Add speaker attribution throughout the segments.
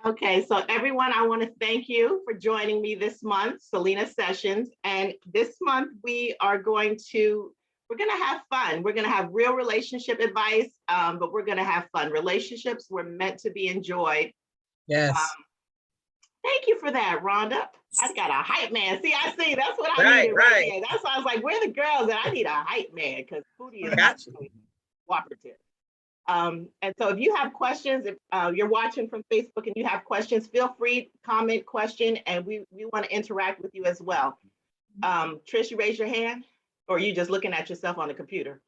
Speaker 1: Okay, so everyone, I want to thank you for joining me this month, Silina Sessions. And this month we're going to have fun. We're going to have real relationship advice, but we're going to have fun. Relationships were meant to be enjoyed.
Speaker 2: Yes.
Speaker 1: Thank you for that, Rhonda. I got a hype man. See, that's what I
Speaker 2: Right,
Speaker 1: needed right there. That's why I was like, where are the girls? And I need a hype man because Foodie is not cooperative. And so if you have questions, if you're watching from Facebook and you have questions, feel free, comment, question, and we want to interact with you as well. Trish, you raise your hand, or are you just looking at yourself on the computer?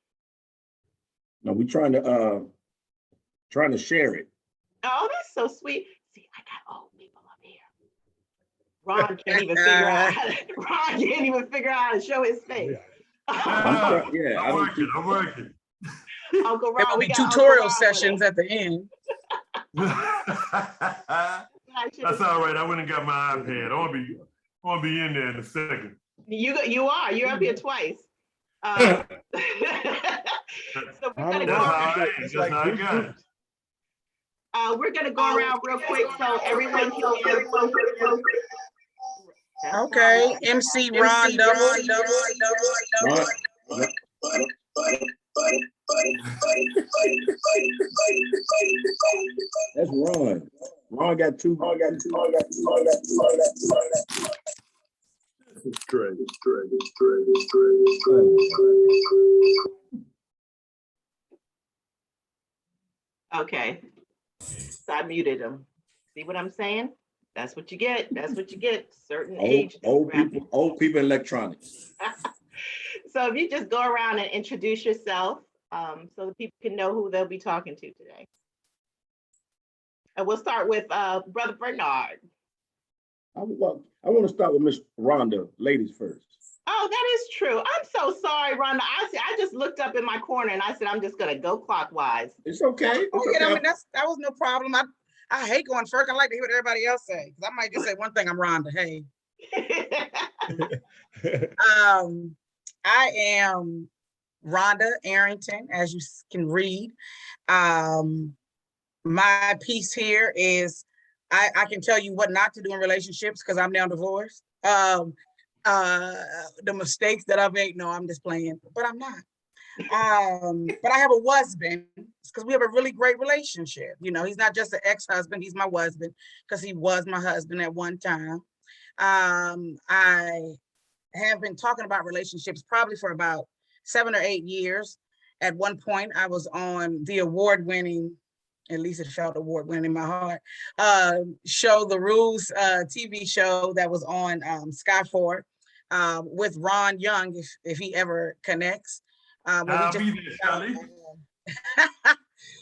Speaker 3: No, we're trying to share it.
Speaker 1: Oh, that's so sweet. See, I got old people up here. Ron can't even figure out. Ron can't even figure out how to show his face.
Speaker 3: I'm
Speaker 4: working.
Speaker 1: Uncle
Speaker 2: There
Speaker 1: Ron,
Speaker 2: will
Speaker 1: we
Speaker 2: be
Speaker 1: got
Speaker 2: tutorial sessions at the end.
Speaker 4: That's all right. I went and got my iPad. I want to be in there in a second.
Speaker 1: You're up here twice. So we're gonna go around real quick so everyone can hear.
Speaker 2: Okay, MC Ron double.
Speaker 3: That's Ron. Ron got two.
Speaker 4: It's crazy.
Speaker 1: Okay, so I muted him. See what I'm saying? That's what you get. Certain age.
Speaker 3: Old people electronics.
Speaker 1: So if you just go around and introduce yourself, so that people can know who they'll be talking to today. And we'll start with Brother Vernard.
Speaker 3: I want to start with Miss Rhonda, ladies first.
Speaker 1: Oh, that is true. I'm so sorry, Rhonda. I just looked up in my corner and I said, I'm just gonna go clockwise.
Speaker 3: It's okay.
Speaker 2: I mean, that was no problem. I hate going first. I like to hear what everybody else say, because I might just say one thing. I'm Rhonda. Hey. I am Rhonda Arrington, as you can read. My piece here is I can tell you what not to do in relationships because I'm now divorced. The mistakes that I've made, no, I'm just playing, but I'm not. But I have a husband because we have a really great relationship. You know, he's not just an ex-husband, he's my husband because he was my husband at one time. I have been talking about relationships probably for about 7 or 8 years. At one point, I was on the award-winning, at least it felt award-winning in my heart, show The Rules TV show that was on Sky 4 with Ron Young, if he ever connects.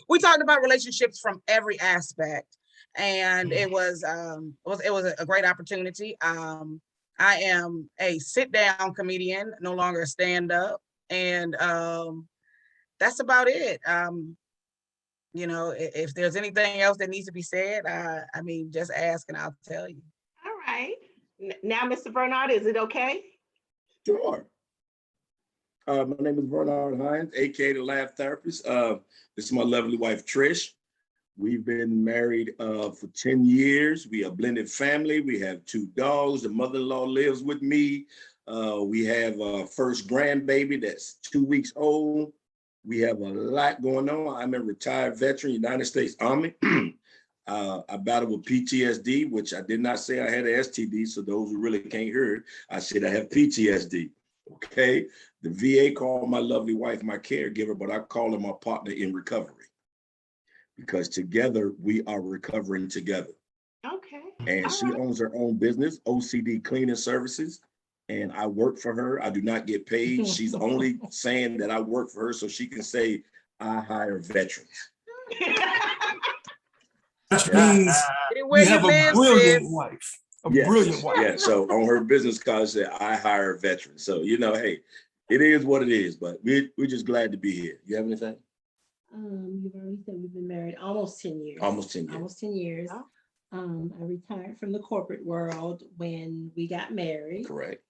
Speaker 2: We talked about relationships from every aspect, and it was a great opportunity. I am a sit-down comedian, no longer a stand-up, and that's about it. You know, if there's anything else that needs to be said, I mean, just ask and I'll tell you.
Speaker 1: All right. Now, Mr. Vernard, is it okay?
Speaker 3: Sure. My name is Vernard Hines, aka the LaughTherapist. This is my lovely wife, Trish. We've been married for 10 years. We are a blended family. We have 2 dogs. The mother-in-law lives with me. We have our first grandbaby that's 2 weeks old. We have a lot going on. I'm a retired veteran, United States Army. I battled with PTSD, which I did not say I had an STD. So those who really can't hear it, I said I have PTSD. Okay. The VA called my lovely wife my caregiver, but I call her my partner in recovery because together we are recovering together.
Speaker 1: Okay.
Speaker 3: And she owns her own business, OCD Cleaning Services. And I work for her. I do not get paid. She's only saying that I work for her so she can say I hire veterans.
Speaker 4: Which means we have a brilliant wife. Brilliant wife.
Speaker 3: Yeah, so on her business card said I hire veterans. So, you know, hey, it is what it is, but we're just glad to be here. You have anything?
Speaker 5: You've already said we've been married almost 10 years.
Speaker 3: Almost 10 years.
Speaker 5: Almost 10 years. I retired from the corporate world when we got married.
Speaker 3: Correct.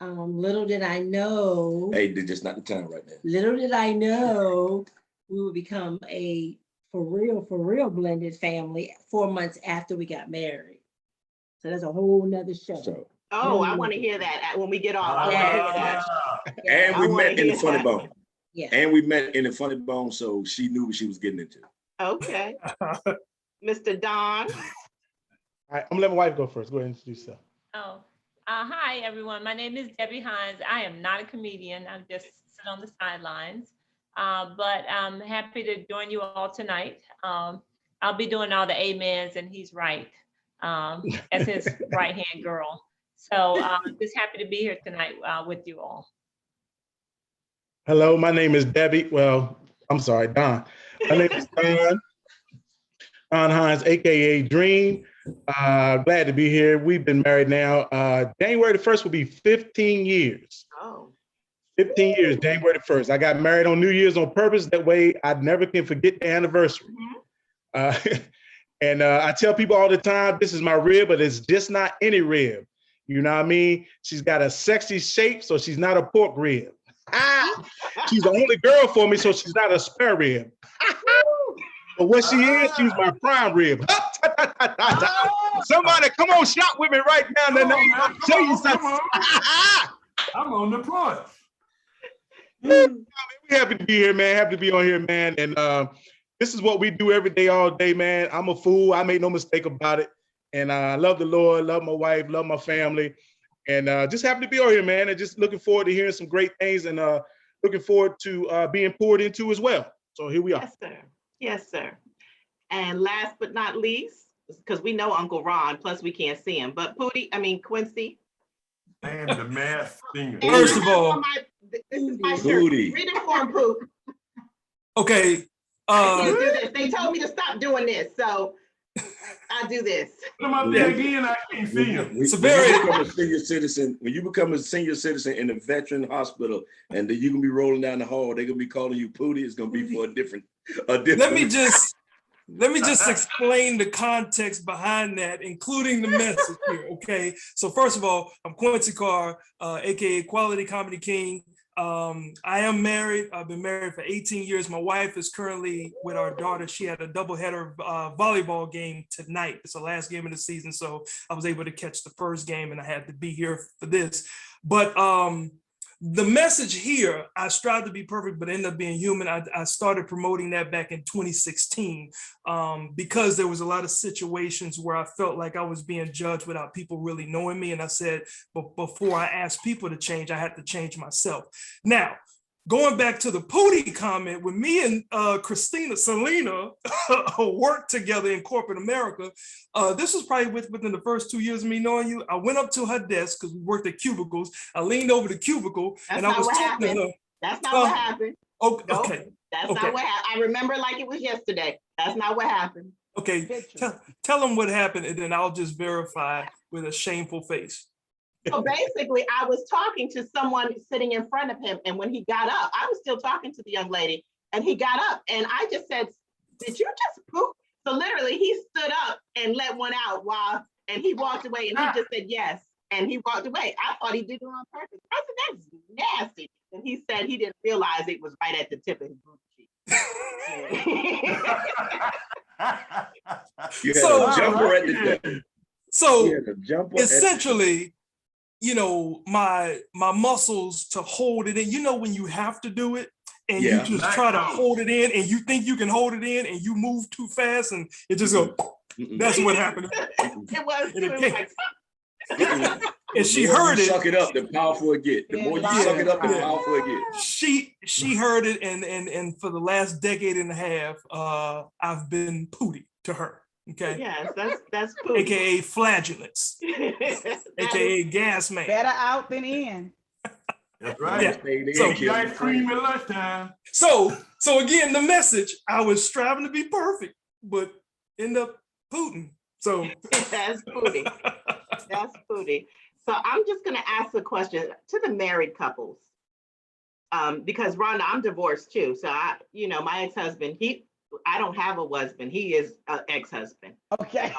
Speaker 5: Little did I know.
Speaker 3: Hey, just not the time right now.
Speaker 5: Little did I know we would become a for real blended family 4 months after we got married. So that's a whole nother show.
Speaker 3: So,
Speaker 1: Oh, I want to hear that when we get off. I want to hear that.
Speaker 3: and
Speaker 1: I
Speaker 3: we
Speaker 1: wanna
Speaker 3: met in the
Speaker 1: hear
Speaker 3: Funny
Speaker 1: that.
Speaker 3: Bone.
Speaker 5: Yeah.
Speaker 3: And we met in the Funny Bone, so she knew what she was getting into.
Speaker 1: Okay. Mr. Don.
Speaker 6: All right, I'm gonna let my wife go first. Go ahead and introduce yourself.
Speaker 7: Oh, hi everyone. My name is Debbie Hines. I am not a comedian. I just sit on the sidelines, but I'm happy to join you all tonight. I'll be doing all the amens, and he's right as his right hand girl. So just happy to be here tonight with you all.
Speaker 6: Hello, my name is Debbie. Well, I'm sorry, Don. My name is Don Hines, aka Dream. Glad to be here. We've been married now. January the 1st will be 15 years.
Speaker 1: Oh.
Speaker 6: 15 years, January the 1st. I got married on New Year's on purpose. That way I never can forget the anniversary. And I tell people all the time, this is my rib, but it's just not any rib. You know what I mean? She's got a sexy shape, so she's not a pork rib. She's the only girl for me, so she's not a spare rib. But what she is, she's my prime rib. Somebody come on, shout with me right now. Then I'll show you something.
Speaker 4: I'm on the point.
Speaker 6: We happy to be here, man. Happy to be on here, man. And this is what we do every day, all day, man. I'm a fool. I make no mistake about it. And I love the Lord, love my wife, love my family. And just happy to be on here, man. And just looking forward to hearing some great things and looking forward to being poured into as well. So here we are.
Speaker 1: Yes, sir. Yes, sir. And last but not least, because we know Uncle Ron, plus we can't see him, but Quincy.
Speaker 4: And the masked singer.
Speaker 8: First of all,
Speaker 1: this is my shirt.
Speaker 3: Booty.
Speaker 1: Read it for him, Pooh.
Speaker 8: okay.
Speaker 1: I can't do this. They told me to stop doing this, so I do this.
Speaker 4: Come up there again, I can't see him.
Speaker 8: It's a
Speaker 3: When
Speaker 8: very-
Speaker 3: you become a senior citizen, when you become a senior citizen in a veteran hospital, and then you can be rolling down the hall, they're gonna be calling you Pootie. It's gonna be for a different.
Speaker 8: Let me just explain the context behind that, including the message here. Okay. So first of all, I'm Quincy Carr, aka Quality Comedy King. I am married. I've been married for 18 years. My wife is currently with our daughter. She had a doubleheader volleyball game tonight. It's the last game of the season. So I was able to catch the first game and I had to be here for this. But the message here, I strive to be perfect, but end up being human. I started promoting that back in 2016 because there was a lot of situations where I felt like I was being judged without people really knowing me. And I said, but before I asked people to change, I had to change myself. Now, going back to the Pootie comment, when me and Silina worked together in corporate America, this was probably within the first 2 years of me knowing you. I went up to her desk because we worked at cubicles. I leaned over the cubicle and I was talking to her.
Speaker 1: That's not what happened.
Speaker 8: Okay.
Speaker 1: Nope.
Speaker 8: Okay.
Speaker 1: That's
Speaker 8: Okay.
Speaker 1: not what happened. I remember like it was yesterday. That's not what happened.
Speaker 8: Okay. Tell them what happened and then I'll just verify with a shameful face.
Speaker 1: So basically, I was talking to someone sitting in front of him, and when he got up, I was still talking to the young lady, and he got up, and I just said, "Did you just poop?" So literally, he stood up and let one out and he walked away, and he just said yes, and he walked away. I thought he did it on purpose. I said, "That's nasty," and he said he didn't realize it was right at the tip of his booty cheek.
Speaker 3: You had
Speaker 8: So-
Speaker 3: a jumper at the desk.
Speaker 8: So
Speaker 3: You had a jumper at the-
Speaker 8: essentially, my muscles to hold it in, when you have to do it and
Speaker 3: Yeah.
Speaker 8: you just try to hold it in and you think you can hold it in and you move too fast and it just goes,
Speaker 3: Mm-mm.
Speaker 8: that's what happened.
Speaker 1: It was
Speaker 8: And it
Speaker 1: like,
Speaker 8: And she
Speaker 3: The more
Speaker 8: heard
Speaker 3: you
Speaker 8: it.
Speaker 3: suck it up, the powerful it get. The more you suck it up, the powerful it get.
Speaker 8: She heard it and for the last decade and a half, I've been Pootie to her. Okay.
Speaker 1: yes, that's cool.
Speaker 8: AKA flagellants, AKA gas man.
Speaker 2: Better out than in.
Speaker 4: That's right.
Speaker 8: Yeah.
Speaker 3: Stayed in,
Speaker 8: So-
Speaker 4: Eat ice cream at lunchtime.
Speaker 8: So again, the message, I was striving to be perfect, but end up Putin. So
Speaker 1: That's booty. That's booty. So I'm just gonna ask a question to the married couples. Because Rhonda, I'm divorced too. So my ex-husband, I don't have a husband. He is an ex-husband.
Speaker 2: Okay.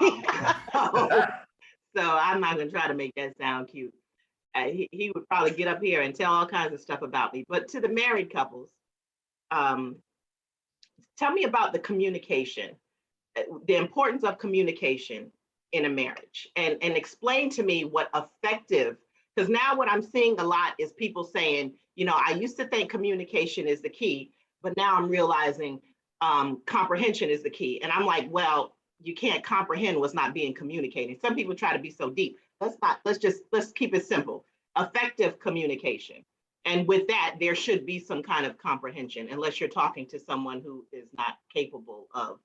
Speaker 1: So I'm not gonna try to make that sound cute. He would probably get up here and tell all kinds of stuff about me. But to the married couples, tell me about the communication, the importance of communication in a marriage, and explain to me what effective, because now what I'm seeing a lot is people saying, I used to think communication is the key, but now I'm realizing comprehension is the key. And I'm like, well, you can't comprehend what's not being communicated. Some people try to be so deep. Let's keep it simple. Effective communication. And with that, there should be some kind of comprehension, unless you're talking to someone who is not capable of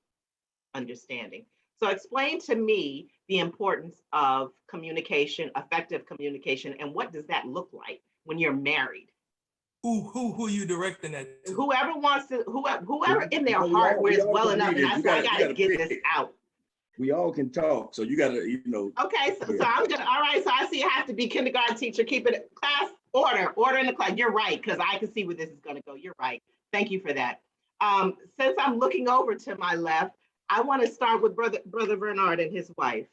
Speaker 1: understanding. So explain to me the importance of communication, effective communication, and what does that look like when you're married?
Speaker 8: Who are you directing that to?
Speaker 1: Whoever wants to, whoever in their heart wears well enough, and I gotta get this out.
Speaker 3: We all can talk, so you gotta,
Speaker 1: Okay, so I'm gonna, all right, so I see I have to be kindergarten teacher, keep it class, order in the class. You're right, because I can see where this is gonna go. You're right. Thank you for that. Since I'm looking over to my left, I want to start with brother Vernard and his wife.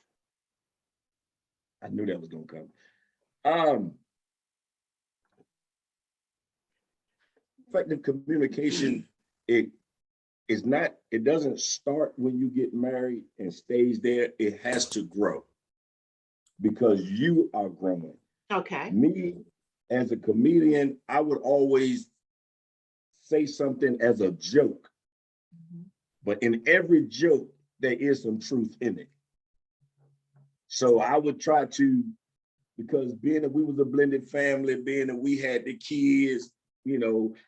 Speaker 3: I knew that was gonna come. Effective communication, it doesn't start when you get married and stays there. It has to grow because you are growing.
Speaker 1: Okay.
Speaker 3: Me, as a comedian, I would always say something as a joke, but in every joke, there is some truth in it. So I would try to, because being that we was a blended family, being that we had the kids,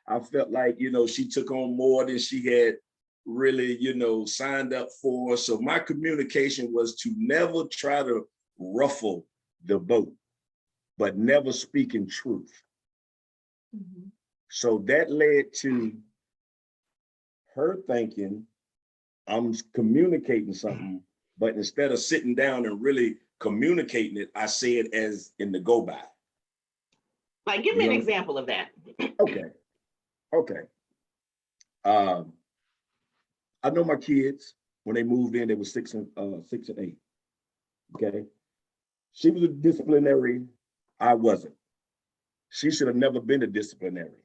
Speaker 3: I felt like, she took on more than she had really, signed up for. So my communication was to never try to ruffle the boat, but never speaking truth. Mm-hmm. So that led to her thinking I'm communicating something, but instead of sitting down and really communicating it, I say it as in the go by.
Speaker 1: Like, give me an example of that.
Speaker 3: Okay. I know my kids, when they moved in, they were 6 and 8. Okay. She was a disciplinary. I wasn't. She should have never been a disciplinarian.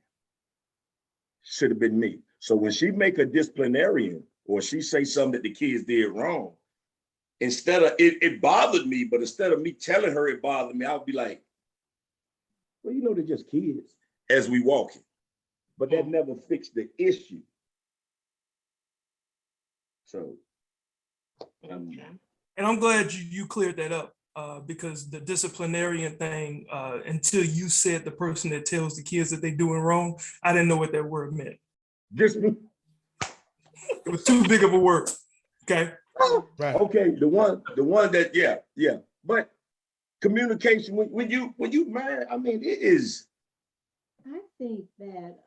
Speaker 3: Should have been me. So when she make a disciplinarian or she say something that the kids did wrong, instead of it bothered me, but instead of me telling her it bothered me, I would be like, well, they're just kids as we walking. But that never fixed the issue. So,
Speaker 8: and I'm glad you cleared that up because the disciplinarian thing, until you said the person that tells the kids that they're doing wrong, I didn't know what that word meant. It was too big of a word. Okay.
Speaker 3: Right. Okay. The one that, yeah. But communication when you marry, I mean, it is.
Speaker 5: I think that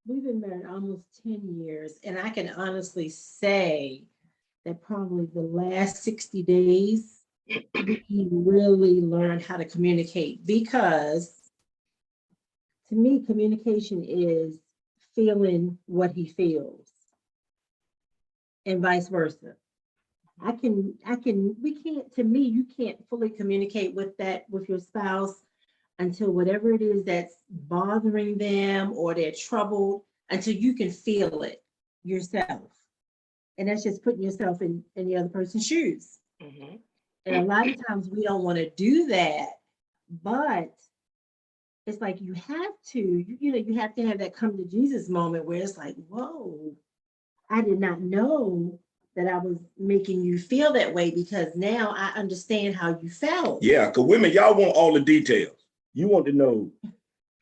Speaker 5: we've been married almost 10 years, and I can honestly say that probably the last 60 days, he really learned how to communicate, because to me, communication is feeling what he feels and vice versa. To me, you can't fully communicate with your spouse until whatever it is that's bothering them or they're troubled, until you can feel it yourself. And that's just putting yourself in the other person's shoes. Mm-hmm. And a lot of times we don't want to do that, but it's like you have to have that come to Jesus moment where it's like, whoa, I did not know that I was making you feel that way, because now I understand how you felt. Yeah,
Speaker 3: because women, y'all want all the details. You want to know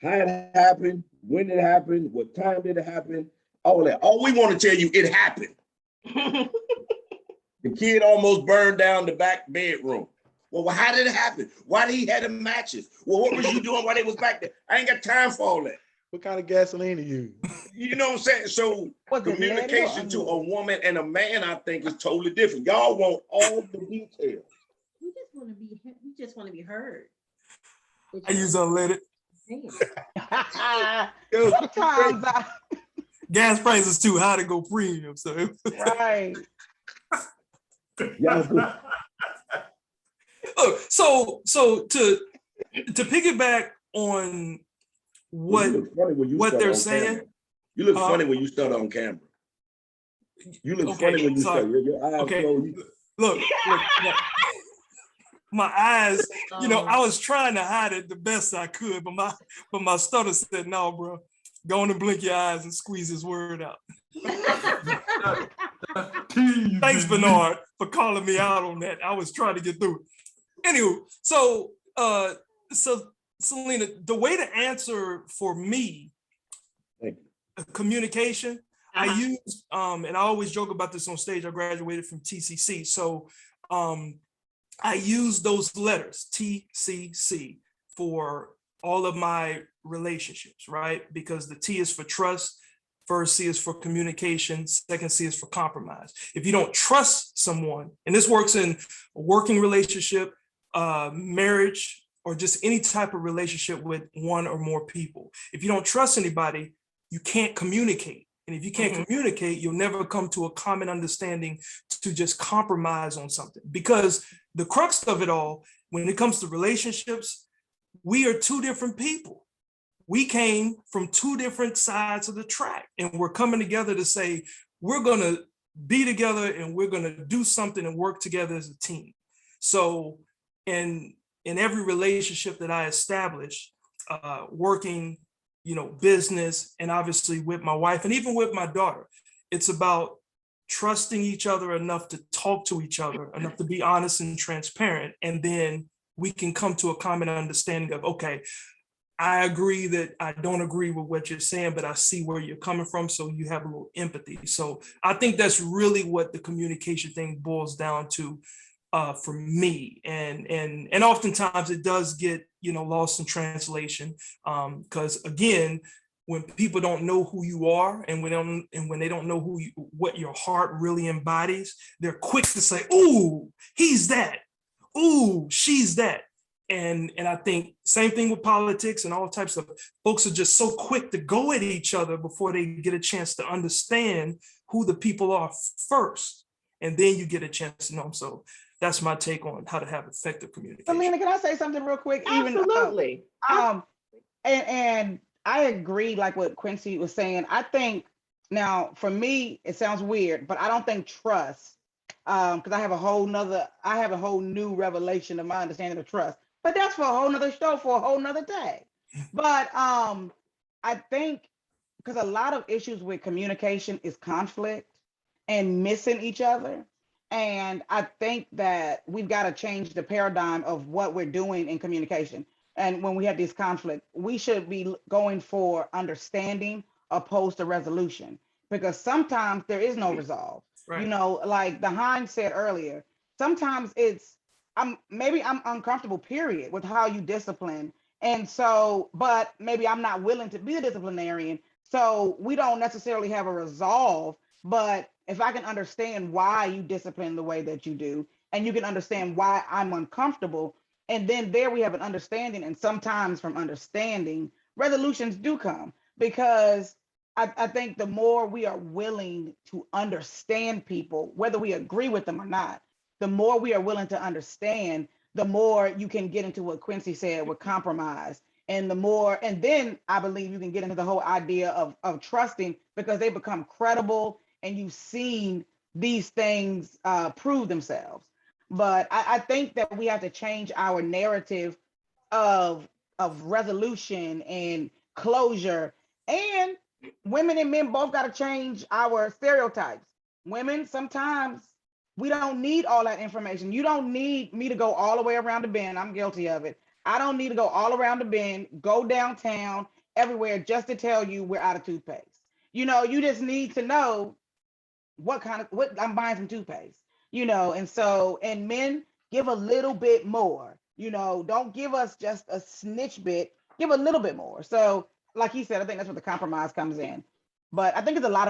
Speaker 3: how it happened, when it happened, what time did it happen, all that. All we want to tell you, it happened. The kid almost burned down the back bedroom. Well, how did it happen? Why did he have the matches? Well, what was you doing while they was back there? I ain't got time for all that.
Speaker 6: What kind of gasoline are you?
Speaker 3: You know what I'm saying? So communication to a woman and a man, I think, is totally different. Y'all want all the details.
Speaker 5: We just want to be heard.
Speaker 8: I use unleaded.
Speaker 2: Sometimes
Speaker 8: gas prices too high to go premium. So
Speaker 2: right.
Speaker 8: Oh, so to piggyback on what they're saying,
Speaker 3: You look funny when you start on camera. You look funny when you start. Your eyes closed.
Speaker 8: Look. My eyes, I was trying to hide it the best I could, but my stutter said, no, bro, go on and blink your eyes and squeeze this word out. Thanks, Vernard, for calling me out on that. I was trying to get through it. Anyway, so Silina, the way to answer for me, communication, I use, and I always joke about this on stage, I graduated from TCC. So I use those letters, TCC, for all of my relationships, right? Because the T is for trust, first C is for communication, second C is for compromise. If you don't trust someone, and this works in a working relationship, marriage, or just any type of relationship with one or more people, if you don't trust anybody, you can't communicate. And if you can't communicate, you'll never come to a common understanding to just compromise on something. Because the crux of it all, when it comes to relationships, we are two different people. We came from two different sides of the track, and we're coming together to say, we're gonna be together and we're gonna do something and work together as a team. So in every relationship that I establish, working, business, and obviously with my wife and even with my daughter, it's about trusting each other enough to talk to each other, enough to be honest and transparent. And then we can come to a common understanding of, okay, I agree that I don't agree with what you're saying, but I see where you're coming from. So you have a little empathy. So I think that's really what the communication thing boils down to for me. And oftentimes it does get, lost in translation. Because again, when people don't know who you are and when they don't know what your heart really embodies, they're quick to say, "Ooh, he's that. Ooh, she's that." And I think same thing with politics and all types of folks are just so quick to go at each other before they get a chance to understand who the people are first. And then you get a chance to know them. So that's my take on how to have effective communication.
Speaker 2: Silina, can I say something real quick?
Speaker 1: Absolutely.
Speaker 2: And I agree, like what Quincy was saying. I think now for me, it sounds weird, but I don't think trust, because I have a whole new revelation of my understanding of trust. But that's for a whole nother show for a whole nother day. But I think because a lot of issues with communication is conflict and missing each other. And I think that we've got to change the paradigm of what we're doing in communication. And when we have this conflict, we should be going for understanding opposed to resolution, because sometimes there is no resolve. Right. Like the Hines said earlier, sometimes I'm uncomfortable, period, with how you discipline. And so, but maybe I'm not willing to be a disciplinarian. So we don't necessarily have a resolve, but if I can understand why you discipline the way that you do, and you can understand why I'm uncomfortable, and then there we have an understanding. And sometimes from understanding, resolutions do come, because I think the more we are willing to understand people, whether we agree with them or not, the more we are willing to understand, the more you can get into what Quincy said with compromise. And then I believe you can get into the whole idea of trusting, because they become credible and you've seen these things prove themselves. But I think that we have to change our narrative of resolution and closure. And women and men both got to change our stereotypes. Women, sometimes we don't need all that information. You don't need me to go all the way around the bend. I'm guilty of it. I don't need to go all around the bend, go downtown, everywhere, just to tell you we're out of toothpaste. You just need to know what I'm buying some toothpaste, and men, give a little bit more, don't give us just a snitch bit, give a little bit more. So like he said, I think that's where the compromise comes in. But I think it's a lot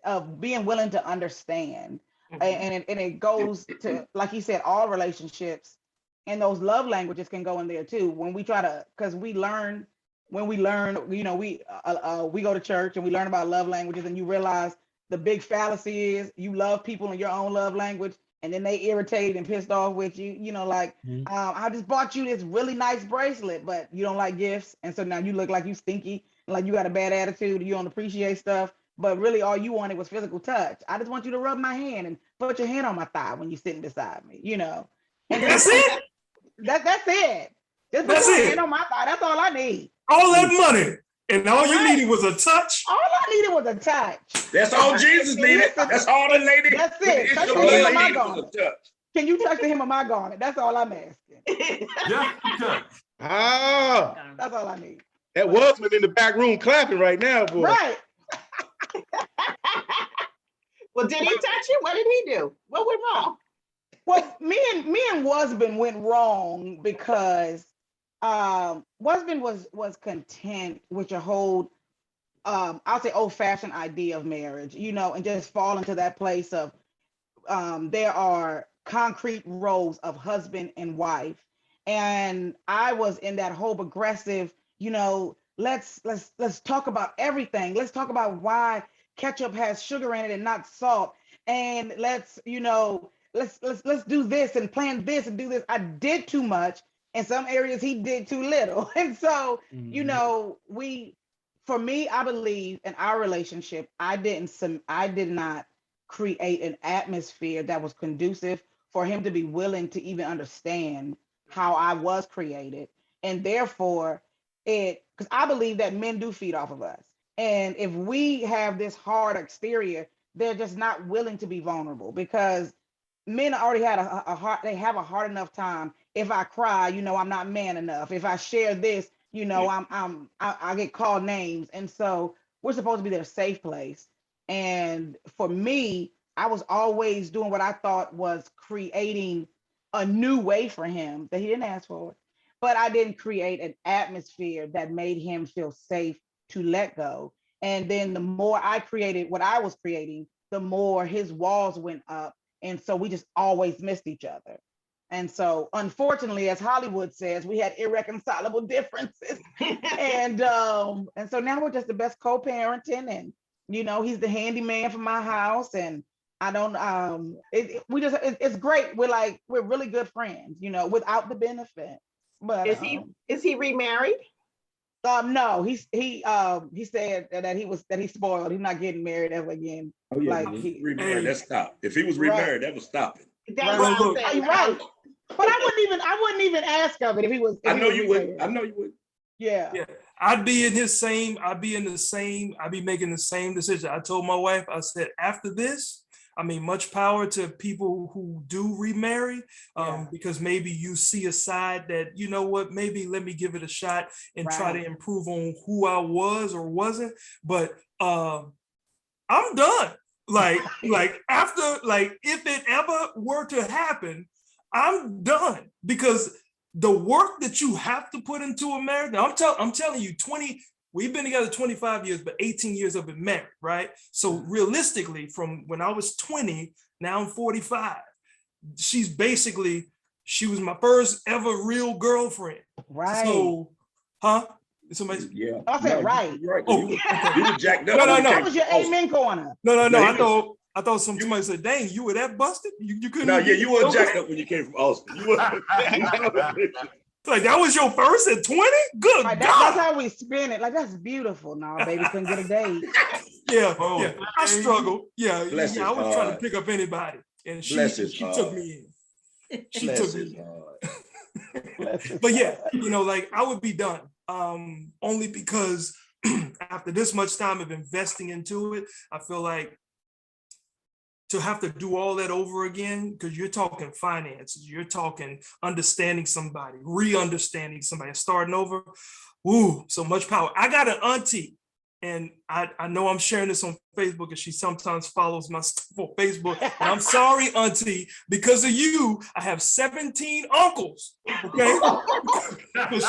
Speaker 2: of being willing to understand. And it goes to, like he said, all relationships, and those love languages can go in there too. When we try to, because we learn, we go to church and we learn about love languages, and you realize the big fallacy is you love people in your own love language, and then they irritated and pissed off with you. I just bought you this really nice bracelet, but you don't like gifts, and so now you look like you stinky. like you got a bad attitude, you don't appreciate stuff, but really all you wanted was physical touch. I just want you to rub my hand and put your hand on my thigh when you're sitting beside me, you know. And
Speaker 8: That's it.
Speaker 2: that's it. Just put
Speaker 8: That's
Speaker 2: your
Speaker 8: it.
Speaker 2: hand on my thigh. That's all I need.
Speaker 8: All that money, and all you
Speaker 2: Right.
Speaker 8: needed was a touch.
Speaker 2: All I needed was a touch.
Speaker 3: That's all Jesus needed. That's all the lady.
Speaker 2: That's it.
Speaker 3: It's
Speaker 2: Touch
Speaker 3: the
Speaker 2: the hem of my
Speaker 3: lady was
Speaker 2: garment.
Speaker 3: a touch.
Speaker 2: Can you touch the hem of my garment? That's all I'm asking.
Speaker 4: Yeah, yeah.
Speaker 6: Ah,
Speaker 2: That's all I need.
Speaker 6: that Wasman in the back room clapping right now, boy.
Speaker 2: Right.
Speaker 1: Well, did he touch you? What did he do? What went wrong?
Speaker 2: Well, me and Wasman went wrong because Wasman was content with your whole I'll say old-fashioned idea of marriage, you know, and just fall into that place of there are concrete roles of husband and wife. And I was in that whole aggressive, you know, let's talk about everything. Let's talk about why ketchup has sugar in it and not salt. And let's, you know, let's do this and plan this and do this. I did too much. In some areas he did too little. And so, you know, for me, I believe in our relationship, I did not create an atmosphere that was conducive for him to be willing to even understand how I was created. And therefore, because I believe that men do feed off of us. And if we have this hard exterior, they're just not willing to be vulnerable, because men already had they have a hard enough time. If I cry, you know, I'm not man enough. If I share this, you know, I get called names. And so we're supposed to be their safe place. And for me, I was always doing what I thought was creating a new way for him that he didn't ask for, but I didn't create an atmosphere that made him feel safe to let go. And then the more I created what I was creating, the more his walls went up. And so we just always missed each other. And so, unfortunately, as Hollywood says, we had irreconcilable differences. and so now we're just the best co-parenting, and you know, he's the handyman for my house, and I don't it's great. We're really good friends, you know, without the benefit. But
Speaker 1: is he remarried?
Speaker 2: No, he said that he's spoiled. He's not getting married ever again.
Speaker 3: Oh yeah,
Speaker 2: Like
Speaker 3: remarried. That's stop. If he was remarried, that was stopping.
Speaker 1: That's what I'm saying.
Speaker 2: Right. But I wouldn't even ask of it if he was.
Speaker 3: I know you would. I know you would.
Speaker 2: Yeah.
Speaker 8: I'd be making the same decision. I told my wife, I said, after this, I mean, much power to people who do remarry, because maybe you see a side that, you know what, maybe let me give it a shot and try to improve on who I was or wasn't. But I'm done. Like after, like, if it ever were to happen, I'm done, because the work that you have to put into a marriage. Now I'm telling you, we've been together 25 years, but 18 years I've been married, right? So realistically, from when I was 20, now I'm 45. She was my first ever real girlfriend.
Speaker 2: Right.
Speaker 8: So, Somebody?
Speaker 3: Yeah.
Speaker 2: I said right.
Speaker 3: Right.
Speaker 8: Oh.
Speaker 3: You were jacked up.
Speaker 8: No.
Speaker 2: That was your amen corner.
Speaker 8: No. I thought somebody said, "Dang, you were that busted? You couldn't."
Speaker 3: No, yeah, you were jacked up when you came from Austin. You were.
Speaker 8: Like that was your first at 20? Good
Speaker 2: Right,
Speaker 8: God.
Speaker 2: that's how we spin it. Like, that's beautiful. No, baby, couldn't get a date.
Speaker 8: Yeah.
Speaker 4: Oh,
Speaker 8: I struggled. Yeah,
Speaker 3: Bless
Speaker 8: I
Speaker 3: his
Speaker 8: was trying to
Speaker 3: heart.
Speaker 8: pick up anybody, and she
Speaker 3: Bless his
Speaker 8: took me in. She
Speaker 3: Bless
Speaker 8: took
Speaker 3: his
Speaker 8: me in.
Speaker 3: heart.
Speaker 8: But yeah, you know, like I would be done. Only because after this much time of investing into it, I feel like to have to do all that over again, because you're talking finances, you're talking understanding somebody, re-understanding somebody, and starting over. Ooh, so much power. I got an auntie, and I know I'm sharing this on Facebook, and she sometimes follows my stuff on Facebook. And I'm sorry, auntie, because of you, I have 17 uncles. Okay, because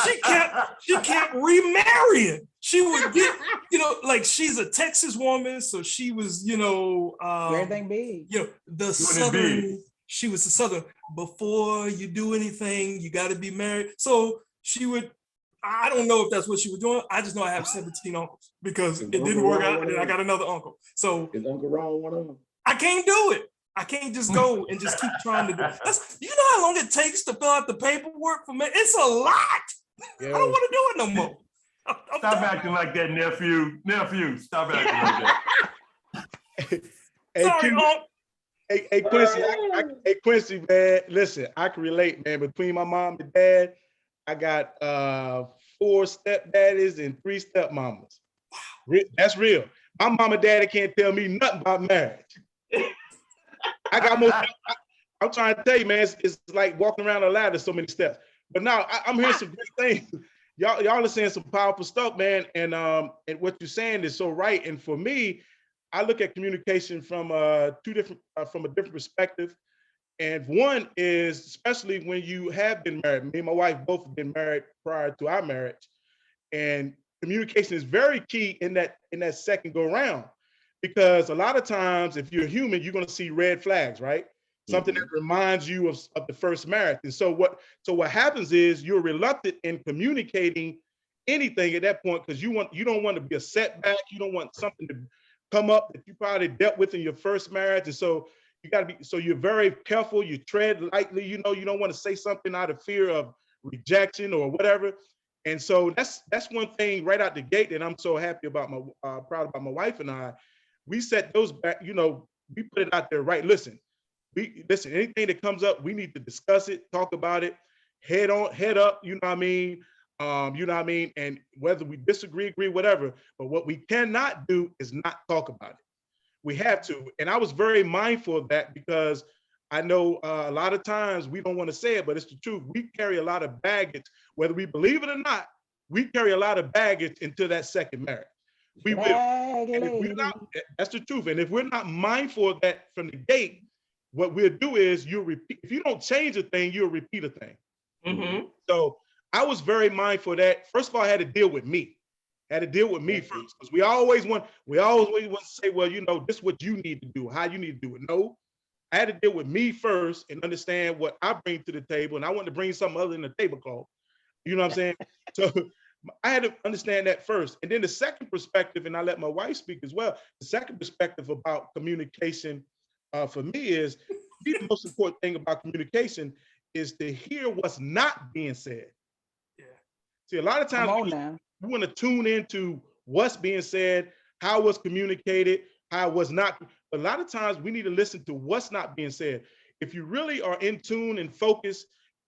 Speaker 8: she kept remarrying. She would get, you know, like she's a Texas woman, so she was, you know,
Speaker 2: Everything big.
Speaker 8: you know, the Southern. She was the Southern. Before you do anything, you got to be married. So she would. I don't know if that's what she was doing. I just know I have 17 uncles because it didn't work out, and then I got another uncle. So
Speaker 3: is Uncle Ron one of them?
Speaker 8: I can't do it. I can't just go and just keep trying to do it. You know how long it takes to fill out the paperwork for me? It's a lot.
Speaker 6: Yeah.
Speaker 8: I don't want to do it no more.
Speaker 4: Stop acting like that, nephew. Nephew, stop acting like that.
Speaker 8: Sorry, Unc.
Speaker 6: Hey Quincy, hey Quincy, man. Listen, I can relate, man. Between my mom and dad, I got 4 stepdaddies and 3 stepmamas. That's real. My mom and daddy can't tell me nothing about marriage. I got more. I'm trying to tell you, man. It's like walking around a ladder, so many steps. But now I'm hearing some great things. Y'all are saying some powerful stuff, man. And what you're saying is so right. And for me, I look at communication from a different perspective. And one is, especially when you have been married, me and my wife both have been married prior to our marriage. And communication is very key in that second go round. Because a lot of times, if you're human, you're going to see red flags, right? Something that reminds you of the first marriage. And so what happens is you're reluctant in communicating anything at that point because you don't want to be a setback. You don't want something to come up that you probably dealt with in your first marriage. And so you're very careful, you tread lightly, you don't want to say something out of fear of rejection or whatever. And so that's one thing right out the gate that I'm so happy about, proud about my wife and I. We set those back, we put it out there, right? Listen, anything that comes up, we need to discuss it, talk about it, head up, you know what I mean? And whether we disagree, agree, whatever, but what we cannot do is not talk about it. We have to. And I was very mindful of that because I know a lot of times we don't want to say it, but it's the truth. We carry a lot of baggage, whether we believe it or not, we carry a lot of baggage into that second marriage. We will. And if we're not, that's the truth. And if we're not mindful of that from the gate, what we'll do is you'll repeat. If you don't change a thing, you'll repeat a thing. Mm-hmm. So I was very mindful of that. First of all, I had to deal with me. First, because we always want to say, well, this is what you need to do, how you need to do it. No, I had to deal with me first and understand what I bring to the table. And I want to bring something other than the tablecloth. You know what I'm saying? So I had to understand that first. And then the second perspective, and I let my wife speak as well, the second perspective about communication for me is the most important thing about communication is to hear what's not being said. Yeah. See, a lot of times we want to tune into what's being said, how it was communicated, how it was not. A lot of times we need to listen to what's not being said. If you really are in tune and focused,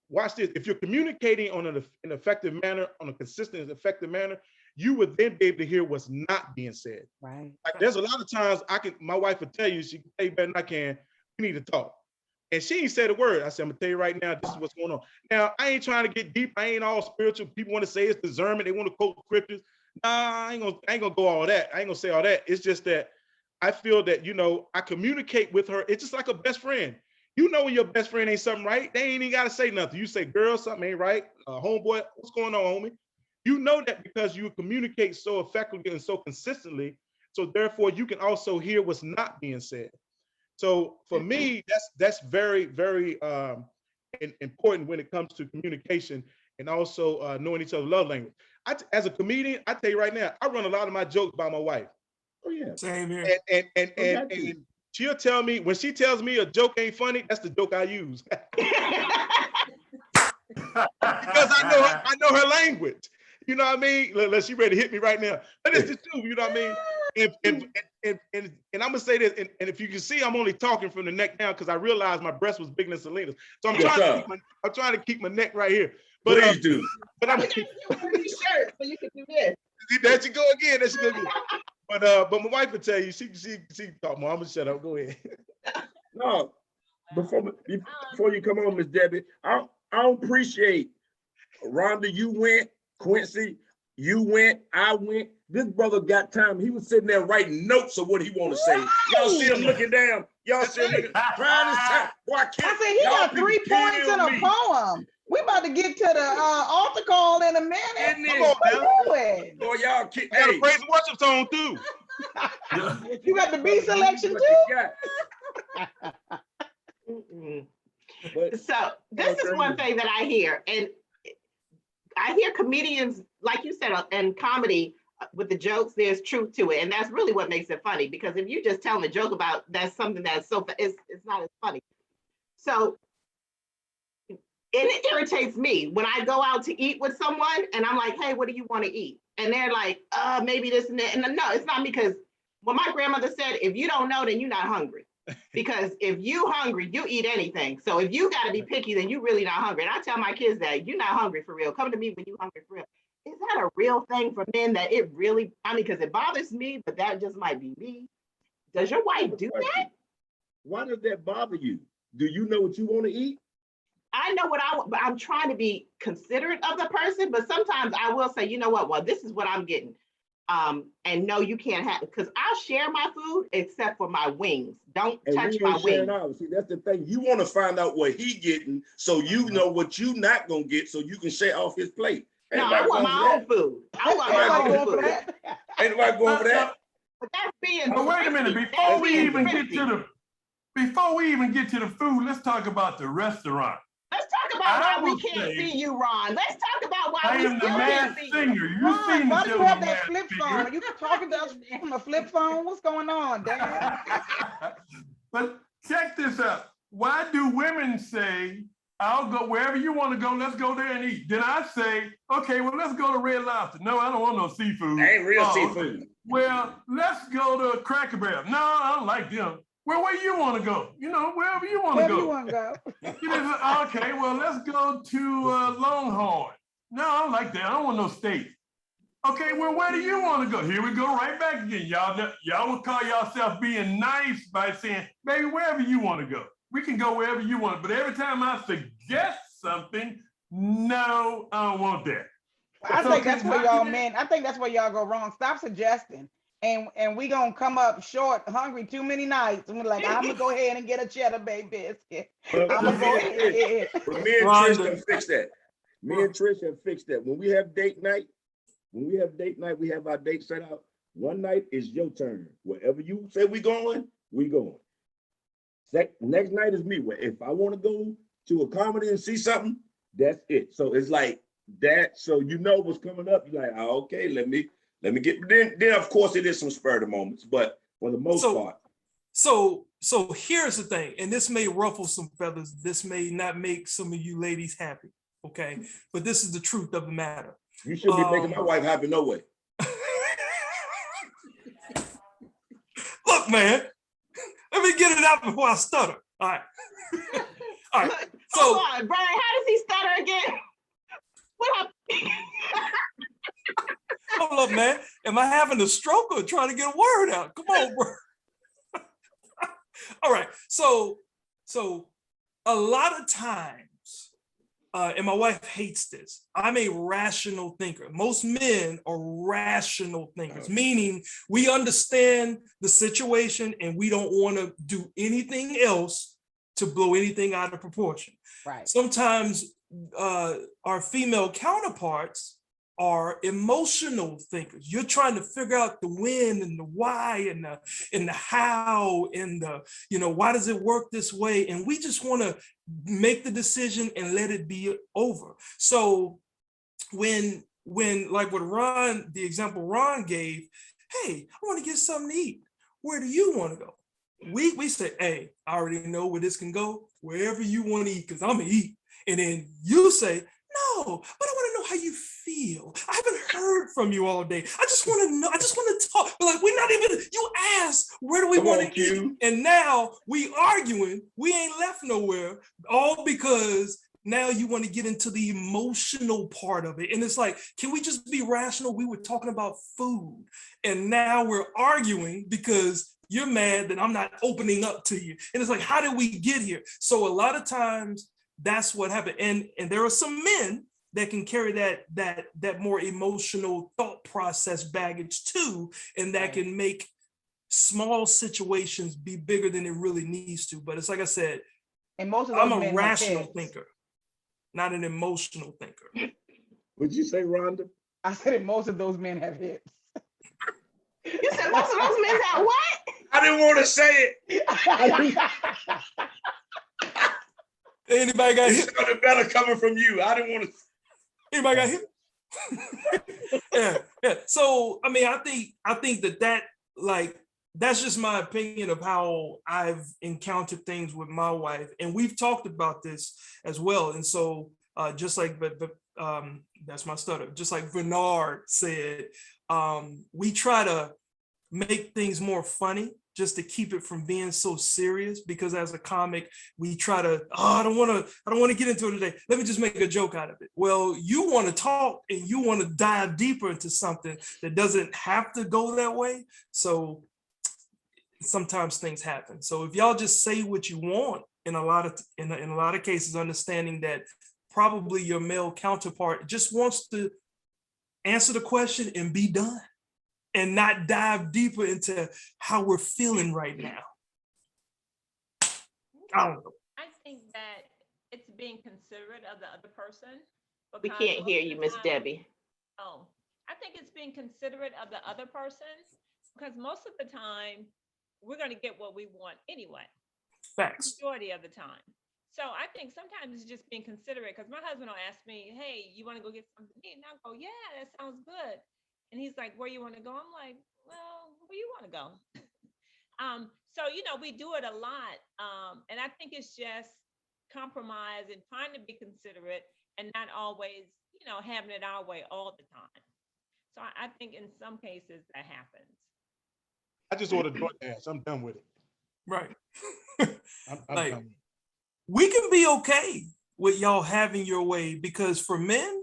Speaker 6: watch this. If you're communicating on an effective manner, on a consistent and effective manner, you would then be able to hear what's not being said. Right. Like there's a lot of times my wife will tell you, she can tell you better than I can, we need to talk. And she ain't said a word. I said, I'm gonna tell you right now, this is what's going on. Now, I ain't trying to get deep. I ain't all spiritual. People want to say it's discernment. They want to quote scriptures. Nah, I ain't gonna go all that. I ain't gonna say all that. It's just that I feel that, I communicate with her. It's just like a best friend. When your best friend ain't something right, they ain't even got to say nothing. You say, girl, something ain't right. Homeboy, what's going on, homie? You know that because you communicate so effectively and so consistently. So therefore, you can also hear what's not being said. So for me, that's very, very important when it comes to communication and also knowing each other's love language. As a comedian, I tell you right now, I run a lot of my jokes by my wife. Oh yeah, same here. And she'll tell me when she tells me a joke ain't funny, that's the joke I use. Because I know her language. You know what I mean? She ready to hit me right now. But it's the truth, you know what I mean? And I'm gonna say this, and if you can see, I'm only talking from the neck down because I realized my breast was bigger than Silina's. So I'm trying to keep my neck right here. But please do. But I'm shirt so you can do this. There she go again. But my wife will tell you, she talk more. I'm gonna shut up. Go ahead.
Speaker 3: No, before you come on, Miss Debbie, I don't appreciate Rhonda, you went, Quincy, you went, I went. This brother got time. He was sitting there writing notes of what he want to say. Y'all see him looking down. Y'all see him looking, trying his time. Boy, I
Speaker 9: said he got 3 points in a poem. We about to get to the altar call in a minute.
Speaker 3: Come on, man. Boy, y'all
Speaker 6: got a praise and worship song too.
Speaker 9: You got the B selection
Speaker 1: too? So this is one thing that I hear, and I hear comedians, like you said, in comedy, with the jokes, there's truth to it. And that's really what makes it funny, because if you just tell a joke about that's something that's it's not as funny. So it irritates me when I go out to eat with someone and I'm like, hey, what do you want to eat? and they're like, maybe this and that. And no, it's not, because what my grandmother said, if you don't know, then you're not hungry. Because if you hungry, you eat anything. So if you got to be picky, then you really not hungry. And I tell my kids that you're not hungry for real. Come to me when you hungry for real. Is that a real thing for men that it really, I mean, because it bothers me, but that just might be me. Does your wife do that?
Speaker 3: Why does that bother you? Do you know what you want to eat?
Speaker 1: I know what I want, but I'm trying to be considerate of the person. But sometimes I will say, you know what? Well, this is what I'm getting. And no, you can't have it, because I'll share my food except for my wings. Don't touch my wings.
Speaker 3: See, that's the thing. You want to find out what he getting, so you know what you not gonna get, so you can share off his plate.
Speaker 1: No, I want my own food. I want my own food.
Speaker 3: Ain't nobody going for that.
Speaker 1: But that's being.
Speaker 4: But wait a minute, before we even get to the food, let's talk about the restaurant.
Speaker 1: Let's talk about why we can't see you, Ron. Let's talk about why we still can't see you.
Speaker 9: Ron, why do you have that flip phone? Are you talking to us from a flip phone? What's going on, Dad?
Speaker 4: But check this out. Why do women say, I'll go wherever you want to go, let's go there and eat? Then I say, okay, well, let's go to Red Lobster. No, I don't want no seafood.
Speaker 3: That ain't real seafood.
Speaker 4: Well, let's go to Cracker Barrel. No, I don't like them. Well, where you want to go? You know, wherever you want to go.
Speaker 9: Wherever you want to go.
Speaker 4: Okay, well, let's go to Longhorn. No, I don't like that. I don't want no steak. Okay, well, where do you want to go? Here we go right back again. Y'all will call yourself being nice by saying, baby, wherever you want to go. We can go wherever you want. But every time I suggest something, no, I don't want that.
Speaker 9: I think that's where y'all men, I think that's where y'all go wrong. Stop suggesting. And we gonna come up short, hungry too many nights. And we're like, I'm gonna go ahead and get a cheddar bay biscuit. I'm gonna go ahead.
Speaker 3: But me and Trish can fix that. Me and Trish have fixed that. When we have date night, we have our date set out. One night is your turn. Wherever you say we going, we going. Next night is me. If I want to go to a comedy and see something, that's it. So it's like that. So you know what's coming up. You're like, oh, okay, let me get. Then of course it is some spur of the moments, but for the most part.
Speaker 8: So here's the thing, and this may ruffle some feathers. This may not make some of you ladies happy, okay? But this is the truth of the matter.
Speaker 3: You shouldn't be making my wife happy, no way.
Speaker 8: Look, man, let me get it out before I stutter. All right. All right. So,
Speaker 1: hold on, Brian, how does he stutter again? What happened?
Speaker 8: Hold up, man. Am I having a stroke or trying to get a word out? Come on, bro. All right. So a lot of times, and my wife hates this, I'm a rational thinker. Most men are rational thinkers, meaning we understand the situation and we don't want to do anything else to blow anything out of proportion.
Speaker 9: Right.
Speaker 8: Sometimes our female counterparts are emotional thinkers. You're trying to figure out the when and the why and the how and the, why does it work this way? And we just want to make the decision and let it be over. So when like what Ron, the example Ron gave, hey, I want to get something to eat. Where do you want to go? We say, hey, I already know where this can go. Wherever you want to eat, because I'm gonna eat. And then you say, no, but I want to know how you feel. I haven't heard from you all day. I just want to know. I just want to talk. But like, we're not even, you asked, where do we want to eat? And now we arguing. We ain't left nowhere, all because now you want to get into the emotional part of it. And it's like, can we just be rational? We were talking about food. And now we're arguing because you're mad that I'm not opening up to you. And it's like, how did we get here? So a lot of times, that's what happened. And there are some men that can carry that more emotional thought process baggage too, and that can make small situations be bigger than it really needs to. But it's like I said,
Speaker 9: and most of
Speaker 8: I'm a rational thinker, not an emotional thinker.
Speaker 3: What'd you say, Rhonda?
Speaker 9: I said that most of those men have hips.
Speaker 1: You said most of those men have what?
Speaker 3: I didn't want to say it.
Speaker 8: Anybody got hit?
Speaker 3: Something better coming from you. I didn't want to.
Speaker 8: Anybody got hit? Yeah. So I mean, I think that like that's just my opinion of how I've encountered things with my wife, and we've talked about this as well. And so just like that's my stutter, just like Vernard said, we try to make things more funny just to keep it from being so serious, because as a comic, we try to, I don't want to get into it today. Let me just make a joke out of it. Well, you want to talk and you want to dive deeper into something that doesn't have to go that way. So sometimes things happen. So if y'all just say what you want, in a lot of cases, understanding that probably your male counterpart just wants to answer the question and be done, and not dive deeper into how we're feeling right now. I don't know.
Speaker 7: I think that it's being considerate of the other person.
Speaker 1: We
Speaker 7: because
Speaker 1: can't
Speaker 7: most
Speaker 1: hear
Speaker 7: of
Speaker 1: you,
Speaker 7: the
Speaker 1: Miss
Speaker 7: time-
Speaker 1: Debbie.
Speaker 7: Oh, I think it's being considerate of the other person, because most of the time, we're gonna get what we want anyway,
Speaker 8: Facts.
Speaker 7: majority of the time. So I think sometimes it's just being considerate, because my husband will ask me, hey, you wanna go get something to eat? And I'll go, yeah, that sounds good. And he's like, where you wanna go? I'm like, well, where you wanna go? So, we do it a lot. And I think it's just compromise and trying to be considerate and not always, having it our way all the time. So I think in some cases that happens.
Speaker 6: I just ordered DoorDash. I'm done with it.
Speaker 8: Right.
Speaker 6: I'm
Speaker 8: Like,
Speaker 6: done.
Speaker 8: we can be okay with y'all having your way, because for men,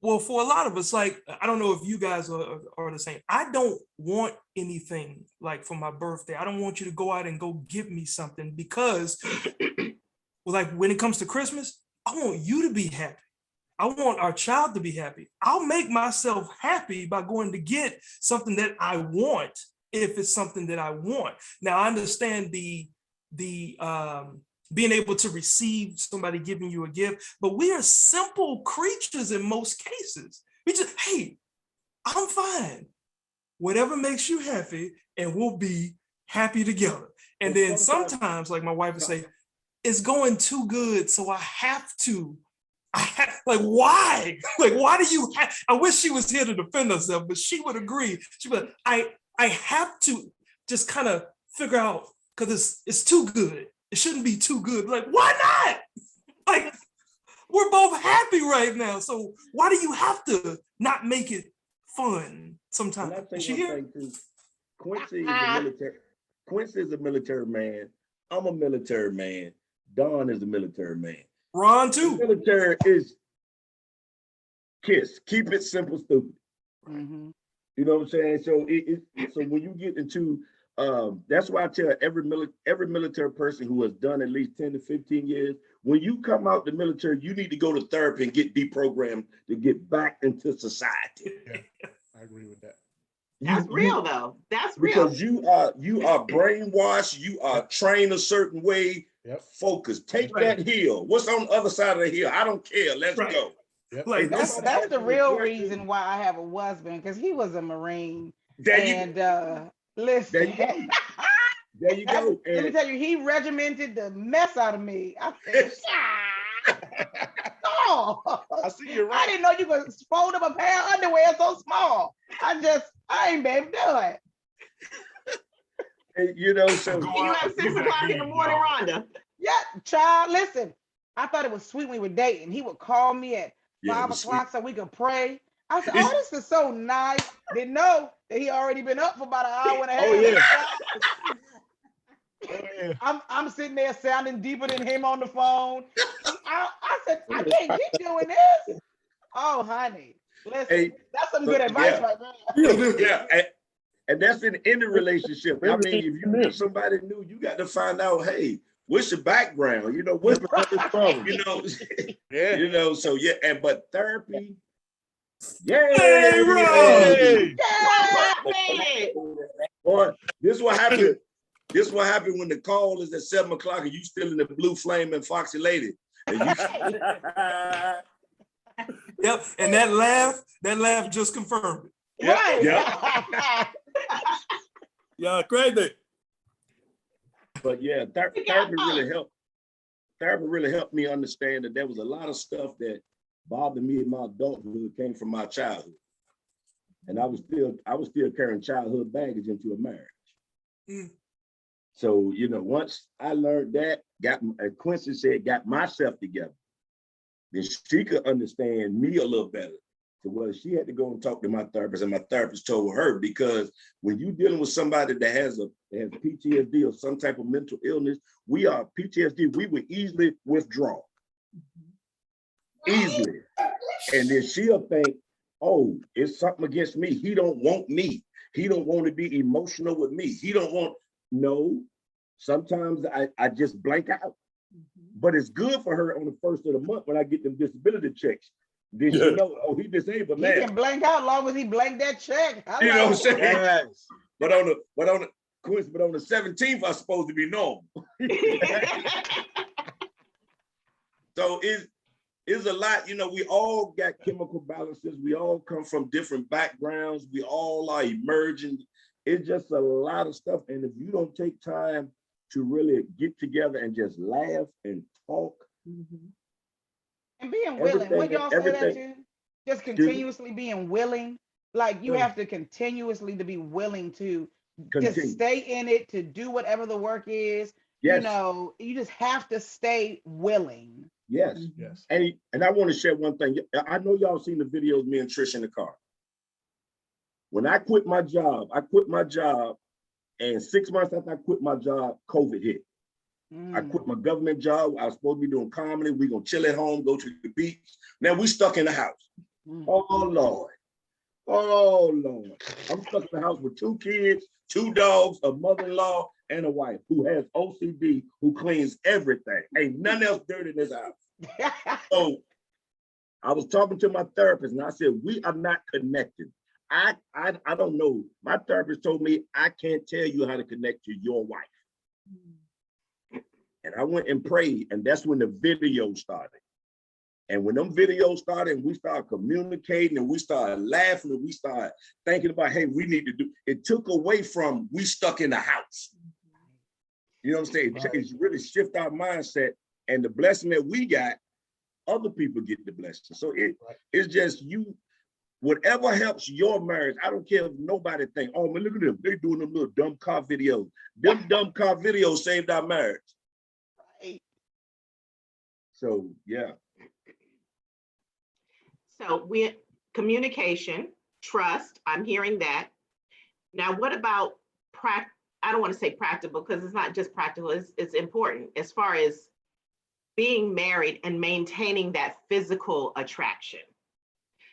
Speaker 8: well, for a lot of us, like, I don't know if you guys are the same. I don't want anything like for my birthday. I don't want you to go out and go get me something, because well, like when it comes to Christmas, I want you to be happy. I want our child to be happy. I'll make myself happy by going to get something that I want, if it's something that I want. Now, I understand the being able to receive somebody giving you a gift, but we are simple creatures in most cases. We just, hey, I'm fine. Whatever makes you happy, and we'll be happy together. And then sometimes, like my wife would say, it's going too good, so I have to. Like, why? Like, why do you have? I wish she was here to defend herself, but she would agree. She'd be like, I have to just kind of figure out, because it's too good. It shouldn't be too good. Like, why not? Like, we're both happy right now. So why do you have to not make it fun sometimes?
Speaker 3: And I
Speaker 8: Is
Speaker 3: think
Speaker 8: she
Speaker 3: one
Speaker 8: here?
Speaker 3: thing too, Quincy is a military man. I'm a military man. Don is a military man.
Speaker 8: Ron
Speaker 3: The
Speaker 8: too.
Speaker 3: military is KISS. Keep it simple, stupid.
Speaker 9: Mhm.
Speaker 3: You know what I'm saying? So so when you get into that's why I tell every military person who has done at least 10 to 15 years, when you come out the military, you need to go to therapy and get deprogrammed to get back into society.
Speaker 6: Yeah, I agree with that.
Speaker 1: That's real though. That's real.
Speaker 3: Because you are brainwashed, you are trained a certain way.
Speaker 6: Yep.
Speaker 3: Focus. Take that hill. What's on the other side of the hill? I don't care. Let's go.
Speaker 6: Yep.
Speaker 8: Like,
Speaker 9: That's the real reason why I have a husband, because he was a Marine. Listen,
Speaker 3: There you go.
Speaker 9: let me tell you, he regimented the mess out of me. I said, oh,
Speaker 6: I see you're
Speaker 9: I
Speaker 6: right.
Speaker 9: didn't know you could fold up a pair of underwear so small. I ain't been able to do it.
Speaker 3: And, so
Speaker 1: And you at 6 o'clock in the morning, Rhonda.
Speaker 9: Yeah, child, listen. I thought it was sweet when we were dating. He would call me at
Speaker 3: Yeah, it
Speaker 9: 5
Speaker 3: was
Speaker 9: o'clock so we could pray. I said, oh, this is so nice. Didn't know that he already been up for about an hour and a half.
Speaker 6: Oh, yeah. Oh, yeah.
Speaker 9: I'm sitting there sounding deeper than him on the phone. I said, I can't keep doing this. Oh, honey, listen,
Speaker 3: Hey,
Speaker 9: that's some good advice right there.
Speaker 3: yeah, and that's in any relationship. I mean, if you meet somebody new, you got to find out, hey, what's your background? What's
Speaker 6: Yeah.
Speaker 3: So yeah, but therapy.
Speaker 8: Hey, Ron!
Speaker 6: Hey.
Speaker 3: Boy, this what happened. This what happened when the call is at 7 o'clock and you still in the blue flame and Foxy Lady. And you
Speaker 8: Yep. And that laugh just confirmed it.
Speaker 9: Right.
Speaker 3: Yeah.
Speaker 6: Yeah, crazy.
Speaker 3: But yeah, therapy really helped. Therapy really helped me understand that there was a lot of stuff that bothered me in my adulthood came from my childhood, and I was still carrying childhood baggage into a marriage.
Speaker 8: Mm.
Speaker 3: So once I learned that, as Quincy said, got myself together. then she could understand me a little better. So well, she had to go and talk to my therapist, and my therapist told her, because when you're dealing with somebody that has PTSD or some type of mental illness, we would easily withdraw. Easily. And then she'll think, oh, it's something against me. He don't want me. He don't want to be emotional with me. He don't want, no. Sometimes I just blank out. But it's good for her on the first of the month when I get them disability checks. Then she know, oh, he disabled now.
Speaker 9: He can blank out as long as he blank that check.
Speaker 3: You know what I'm saying? Yes. But on the 17th, I'm supposed to be normal. So it's a lot, you know, we all got chemical balances. We all come from different backgrounds. We all are emerging. It's just a lot of stuff. And if you don't take time to really get together and just laugh and talk.
Speaker 9: And being willing, when y'all say that too, just continuously being willing, like you have to continuously to be willing to just stay in it, to do whatever the work is. Yes. You know, you just have to stay willing.
Speaker 3: Yes. Yes. And I want to share one thing. I know y'all seen the videos, me and Trish in the car. When I quit my job, and 6 months after I quit my job, COVID hit. I quit my government job. I was supposed to be doing comedy. We're going to chill at home, go to the beach. Now we stuck in the house. Oh, Lord. Oh, Lord. I'm stuck in the house with 2 kids, 2 dogs, a mother-in-law, and a wife who has OCD, who cleans everything. Ain't nothing else dirty in this house. So I was talking to my therapist, and I said, we are not connected. I don't know. My therapist told me I can't tell you how to connect to your wife. And I went and prayed, and that's when the video started. And when them videos started, and we started communicating, and we started laughing, and we started thinking about, hey, we need to do, it took away from we stuck in the house. You know what I'm saying? It's really shift our mindset, and the blessing that we got, other people get the blessing. So it's just you, whatever helps your marriage. I don't care if nobody think, oh man, look at them, they doing them little dumb car videos. Them dumb car videos saved our marriage. So, yeah.
Speaker 1: So communication, trust, I'm hearing that. Now, what about I don't want to say practical, because it's not just practical, it's important as far as being married and maintaining that physical attraction.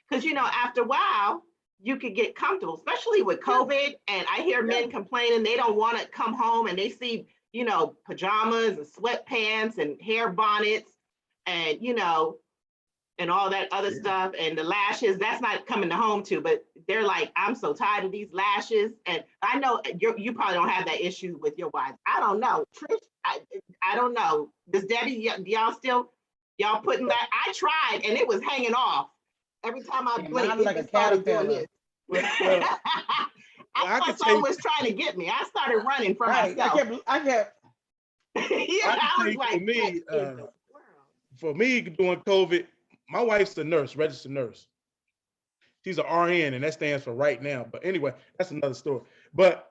Speaker 1: Because, you know, after a while, you could get comfortable, especially with COVID. And I hear men complaining they don't want to come home and they see, you know, pajamas and sweatpants and hair bonnets and, you know, and all that other stuff, and the lashes, that's not coming to home too, but they're like, I'm so tired of these lashes. And I know you probably don't have that issue with your wife. I don't know. Trish, I don't know. Does Debbie, y'all putting that? I tried and it was hanging off. Every time I blinked, like it started doing this. I thought someone was trying to get me. I started running for myself.
Speaker 9: I kept.
Speaker 1: I was like,
Speaker 6: for me, during COVID, my wife's a nurse, registered nurse. She's an RN, and that stands for right now. But anyway, that's another story. But,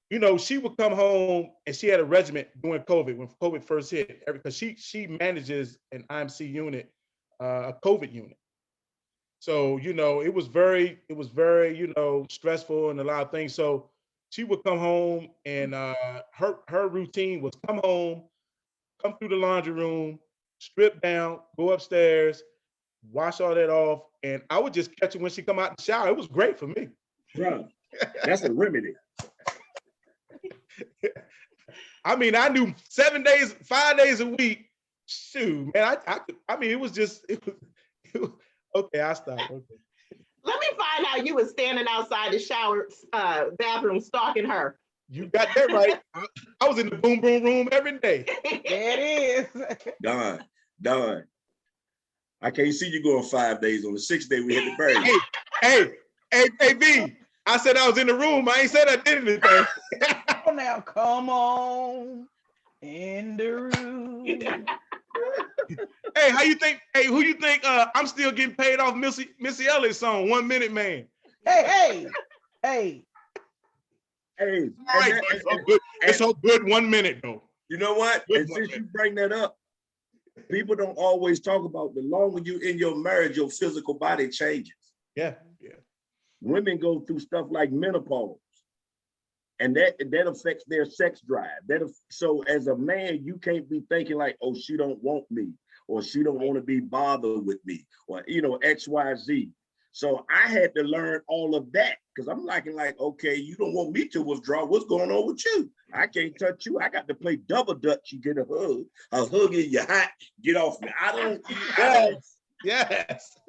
Speaker 6: you know, she would come home and she had a regiment during COVID, when COVID first hit, because she manages an IMC unit, a COVID unit. So, you know, it was very, you know, stressful and a lot of things. So she would come home and her routine was come home, come through the laundry room, strip down, go upstairs, wash all that off, and I would just catch her when she come out the shower. It was great for me.
Speaker 3: Bro, that's a remedy.
Speaker 6: I mean, I knew 5 days a week. Shoot, man, I mean, it was okay, I stopped. Okay.
Speaker 1: Let me find out you was standing outside the shower bathroom stalking her.
Speaker 6: You got that right. I was in the boom boom room every day.
Speaker 9: There it is.
Speaker 3: Done. I can't see you going 5 days. On the 6th day, we hit the bird.
Speaker 6: Hey, B. I said I was in the room. I ain't said I did anything.
Speaker 9: Oh, now come on in the room.
Speaker 6: Hey, who you think I'm still getting paid off Missy Elliott's song, 1 Minute Man?
Speaker 9: Hey.
Speaker 6: All right, it's so good 1 minute though.
Speaker 3: You know what? And since you bring that up, People don't always talk about the longer you in your marriage, your physical body changes.
Speaker 6: Yeah.
Speaker 3: Women go through stuff like menopause, and that affects their sex drive. So as a man, you can't be thinking like, oh, she don't want me, or she don't want to be bothered with me, or X, Y, Z. So I had to learn all of that because I'm like, okay, you don't want me to withdraw. What's going on with you? I can't touch you. I got to play double dutch. You get a hug in your hot, get off me. I don't.
Speaker 6: Yes.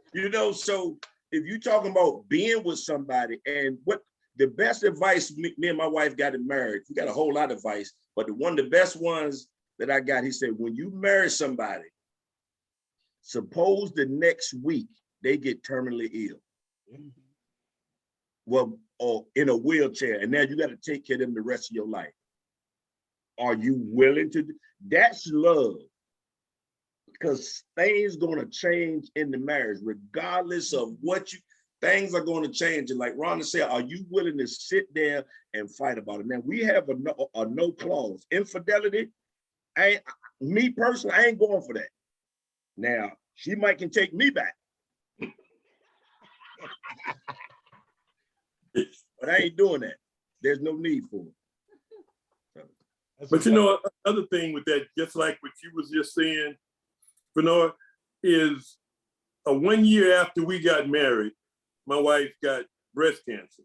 Speaker 3: So if you're talking about being with somebody, and what the best advice me and my wife got in marriage, we got a whole lot of advice, but one of the best ones that I got, he said, when you marry somebody, suppose the next week they get terminally ill. Well, or in a wheelchair, and now you got to take care of them the rest of your life. Are you willing to? That's love. Because things going to change in the marriage, regardless of what things are going to change. And like Rhonda said, are you willing to sit there and fight about it? Now, we have a no clause. Infidelity, me personally, I ain't going for that. Now, she might can take me back. But I ain't doing that. There's no need for it.
Speaker 4: But another thing with that, just like what you was just saying, Vernard, is 1 year after we got married, my wife got breast cancer.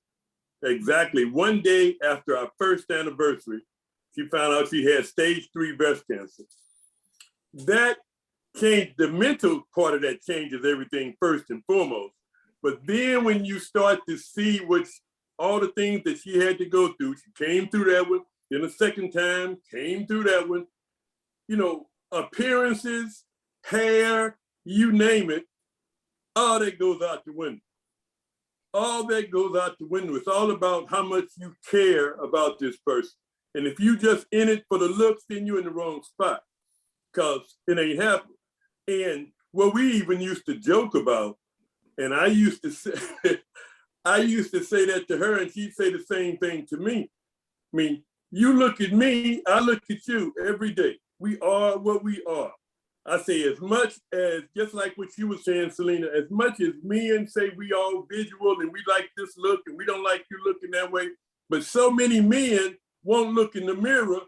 Speaker 4: Exactly 1 day after our first anniversary, she found out she had stage 3 breast cancer. That changed, the mental part of that changes everything first and foremost. But then when you start to see all the things that she had to go through, she came through that one, then a second time, came through that one, appearances, hair, you name it, all that goes out the window. All that goes out the window. It's all about how much you care about this person. And if you just in it for the looks, then you're in the wrong spot, because it ain't happening. And what we even used to joke about, and I used to say that to her, and she'd say the same thing to me. I mean, you look at me, I look at you every day. We are what we are. I say, as much as, just like what you were saying, Silina, as much as men say we all visual and we like this look and we don't like you looking that way, but so many men won't look in the mirror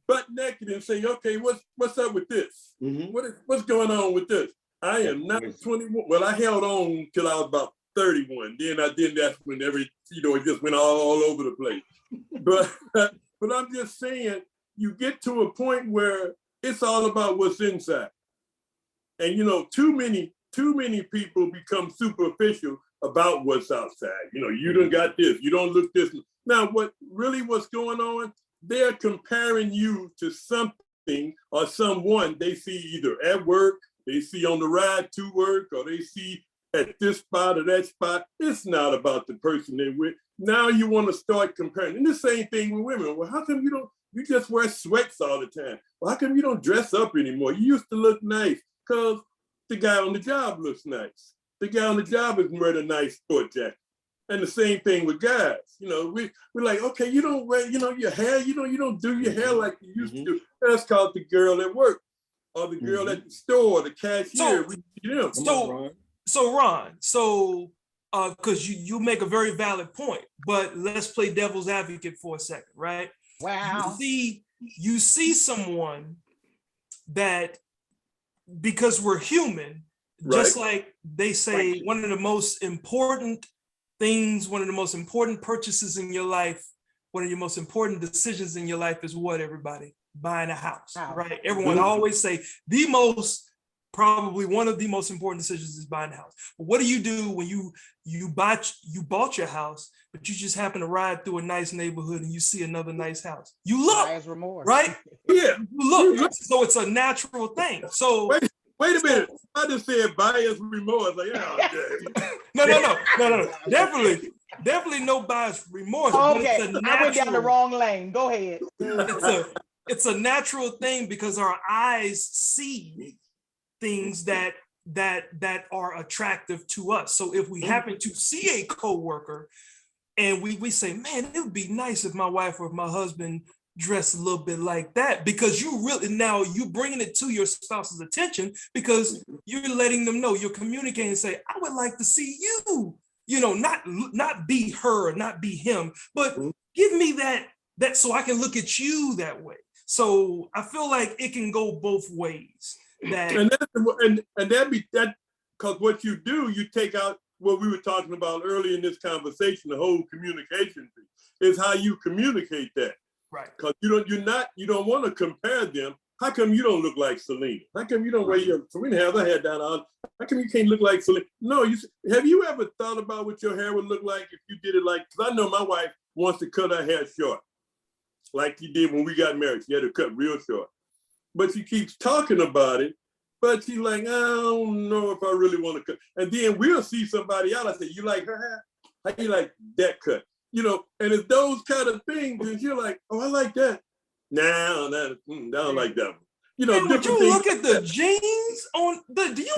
Speaker 4: butt naked and say, okay, what's up with this? Mm-hmm. What's going on with this? I am not 21. Well, I held on till I was about 31. Then that's when it just went all over the place. But I'm just saying, you get to a point where it's all about what's inside. And too many people become superficial about what's outside. You done got this, you don't look this. Now, what's going on? They're comparing you to something or someone they see either at work, they see on the ride to work, or they see at this spot or that spot. It's not about the person they're with. Now you want to start comparing. And the same thing with women. Well, how come you just wear sweats all the time? Well, how come you don't dress up anymore? You used to look nice because the guy on the job looks nice. The guy on the job is wearing a nice sport jacket. And the same thing with guys. We're like, okay, you don't wear, your hair, you don't do your hair like you used to. That's called the girl at work or the girl at the store, the cashier.
Speaker 8: So Ron, because you make a very valid point, but let's play devil's advocate for a second, right?
Speaker 9: Wow.
Speaker 8: You see someone that, because we're human, just like they say, one of the most important things, one of the most important purchases in your life, one of your most important decisions in your life is what, everybody? Buying a house, right? Everyone always say probably one of the most important decisions is buying a house. But what do you do when you bought your house, but you just happen to ride through a nice neighborhood and you see another nice house? You look,
Speaker 9: buyer's remorse,
Speaker 8: right?
Speaker 4: Yeah,
Speaker 8: you look. So it's a natural thing. So
Speaker 4: wait a minute. I just said buyer's remorse. Like,
Speaker 8: no. Definitely no buyer's remorse.
Speaker 9: Okay, I went down the wrong lane. Go ahead.
Speaker 8: It's a natural thing because our eyes see things that are attractive to us. So if we happen to see a coworker and we say, man, it would be nice if my wife or my husband dress a little bit like that, because you really, now you bringing it to your spouse's attention, because you're letting them know, you're communicating and say, I would like to see you, not be her, not be him, but give me that so I can look at you that way. So I feel like it can go both ways.
Speaker 4: And that'd be that, because what you do, you take out what we were talking about earlier in this conversation, the whole communication thing, is how you communicate that.
Speaker 8: Right.
Speaker 4: Because you don't want to compare them. How come you don't look like Silina? How come you don't wear your, Silina has her hair down on? How come you can't look like Silina? No, have you ever thought about what your hair would look like if you did it like, because I know my wife wants to cut her hair short, like you did when we got married. She had to cut real short. But she keeps talking about it, but she's like, I don't know if I really want to cut. And then we'll see somebody else. I say, you like her hair? How you like that cut? And it's those kind of things, and you're like, oh, I like that. No, I don't like that one.
Speaker 8: Would you look at the jeans on the, do you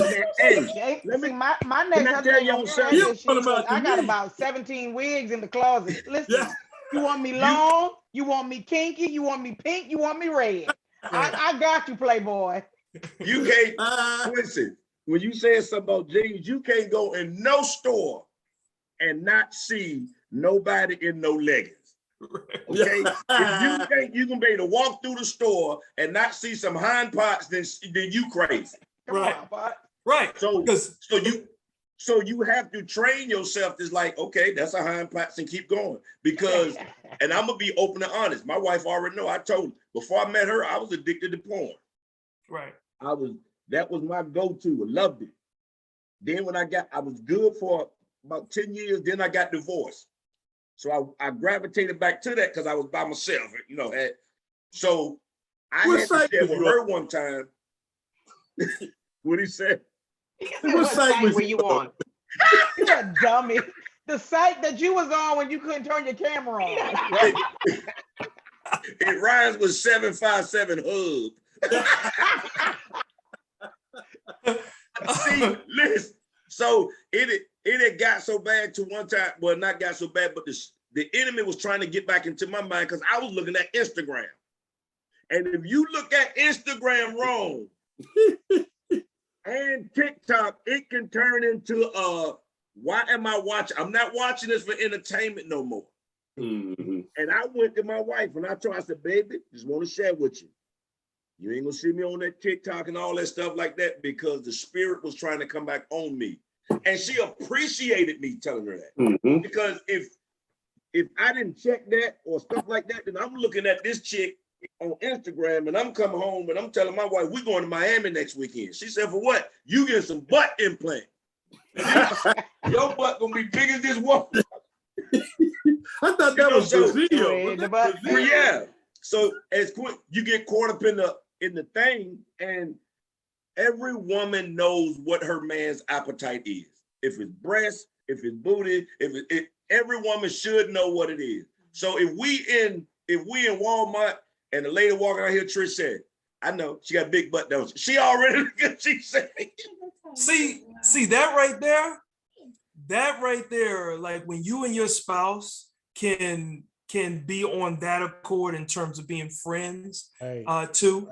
Speaker 9: let me, my next
Speaker 3: tell y'all something.
Speaker 9: I got about 17 wigs in the closet. Listen, you want me long, you want me kinky, you want me pink, you want me red. I got you, Playboy.
Speaker 3: You can't, listen, when you say something about jeans, you can't go in no store and not see nobody in no leggings. Okay? If you think you can be able to walk through the store and not see some hind parts, then you crazy.
Speaker 8: Right. Right.
Speaker 3: So you have to train yourself. It's like, okay, that's a hind parts and keep going. Because, and I'm gonna be open and honest. My wife already know. I told her before I met her, I was addicted to porn.
Speaker 8: Right.
Speaker 3: That was my go-to. I loved it. Then when I was good for about 10 years, then I got divorced. So I gravitated back to that because I was by myself, so I had to share with her one time. What he said?
Speaker 1: What site were you on?
Speaker 9: You're a dummy. The site that you was on when you couldn't turn your camera on.
Speaker 3: Right. It rhymes with 757 hub. See, listen. So it had got so bad to one time. Well, not got so bad, but the enemy was trying to get back into my mind because I was looking at Instagram. And if you look at Instagram wrong and TikTok, it can turn into why am I watching? I'm not watching this for entertainment no more. Mm-hmm. And I went to my wife and I said, baby, just want to share with you. You ain't gonna see me on that TikTok and all that stuff like that because the spirit was trying to come back on me. And she appreciated me telling her that. Mm-hmm. Because if I didn't check that or stuff like that, then I'm looking at this chick on Instagram and I'm coming home and I'm telling my wife, we're going to Miami next weekend. She said, for what? You get some butt implant. Your butt gonna be big as this one.
Speaker 4: I thought that was Brazil.
Speaker 3: Yeah. So as quick, you get caught up in the thing, and every woman knows what her man's appetite is. If it's breast, if it's booty, every woman should know what it is. So if we in Walmart and the lady walking out here, Trish said, I know she got a big butt, don't she? She already, she said.
Speaker 8: See that right there, like when you and your spouse can be on that accord in terms of being friends too,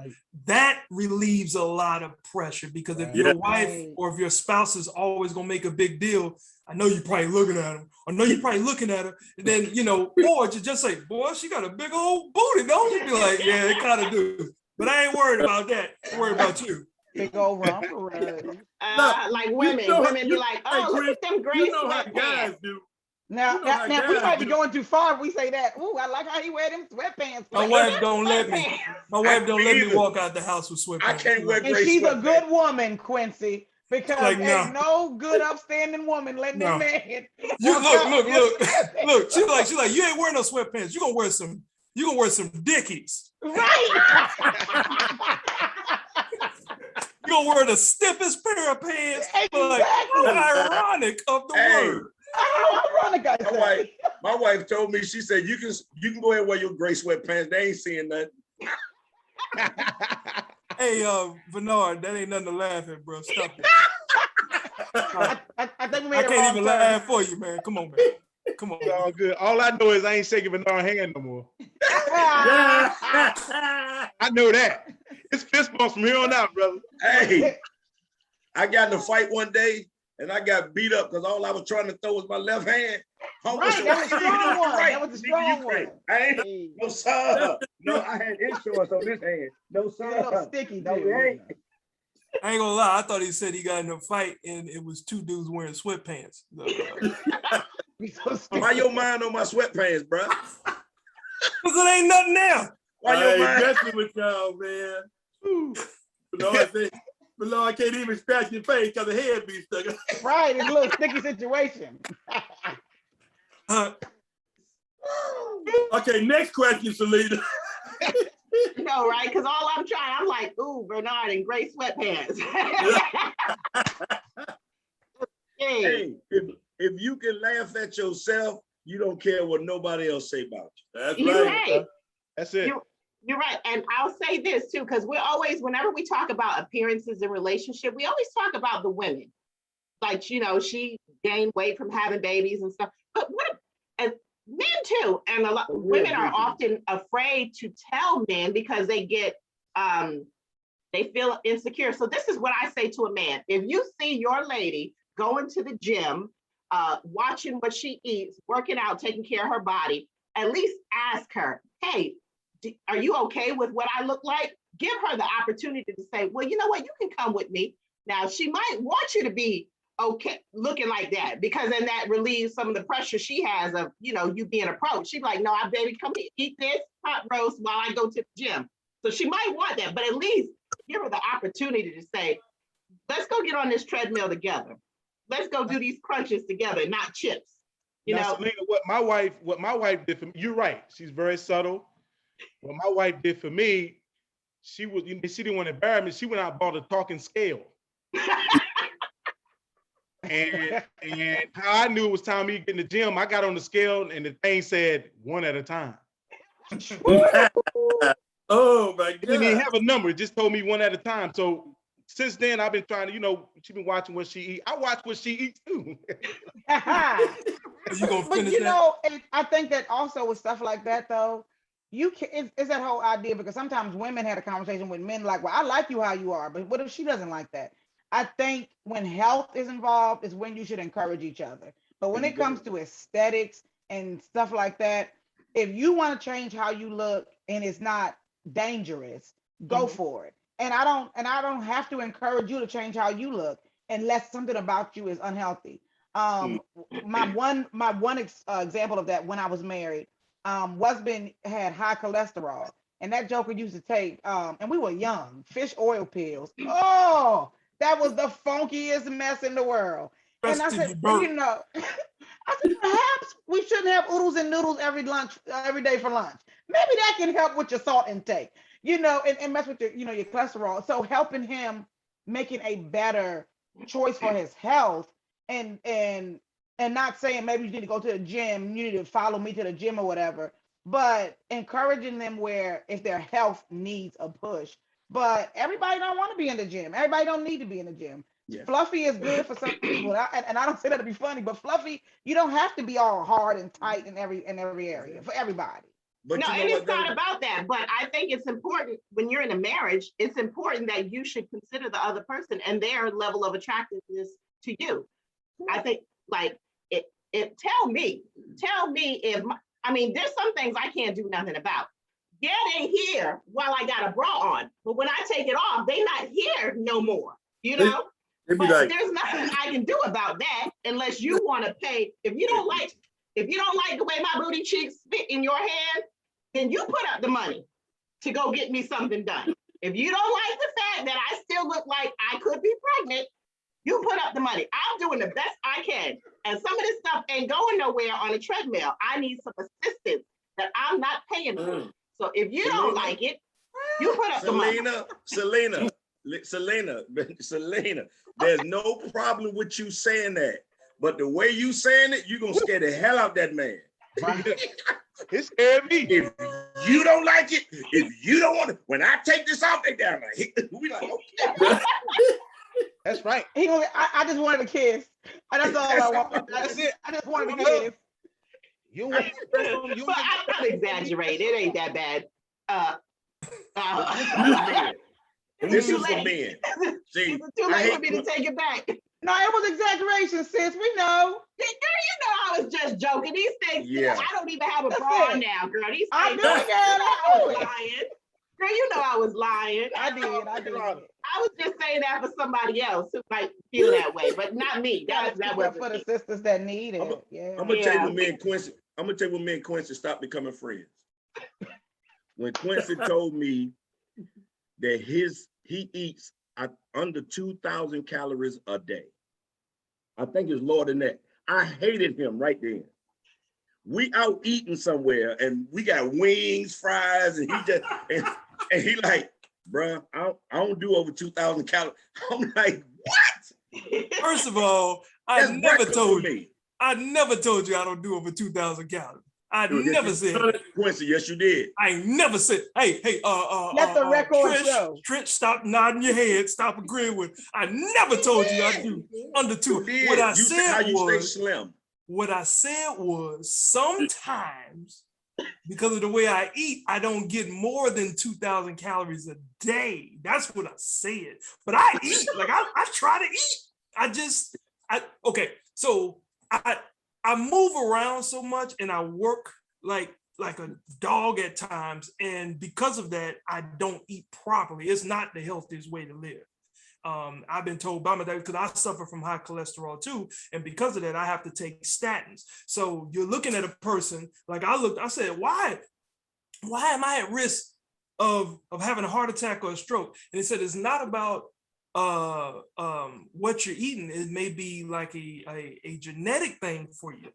Speaker 8: that relieves a lot of pressure, because if your wife or if your spouse is always gonna make a big deal, I know you're probably looking at him, or know you're probably looking at her, and then, or just say, boy, she got a big old booty, don't you? Be like, yeah, it kind of do. But I ain't worried about that. I'm worried about you.
Speaker 9: Big old rump.
Speaker 1: Like women be like, oh, look at them gray sweatpants.
Speaker 4: Guys do.
Speaker 9: Now we might be going too far if we say that. Ooh, I like how he wear them sweatpants.
Speaker 8: My wife don't let me walk out the house with sweatpants.
Speaker 3: I can't wear gray sweatpants.
Speaker 9: And she's a good woman, Quincy, because ain't no good upstanding woman letting that man.
Speaker 8: Look. She's like, you ain't wearing no sweatpants. You gonna wear some Dickies.
Speaker 9: Right.
Speaker 8: You gonna wear the stiffest pair of pants.
Speaker 9: Exactly.
Speaker 8: Like, how ironic of the word.
Speaker 9: How ironic I say.
Speaker 3: My wife told me, she said, you can go ahead and wear your gray sweatpants. They ain't seeing nothing.
Speaker 8: Hey, Vernard, that ain't nothing to laugh at, bro. Stop it.
Speaker 9: I think we made
Speaker 8: I can't even laugh for you, man. Come on, man. Come on.
Speaker 6: It's all good. All I know is I ain't shaking Vernard's hand no more. I know that. It's fist bumps from here on out, brother.
Speaker 3: Hey, I got in a fight one day and I got beat up because all I was trying to throw was my left hand.
Speaker 9: Right, that was a strong one. That was a strong one.
Speaker 3: Hey, no, sir. No, I had insurance on this hand. No,
Speaker 9: It's a
Speaker 3: sir.
Speaker 9: little sticky
Speaker 3: No,
Speaker 9: too.
Speaker 3: it ain't.
Speaker 8: I ain't gonna lie, I thought he said he got in a fight and it was two dudes wearing sweatpants.
Speaker 3: Why your mind on my sweatpants, bro?
Speaker 8: Because it ain't nothing there.
Speaker 3: Why your mind?
Speaker 4: Messing with y'all, man. But Lord, I can't even scratch your face because the head be stuck.
Speaker 9: Right, it's a little sticky situation.
Speaker 4: Okay, next question, Silina.
Speaker 1: No, right? Because all I'm like, ooh, Vernard in gray sweatpants.
Speaker 3: Hey, if you can laugh at yourself, you don't care what nobody else say about you.
Speaker 4: That's
Speaker 1: You're
Speaker 4: right.
Speaker 1: right.
Speaker 6: That's it.
Speaker 1: You're right. And I'll say this too, because we're always, whenever we talk about appearances in relationship, we always talk about the women. Like, you know, she gained weight from having babies and stuff. But and men too. And a lot women are often afraid to tell men because they get they feel insecure. So this is what I say to a man. If you see your lady going to the gym, watching what she eats, working out, taking care of her body, at least ask her, hey, are you okay with what I look like? Give her the opportunity to say, well, you know what, you can come with me. Now, she might want you to be okay looking like that, because then that relieves some of the pressure she has of, you know, you being approached. She's like, no, baby, come here, eat this hot roast while I go to the gym. So she might want that, but at least give her the opportunity to say, let's go get on this treadmill together. Let's go do these crunches together, not chips. You know,
Speaker 6: Silina, what my wife did for me, you're right. She's very subtle. What my wife did for me, she didn't want to embarrass me. She went out and bought a talking scale. and how I knew it was time for me to get in the gym, I got on the scale and the thing said 1 at a time.
Speaker 4: Oh my God.
Speaker 6: It didn't even have a number. It just told me 1 at a time. So since then, I've been trying to, you know, she's been watching what she eats. I watch what she eats too.
Speaker 9: But you know, I think that also with stuff like that though, you can, it's that whole idea, because sometimes women had a conversation with men like, well, I like you how you are, but what if she doesn't like that? I think when health is involved is when you should encourage each other. But when it comes to aesthetics and stuff like that, if you want to change how you look and it's not dangerous, go for it. And I don't have to encourage you to change how you look unless something about you is unhealthy. My one example of that, when I was married, husband had high cholesterol, and that joker used to take, and we were young, fish oil pills. Oh, that was the funkiest mess in the world. And I said, you know, perhaps we shouldn't have oodles and noodles every day for lunch. Maybe that can help with your salt intake, you know, and mess with your, you know, your cholesterol. So helping him making a better choice for his health, and not saying maybe you need to go to the gym, you need to follow me to the gym or whatever, but encouraging them where if their health needs a push. But everybody don't want to be in the gym. Everybody don't need to be in the gym. Yeah. Fluffy is good for some people, and I don't say that to be funny, but fluffy, you don't have to be all hard and tight in every area for everybody.
Speaker 1: But no, and it's not about that. But I think it's important when you're in a marriage, it's important that you should consider the other person and their level of attractiveness to you. I think, like, tell me if, I mean, there's some things I can't do nothing about. Yeah, they here while I got a bra on, but when I take it off, they not here no more, you know? But like, there's nothing I can do about that unless you want to pay. If you don't like the way my booty cheeks fit in your hand, then you put up the money to go get me something done. If you don't like the fact that I still look like I could be pregnant, you put up the money. I'm doing the best I can. And some of this stuff ain't going nowhere on a treadmill. I need some assistance that I'm not paying for. So if you don't like it, you put up the money.
Speaker 3: Selena, there's no problem with you saying that. But the way you saying it, you're going to scare the hell out that man.
Speaker 6: It scared me.
Speaker 3: If you don't like it, if you don't want it, when I take this off, they down like, we like, okay.
Speaker 6: That's right.
Speaker 9: I just wanted a kiss. That's all I want. That's it. I just wanted a kiss.
Speaker 6: You don't want to stress on you.
Speaker 1: But I'm not exaggerating. It ain't that bad.
Speaker 3: This
Speaker 1: too
Speaker 3: is for
Speaker 1: late.
Speaker 3: men. See,
Speaker 1: It's too late for me to take it back.
Speaker 9: No, it was exaggeration, sis. We know.
Speaker 1: Girl, you know I was just joking. These things,
Speaker 3: Yeah.
Speaker 1: I don't even have a
Speaker 9: That's
Speaker 1: bra
Speaker 9: it.
Speaker 1: now, girl. These
Speaker 9: I
Speaker 1: things,
Speaker 9: do, girl. I
Speaker 1: was
Speaker 9: do it.
Speaker 1: lying. Girl, you know I was lying.
Speaker 9: I did.
Speaker 1: I was just saying that for somebody else who might feel that way, but not me. That
Speaker 9: was for
Speaker 1: wasn't
Speaker 9: the
Speaker 1: me.
Speaker 9: sisters that need it.
Speaker 3: I'm gonna tell you when me and Quincy. I'm gonna tell you when me and Quincy stopped becoming friends. When Quincy told me that he eats under 2,000 calories a day. I think it's lower than that. I hated him right then. We out eating somewhere and we got wings, fries, and he just and he like, bruh, I don't do over 2,000 calories. I'm like, what?
Speaker 8: First of all, I
Speaker 3: That's
Speaker 8: never
Speaker 3: breakfast
Speaker 8: told
Speaker 3: for
Speaker 8: you.
Speaker 3: me.
Speaker 8: I never told you I don't do over 2,000 calories. I
Speaker 3: Dude,
Speaker 8: never
Speaker 3: yes,
Speaker 8: said
Speaker 3: you-
Speaker 8: that.
Speaker 3: Quincy, yes, you did.
Speaker 8: I ain't never said, hey,
Speaker 9: Let the record show.
Speaker 8: Trish, stop nodding your head, stop agreeing with. I never told you I do under
Speaker 3: You
Speaker 8: two.
Speaker 3: did.
Speaker 8: What I
Speaker 3: You said how
Speaker 8: said
Speaker 3: you stay
Speaker 8: was,
Speaker 3: slim.
Speaker 8: what I said was sometimes because of the way I eat, I don't get more than 2,000 calories a day. That's what I said. But I eat, like I try to eat. Okay, so I move around so much and I work like a dog at times. And because of that, I don't eat properly. It's not the healthiest way to live. I've been told by my doctor, because I suffer from high cholesterol too. And because of that, I have to take statins. So you're looking at a person, like I said, why am I at risk of having a heart attack or a stroke? And they said, it's not about what you're eating. It may be like a genetic thing for you.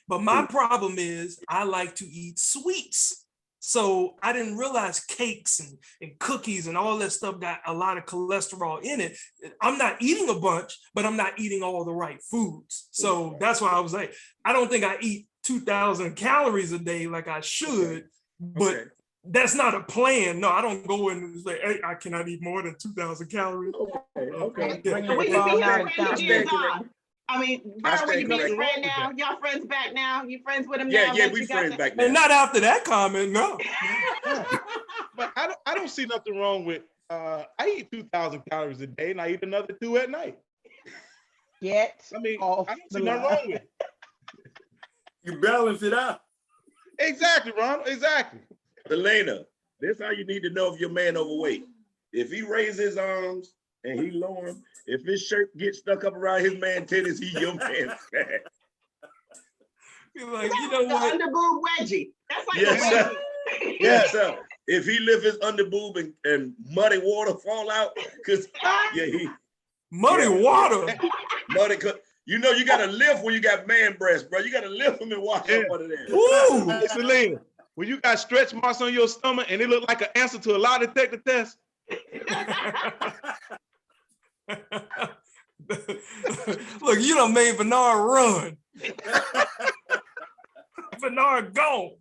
Speaker 8: But my problem is I like to eat sweets. So I didn't realize cakes and cookies and all that stuff got a lot of cholesterol in it. I'm not eating a bunch, but I'm not eating all the right foods. So that's why I was like, I don't think I eat 2,000 calories a day like I should, but that's not a plan. No, I don't go in and say, hey, I cannot eat more than 2,000 calories.
Speaker 3: Okay.
Speaker 9: Bring
Speaker 1: Well,
Speaker 9: the
Speaker 1: you
Speaker 9: phone
Speaker 1: see,
Speaker 9: out
Speaker 1: your
Speaker 9: and
Speaker 1: friend
Speaker 9: count
Speaker 1: years
Speaker 9: it.
Speaker 1: on. I mean, Vernard, when you be his
Speaker 3: corrected.
Speaker 1: friend now, y'all friends back now? You friends with him
Speaker 3: Yeah,
Speaker 1: now?
Speaker 3: yeah,
Speaker 1: that
Speaker 3: we
Speaker 1: you got
Speaker 3: friends
Speaker 1: that-
Speaker 3: back now.
Speaker 8: And not after that comment, no.
Speaker 6: But I don't see nothing wrong with I eat 2,000 calories a day and I eat another 2 at night.
Speaker 9: Get
Speaker 6: I mean,
Speaker 9: off
Speaker 6: I don't
Speaker 9: the
Speaker 6: see nothing
Speaker 9: line.
Speaker 6: wrong with it.
Speaker 4: You balance it out.
Speaker 6: Exactly, Ron. Exactly.
Speaker 3: Elena, this how you need to know if your man overweight. If he raise his arms and he lower them, if his shirt gets stuck up around his man titties, he your man fat.
Speaker 8: You're like,
Speaker 1: That's
Speaker 8: you know
Speaker 1: like the
Speaker 8: what?
Speaker 1: underboob wedgie. That's like
Speaker 3: Yes,
Speaker 1: the
Speaker 3: sir.
Speaker 1: wedgie.
Speaker 3: Yes, sir. If he lift his underboob and muddy water fall out, because he
Speaker 8: Muddy water.
Speaker 3: muddy. You know you gotta lift when you got man breasts, bro. You gotta lift them and wash up under there.
Speaker 8: Ooh.
Speaker 6: Hey, Silina, when you got stretch marks on your stomach and it look like an answer to a lie detector test,
Speaker 8: Look, you done made Vernard run. Vernard gone.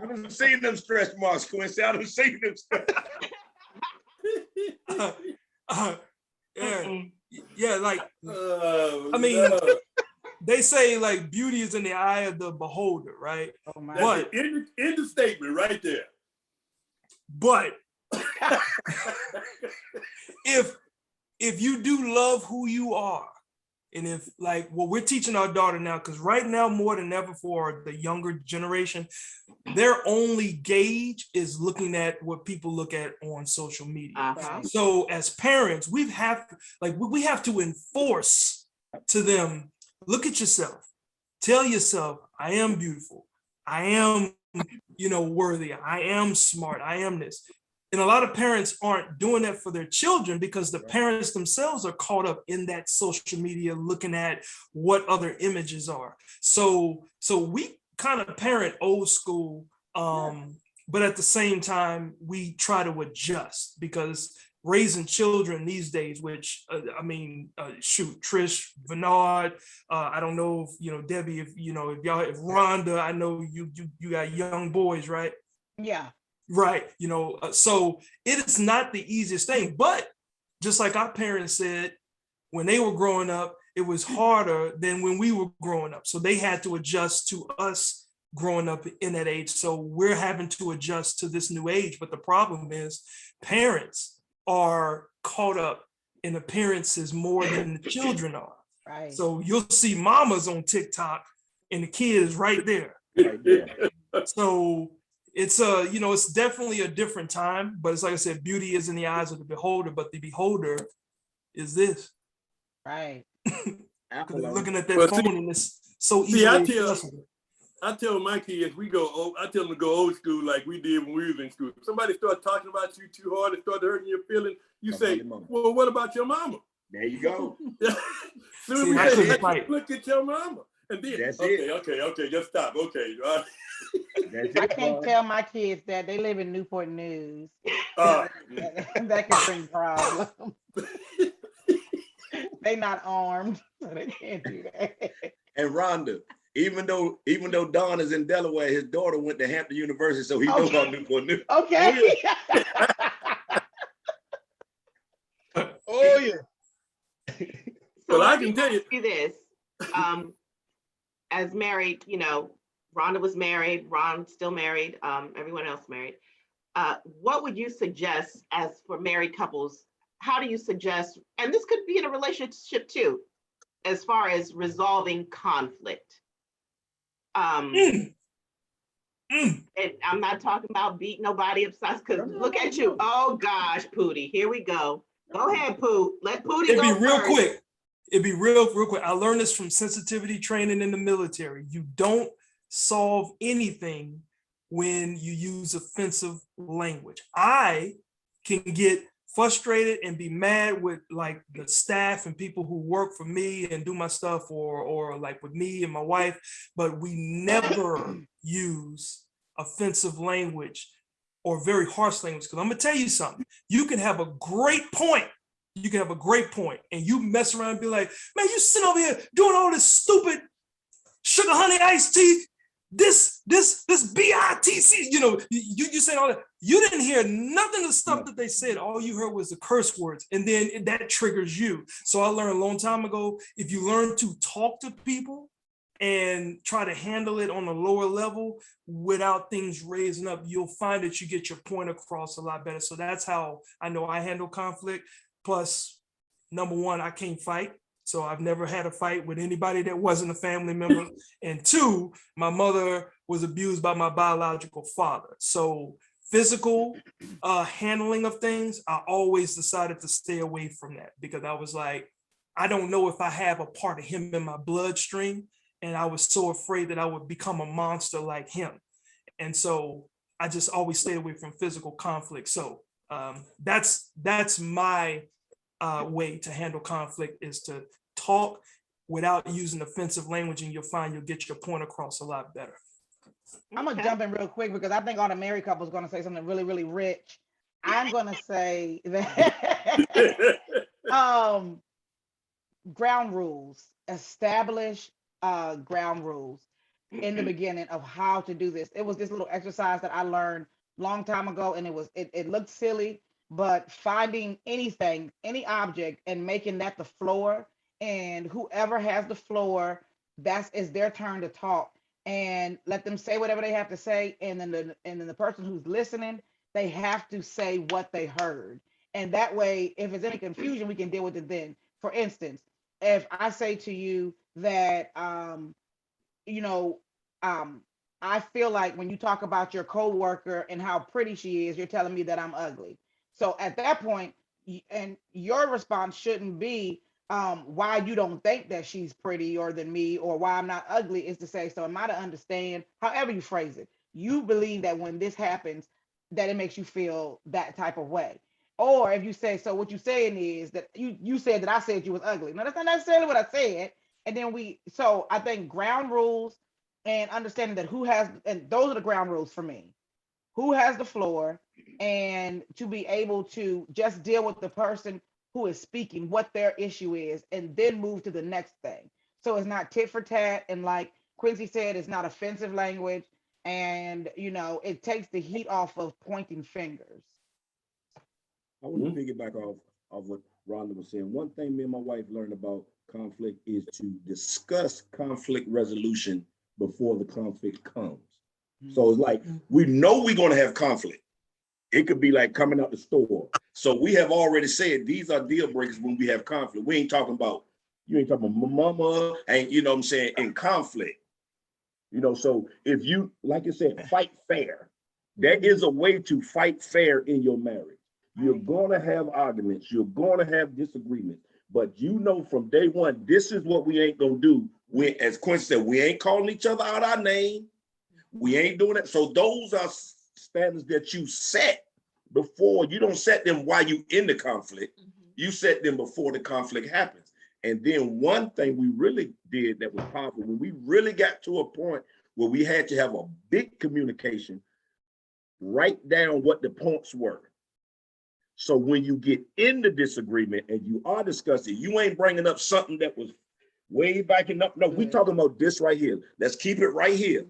Speaker 3: I done seen them stretch marks, Quincy. I done seen them stretch.
Speaker 8: Yeah, like, I mean, they say like beauty is in the eye of the beholder, right?
Speaker 9: Oh my.
Speaker 8: But
Speaker 4: End the statement right there.
Speaker 8: But if you do love who you are, and if like what we're teaching our daughter now, because right now more than ever for the younger generation, their only gauge is looking at what people look at on social media.
Speaker 1: Uh-huh.
Speaker 8: So as parents, we have to enforce to them, look at yourself, tell yourself, I am beautiful, I am, worthy, I am smart, I am this. And a lot of parents aren't doing that for their children because the parents themselves are caught up in that social media, looking at what other images are. So we kind of parent old school, but at the same time, we try to adjust because raising children these days, which Trish, Vernard, I don't know if Debbie, if Rhonda, I know you got young boys, right?
Speaker 9: Yeah.
Speaker 8: Right. So it is not the easiest thing, but just like our parents said, when they were growing up, it was harder than when we were growing up. So they had to adjust to us growing up in that age. So we're having to adjust to this new age. But the problem is parents are caught up in appearances more than the children are.
Speaker 9: Right.
Speaker 8: So you'll see mamas on TikTok and the kids right there. So it's it's definitely a different time, but it's like I said, beauty is in the eyes of the beholder, but the beholder is this.
Speaker 9: Right.
Speaker 8: Looking at that
Speaker 4: Well,
Speaker 8: phone and it's so easy.
Speaker 4: See, I tell my kids, I tell them to go old school like we did when we was in school. If somebody start talking about you too hard and start hurting your feelings, you say, well, what about your mama?
Speaker 3: There you go.
Speaker 4: Soon as we say, look at your mama. And then,
Speaker 3: That's
Speaker 4: okay, just stop. Okay.
Speaker 9: I can't tell my kids that they live in Newport News. That can bring problems. They not armed, so they can't do that.
Speaker 3: And Rhonda, even though Don is in Delaware, his daughter went to Hampton University, so he knows about Newport News.
Speaker 9: Okay.
Speaker 6: Oh yeah.
Speaker 1: So
Speaker 4: I can tell you
Speaker 1: this. As married, Rhonda was married, Ron's still married, everyone else married. What would you suggest as for married couples? How do you suggest, and this could be in a relationship too, as far as resolving conflict? And I'm not talking about beating nobody up, because look at you. Oh gosh, Pootie, here we go. Go ahead, Pooh. Let Pootie go.
Speaker 8: It'd be real quick. It'd be real quick. I learned this from sensitivity training in the military. You don't solve anything when you use offensive language. I can get frustrated and be mad with like the staff and people who work for me and do my stuff, or like with me and my wife, but we never use offensive language or very harsh language. Because I'm gonna tell you something, you can have a great point. You can have a great point and you mess around and be like, man, you sit over here doing all this stupid sugar honey iced tea, this BITC, you said all that. You didn't hear nothing of the stuff that they said. All you heard was the curse words, and then that triggers you. So I learned a long time ago, if you learn to talk to people and try to handle it on a lower level without things raising up, you'll find that you get your point across a lot better. So that's how I know I handle conflict. Plus, number one, I can't fight. So I've never had a fight with anybody that wasn't a family member. And two, my mother was abused by my biological father. So physical handling of things, I always decided to stay away from that, because I was like, I don't know if I have a part of him in my bloodstream. And I was so afraid that I would become a monster like him. And so I just always stayed away from physical conflict. So that's my way to handle conflict, is to talk without using offensive language, and you'll find you'll get your point across a lot better.
Speaker 9: I'm gonna jump in real quick because I think all the married couples are gonna say something really, really rich. I'm gonna say that ground rules, establish ground rules in the beginning of how to do this. It was this little exercise that I learned long time ago, and it looked silly, but finding anything, any object, and making that the floor, and whoever has the floor, it's their turn to talk, and let them say whatever they have to say, and then the person who's listening, they have to say what they heard, and that way, if there's any confusion, we can deal with it then. For instance, if I say to you that I feel like when you talk about your coworker and how pretty she is, you're telling me that I'm ugly. So at that point, and your response shouldn't be why you don't think that she's prettier than me, or why I'm not ugly, is to say, so am I to understand, however you phrase it, you believe that when this happens, that it makes you feel that type of way. Or if you say, so what you're saying is that you said that I said you was ugly. No, that's not necessarily what I said. And then so I think ground rules and understanding that and those are the ground rules for me. Who has the floor, and to be able to just deal with the person who is speaking, what their issue is, and then move to the next thing. So it's not tit for tat. And like Quincy said, it's not offensive language. And, it takes the heat off of pointing fingers.
Speaker 3: I want to piggyback off what Rhonda was saying. One thing me and my wife learned about conflict is to discuss conflict resolution before the conflict comes. So it's like, we know we're gonna have conflict. It could be like coming out the store. So we have already said, these are deal breakers when we have conflict. We ain't talking about, you ain't talking about my mama, and you know what I'm saying, in conflict. You know, so if you, like you said, fight fair, there is a way to fight fair in your marriage. You're gonna have arguments, you're gonna have disagreements, but you know from day one, this is what we ain't gonna do. We, as Quincy said, we ain't calling each other out our name. We ain't doing it. So those are standards that you set before. You don't set them while you in the conflict. You set them before the conflict happens. And then one thing we really did that was powerful, when we really got to a point where we had to have a big communication, write down what the points were. So when you get in the disagreement and you are discussing, you ain't bringing up something that was way back in up. No, we talking about this right here. Let's keep it right here.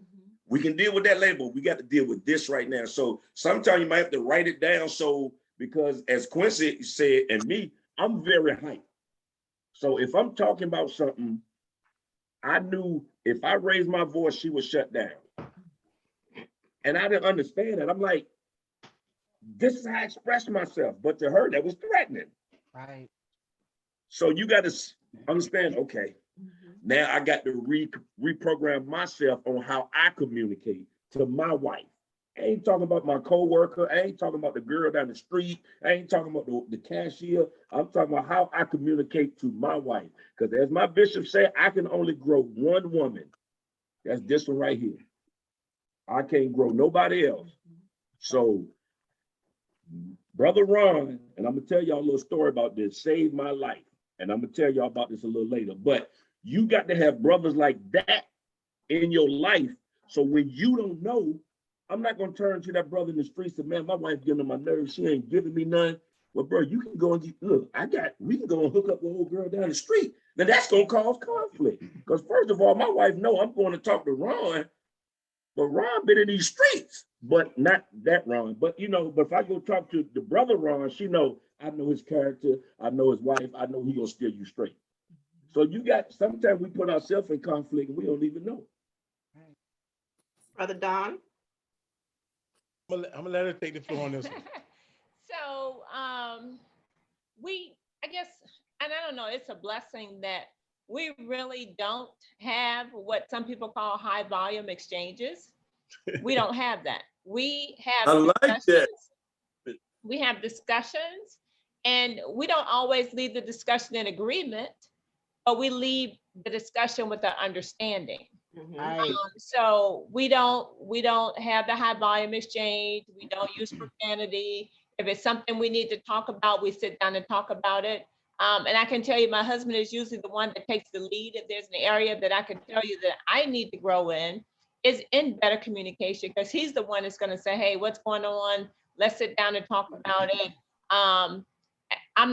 Speaker 3: We can deal with that later, but we got to deal with this right now. So sometimes you might have to write it down. So, because as Quincy said, and me, I'm very hyped. So if I'm talking about something, I knew if I raised my voice, she would shut down. And I didn't understand it. I'm like, this is how I express myself. But to her, that was threatening.
Speaker 9: Right.
Speaker 3: So you got to understand, okay, now I got to reprogram myself on how I communicate to my wife. I ain't talking about my coworker. I ain't talking about the girl down the street. I ain't talking about the cashier. I'm talking about how I communicate to my wife. Because as my bishop said, I can only grow one woman. That's this one right here. I can't grow nobody else. So Brother Ron, and I'm gonna tell y'all a little story about this, saved my life. And I'm gonna tell y'all about this a little later. But you got to have brothers like that in your life. So when you don't know, I'm not gonna turn to that brother in the streets and, man, my wife getting on my nerves. She ain't giving me none. Well, bro, you can go and get, look, we can go and hook up with old girl down the street. Now that's gonna cause conflict. Because first of all, my wife know I'm going to talk to Ron, but Ron been in these streets, but not that Ron. But you know, but if I go talk to the brother Ron, she know I know his character, I know his wife, I know he gonna steer you straight. So you got, sometimes we put ourselves in conflict and we don't even know.
Speaker 1: Brother Don.
Speaker 6: I'm gonna let her take the floor on this one.
Speaker 7: So I guess, and I don't know, it's a blessing that we really don't have what some people call high volume exchanges. We don't have that. We have
Speaker 4: I like that.
Speaker 7: We have discussions, and we don't always leave the discussion in agreement, but we leave the discussion with an understanding.
Speaker 9: Right.
Speaker 7: So we don't have the high volume exchange. We don't use profanity. If it's something we need to talk about, we sit down and talk about it. And I can tell you, my husband is usually the one that takes the lead. If there's an area that I can tell you that I need to grow in, is in better communication, because he's the one that's going to say, hey, what's going on? Let's sit down and talk about it. I'm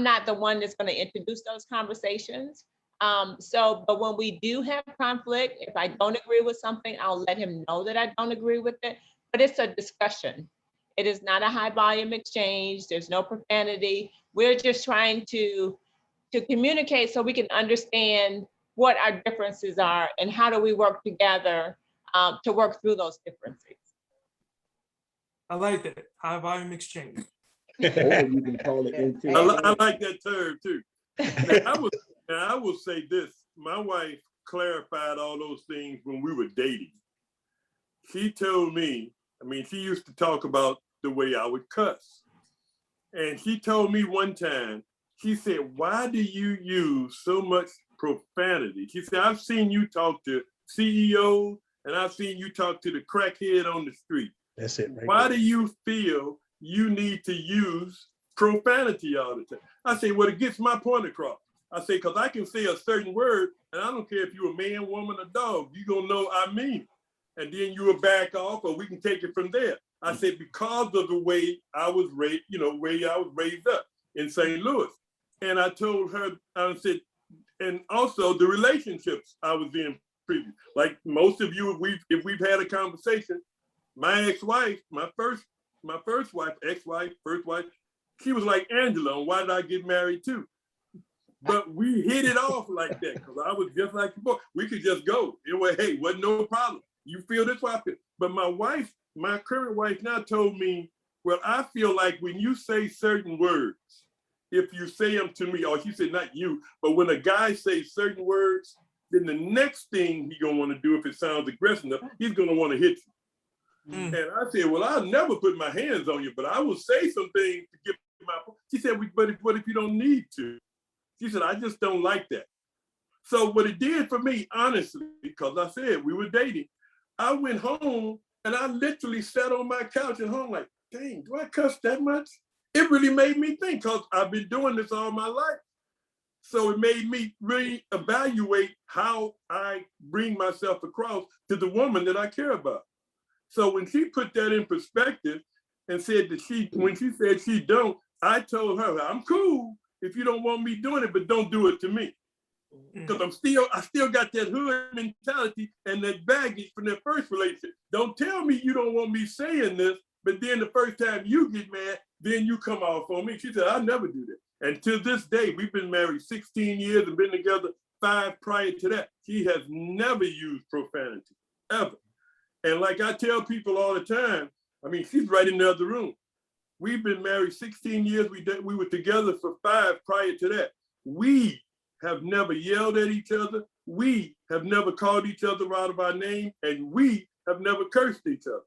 Speaker 7: not the one that's going to introduce those conversations. But when we do have conflict, if I don't agree with something, I'll let him know that I don't agree with it. But it's a discussion. It is not a high volume exchange. There's no profanity. We're just trying to communicate so we can understand what our differences are and how do we work together to work through those differences.
Speaker 8: I like that, high volume exchange.
Speaker 3: Or you can call it
Speaker 4: I like that term too. Now, I will say this, my wife clarified all those things when we were dating. She told me, she used to talk about the way I would cuss. And she told me one time, she said, why do you use so much profanity? She said, I've seen you talk to CEOs and I've seen you talk to the crackhead on the street.
Speaker 6: That's it. Right
Speaker 4: Why
Speaker 6: there.
Speaker 4: do you feel you need to use profanity all the time? I say, well, it gets my point across. I say, because I can say a certain word and I don't care if you're a man, woman, or dog, you're going to know I mean it. And then you will back off or we can take it from there. I said, because of the way I was raised, way I was raised up in St. Louis. And I told her, I said, and also the relationships I was in previous. Like most of you, if we've had a conversation, my ex-wife, my first wife, ex-wife, first wife, she was like Angela, and why did I get married too? But we hit it off like that because I was just like you. We could just go. It was, hey, wasn't no problem. You feel this way I feel. But my wife, my current wife now told me, well, I feel like when you say certain words, if you say them to me, or she said not you, but when a guy says certain words, then the next thing he gonna want to do, if it sounds aggressive enough, he's gonna want to hit you. And I said, well, I'll never put my hands on you, but I will say some things to get my. She said, but what if you don't need to? She said, I just don't like that. So what it did for me, honestly, because I said we were dating, I went home and I literally sat on my couch at home like, dang, do I cuss that much? It really made me think because I've been doing this all my life. So it made me really evaluate how I bring myself across to the woman that I care about. So when she put that in perspective and said that when she said she don't, I told her, I'm cool if you don't want me doing it, but don't do it to me. Because I still got that hood mentality and that baggage from that first relationship. Don't tell me you don't want me saying this, but then the first time you get mad, then you come off on me. She said, I'll never do that. And to this day, we've been married 16 years and been together 5 prior to that. She has never used profanity, ever. And like I tell people all the time, I mean, she's right in the other room. We've been married 16 years. We were together for 5 prior to that. We have never yelled at each other. We have never called each other out of our name, and we have never cursed each other.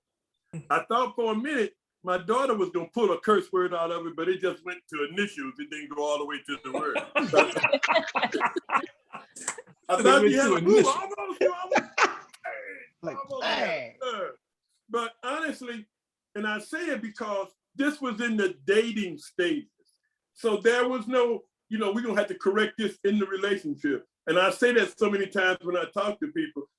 Speaker 4: I thought for a minute my daughter was gonna pull a curse word out of it, but it just went to initials. It didn't go all the way to the word. I thought you had but honestly, and I say it because this was in the dating stages. So there was no, we're gonna have to correct this in the relationship. And I say that so many times when I talk to people.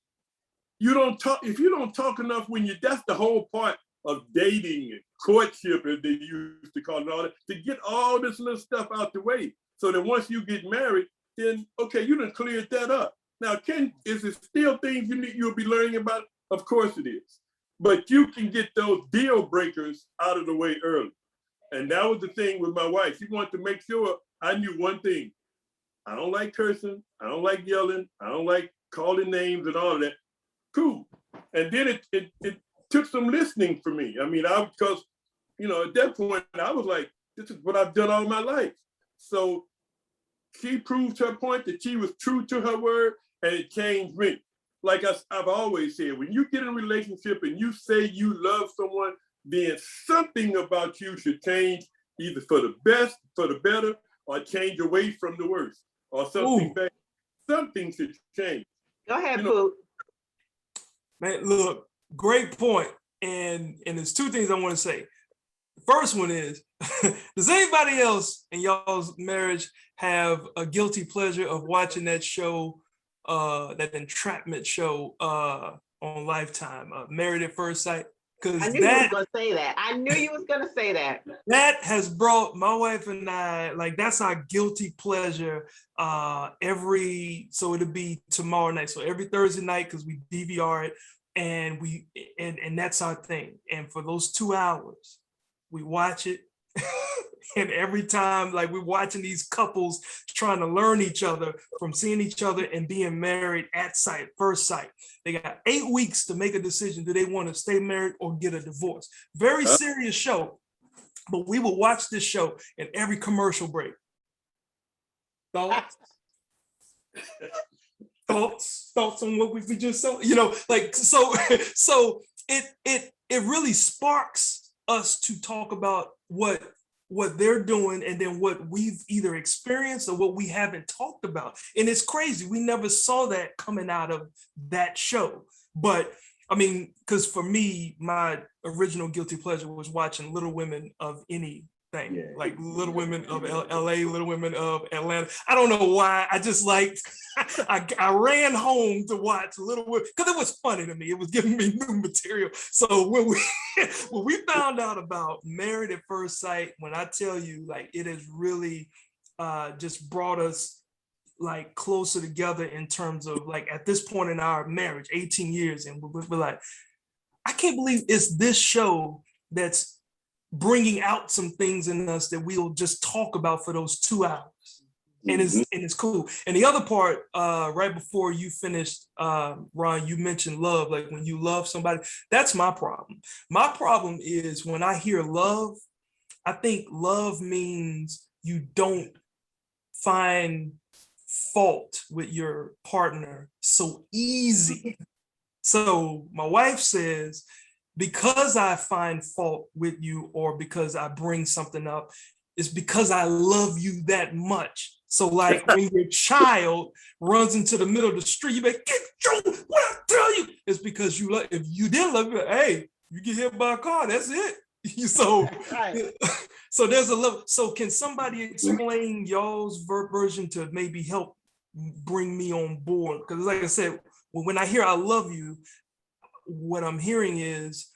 Speaker 4: If you don't talk enough that's the whole part of dating and courtship, as they used to call it, all that, to get all this little stuff out the way. So that once you get married, then, okay, you done cleared that up. Now, is it still things you'll be learning about? Of course it is. But you can get those deal breakers out of the way early. And that was the thing with my wife. She wanted to make sure I knew one thing. I don't like cursing. I don't like yelling. I don't like calling names and all of that. Cool. And then it took some listening for me. I mean, because at that point, I was like, this is what I've done all my life. So she proved her point that she was true to her word, and it changed me. Like I've always said, when you get in a relationship and you say you love someone, then something about you should change, either for the best, for the better, or change away from the worst, or something bad. Something should change.
Speaker 1: Go ahead, Pooh.
Speaker 8: Man, look, great point. And there's 2 things I want to say. The first one is, does anybody else in y'all's marriage have a guilty pleasure of watching that show, that entrapment show on Lifetime, Married at First Sight?
Speaker 1: I knew you was gonna say that. I knew you was gonna say that.
Speaker 8: That has brought my wife and I, like, that's our guilty pleasure. So it'll be tomorrow night. So every Thursday night, because we DVR it, and that's our thing. And for those 2 hours, we watch it. And every time, like, we're watching these couples trying to learn each other from seeing each other and being married at first sight. They got 8 weeks to make a decision. Do they want to stay married or get a divorce? Very serious show. But we will watch this show in every commercial break. Thoughts? Thoughts on what we just saw? So it really sparks us to talk about what they're doing, and then what we've either experienced or what we haven't talked about. And it's crazy. We never saw that coming out of that show. But I mean, because for me, my original guilty pleasure was watching Little Women of anything, like Little Women of LA, Little Women of Atlanta. I don't know why. I just liked, I ran home to watch Little Women because it was funny to me. It was giving me new material. So when we found out about Married at First Sight, when I tell you, like, it has really just brought us like closer together in terms of, like, at this point in our marriage, 18 years, and we're like, I can't believe it's this show that's bringing out some things in us that we'll just talk about for those 2 hours. And it's cool. And the other part, right before you finished, Ron, you mentioned love. Like when you love somebody, that's my problem. My problem is when I hear love, I think love means you don't find fault with your partner so easy. So my wife says, because I find fault with you or because I bring something up, it's because I love you that much. So like when your child runs into the middle of the street, you be like, get Joe, what I tell you? It's because you love, if you didn't love it, hey, you get hit by a car, that's it. So, so there's a love. So can somebody explain y'all's version to maybe help bring me on board? Because like I said, when I hear I love you, what I'm hearing is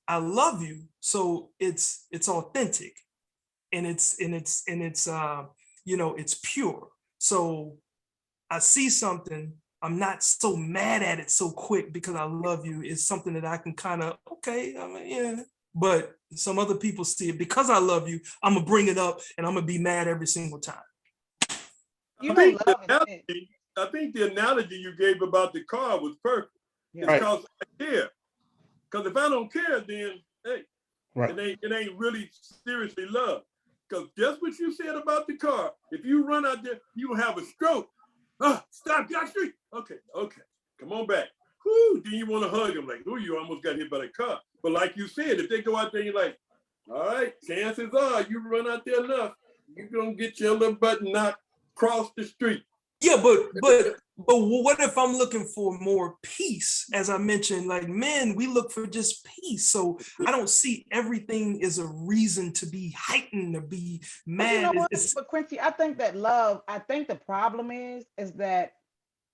Speaker 8: I love you. So it's authentic and it's you know, it's pure. So I see something, I'm not so mad at it so quick because I love you. It's something that I can kind of, okay, I mean, yeah. But some other people see it because I love you, I'm gonna bring it up and I'm gonna be mad every single time.
Speaker 9: You know,
Speaker 4: I think the analogy you gave about the car was perfect.
Speaker 9: Yeah.
Speaker 4: It's because I care. Because if I don't care, then hey,
Speaker 6: Right.
Speaker 4: it ain't really seriously love. Because just what you said about the car, if you run out there, you will have a stroke. Stop, get out the street. Okay, come on back. Whoo, then you want to hug them like, oh, you almost got hit by the car. But like you said, if they go out there, you're like, all right, chances are you run out there enough, you're gonna get your little butt knocked across the street.
Speaker 8: Yeah, but what if I'm looking for more peace? As I mentioned, like men, we look for just peace. So I don't see everything as a reason to be heightened or be mad.
Speaker 9: But you know what? But Quincy, I think that love, I think the problem is that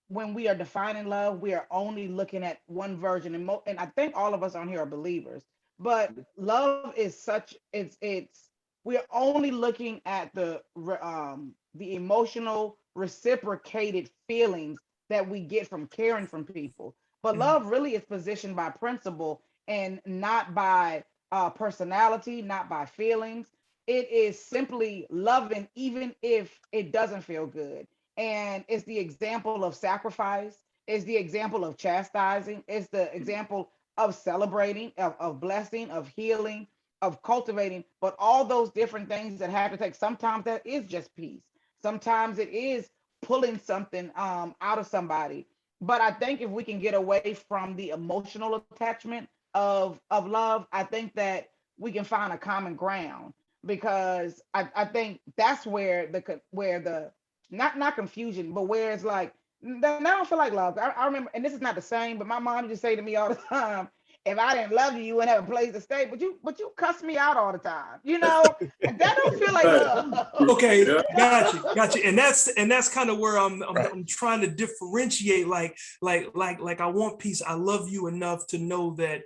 Speaker 9: when we are defining love, we are only looking at one version. And I think all of us on here are believers. But love is such, we're only looking at the emotional reciprocated feelings that we get from caring from people. But love really is positioned by principle and not by personality, not by feelings. It is simply loving even if it doesn't feel good. And it's the example of sacrifice, it's the example of chastising, it's the example of celebrating, of blessing, of healing, of cultivating, but all those different things that have to take. Sometimes that is just peace. Sometimes it is pulling something out of somebody. But I think if we can get away from the emotional attachment of love, I think that we can find a common ground, because I think that's where the not confusion, but where it's like, that I don't feel like love. I remember, and this is not the same, but my mom used to say to me all the time, if I didn't love you, you wouldn't have a place to stay. But you cuss me out all the time. You know, that don't feel like love.
Speaker 8: Okay, got you. And that's kind of where I'm trying to differentiate. Like I want peace. I love you enough to know that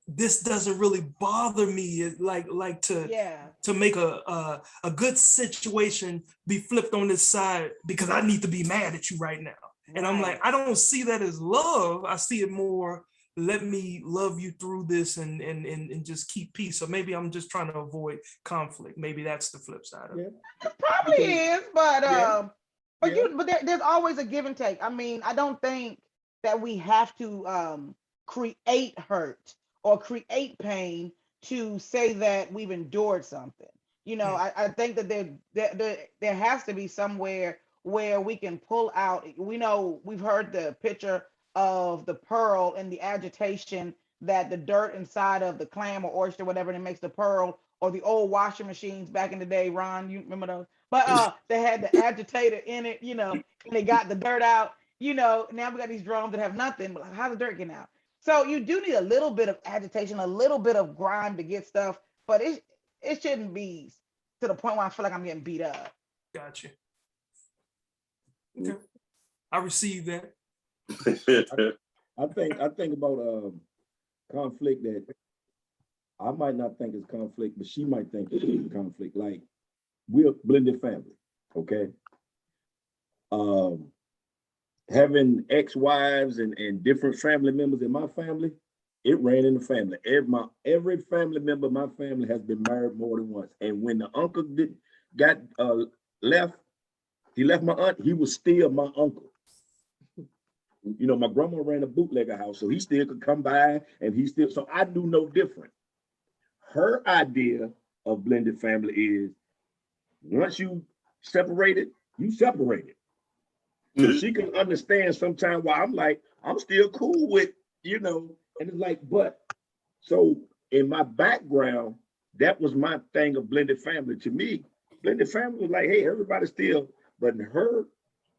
Speaker 8: this doesn't really bother me. Like to make a good situation be flipped on this side because I need to be mad at you right now. And I'm like, I don't see that as love. I see it more, let me love you through this and just keep peace. So maybe I'm just trying to avoid conflict. Maybe that's the flip side of it.
Speaker 9: It probably is, but there's always a give and take. I mean, I don't think that we have to create hurt or create pain to say that we've endured something. You know, I think that there has to be somewhere where we can pull out. We know, we've heard the picture of the pearl and the agitation that the dirt inside of the clam or oyster, whatever, that makes the pearl, or the old washing machines back in the day. Ron, you remember those? But they had the agitator in it, you know, and they got the dirt out. You know, now we got these drums that have nothing, but how's the dirt getting out? So you do need a little bit of agitation, a little bit of grime to get stuff, but it shouldn't be to the point where I feel like I'm getting beat up.
Speaker 8: Gotcha. Okay, I receive that.
Speaker 3: I think about conflict that I might not think is conflict, but she might think it's conflict. Like, we're a blended family, okay? Having ex-wives and different family members in my family, it ran in the family. Every family member of my family has been married more than once. And when the uncle got left, He left my aunt. He was still my uncle. You know, my grandma ran a bootlegger house, so he still could come by, and he still. So I knew no different. Her idea of blended family is once you separated, you separated. So she can understand sometimes why I'm like, I'm still cool with, you know, and it's like, but so in my background, that was my thing of blended family. To me, blended family was like, hey, everybody still, but in her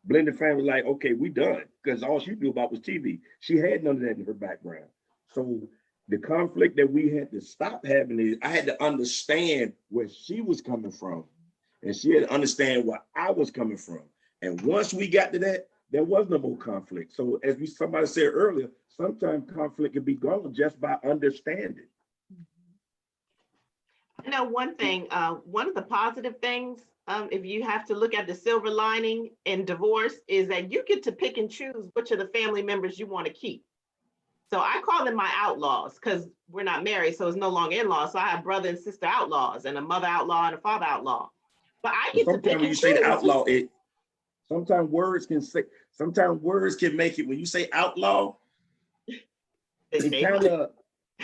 Speaker 3: blended family, like, okay, we done. Because all she knew about was TV. She had none of that in her background. So the conflict that we had to stop having is I had to understand where she was coming from. And she had to understand where I was coming from. And once we got to that, there was no more conflict. So as somebody said earlier, sometimes conflict can be gone just by understanding.
Speaker 1: You know, one thing, one of the positive things, if you have to look at the silver lining in divorce, is that you get to pick and choose which of the family members you want to keep. So I call them my outlaws because we're not married, so it's no longer in-laws. So I have brother and sister outlaws and a mother outlaw and a father outlaw. But I get to pick and choose.
Speaker 3: Sometimes when you say the outlaw, sometimes words can make it. When you say outlaw, it kind of,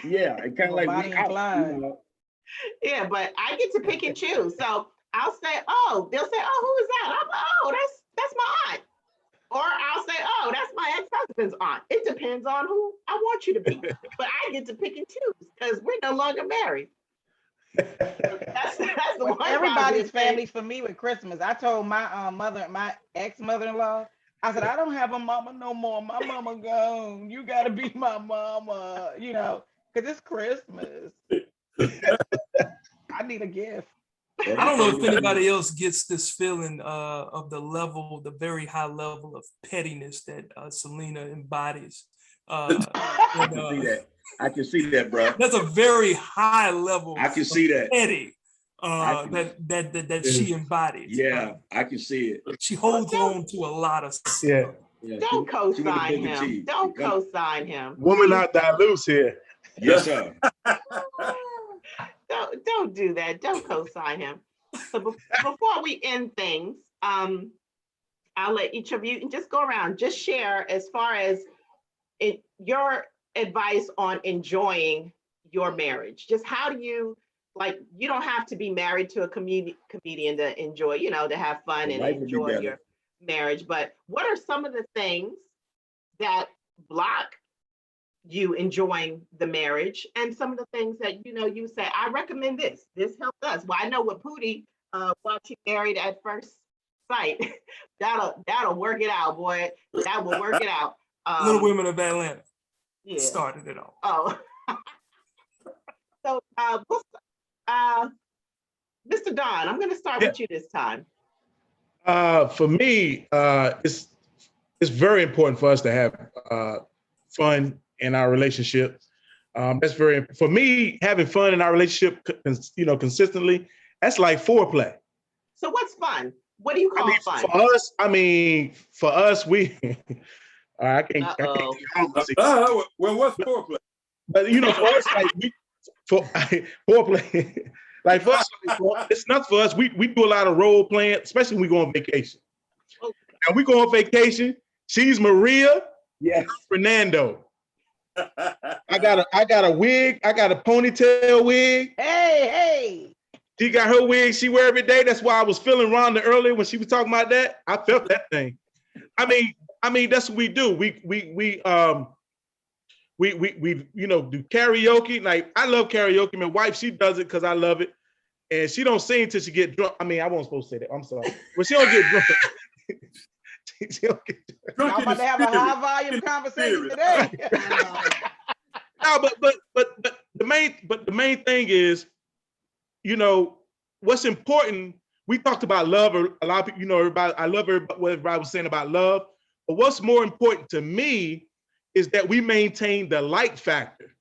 Speaker 3: yeah, it kind of like we out, you know.
Speaker 1: Yeah, but I get to pick and choose. So I'll say, oh, they'll say, oh, who is that? I'm like, oh, that's my aunt. Or I'll say, oh, that's my ex-husband's aunt. It depends on who I want you to be. But I get to pick and choose because we're no longer married. That's the one.
Speaker 9: Everybody's family for me with Christmas. I told my my ex-mother-in-law, I said, I don't have a mama no more. My mama gone. You gotta be my mama, you know, because it's Christmas. I need a gift.
Speaker 8: I don't know if anybody else gets this feeling of the very high level of pettiness that Silina embodies.
Speaker 3: I can see that, bro.
Speaker 8: That's a very high level.
Speaker 3: I can see that.
Speaker 8: Petty that she embodies.
Speaker 3: Yeah, I can see it.
Speaker 8: She holds on to a lot of stuff.
Speaker 6: Yeah.
Speaker 1: Don't co-sign him. Don't co-sign him.
Speaker 6: Woman not that loose here.
Speaker 3: Yes, sir.
Speaker 1: Don't do that. Don't co-sign him. So before we end things, I'll let each of you just go around, just share as far as your advice on enjoying your marriage. Just how do you, like, you don't have to be married to a comedian to enjoy, you know, to have fun and enjoy your marriage. But what are some of the things that block you enjoying the marriage, and some of the things that, you know, you say, I recommend this helped us. Well, I know with Pootie, watching Married at First Sight, that'll work it out, boy. That will work it out.
Speaker 8: Little Women of Atlanta.
Speaker 1: Yeah.
Speaker 8: Started it all.
Speaker 1: Oh. So, Mr. Don, I'm going to start with you this time.
Speaker 6: For me, it's very important for us to have fun in our relationship. That's for me, having fun in our relationship, you know, consistently, that's like foreplay.
Speaker 1: So what's fun? What do you call fun?
Speaker 6: For us, we, I can't
Speaker 3: well, what's foreplay?
Speaker 6: But, you know, for us, like, foreplay, like for us, it's not for us. We do a lot of role playing, especially when we go on vacation. Okay. And we go on vacation, she's Maria, yeah, Fernando. I got a wig. I got a ponytail wig.
Speaker 9: Hey.
Speaker 6: She got her wig she wear every day. That's why I was feeling Rhonda earlier when she was talking about that. I felt that thing. I mean that's what we do. We you know, do karaoke. Like, I love karaoke. My wife, she does it because I love it. And she don't sing till she get drunk. I mean, I wasn't supposed to say that. I'm sorry. But she don't get drunk. She don't get drunk.
Speaker 9: Y'all about to have a high volume conversation today.
Speaker 6: No, but the main thing is, you know, what's important. We talked about love. A lot of people, you know, everybody. I love what everybody was saying about love. But what's more important to me is that we maintain the like factor.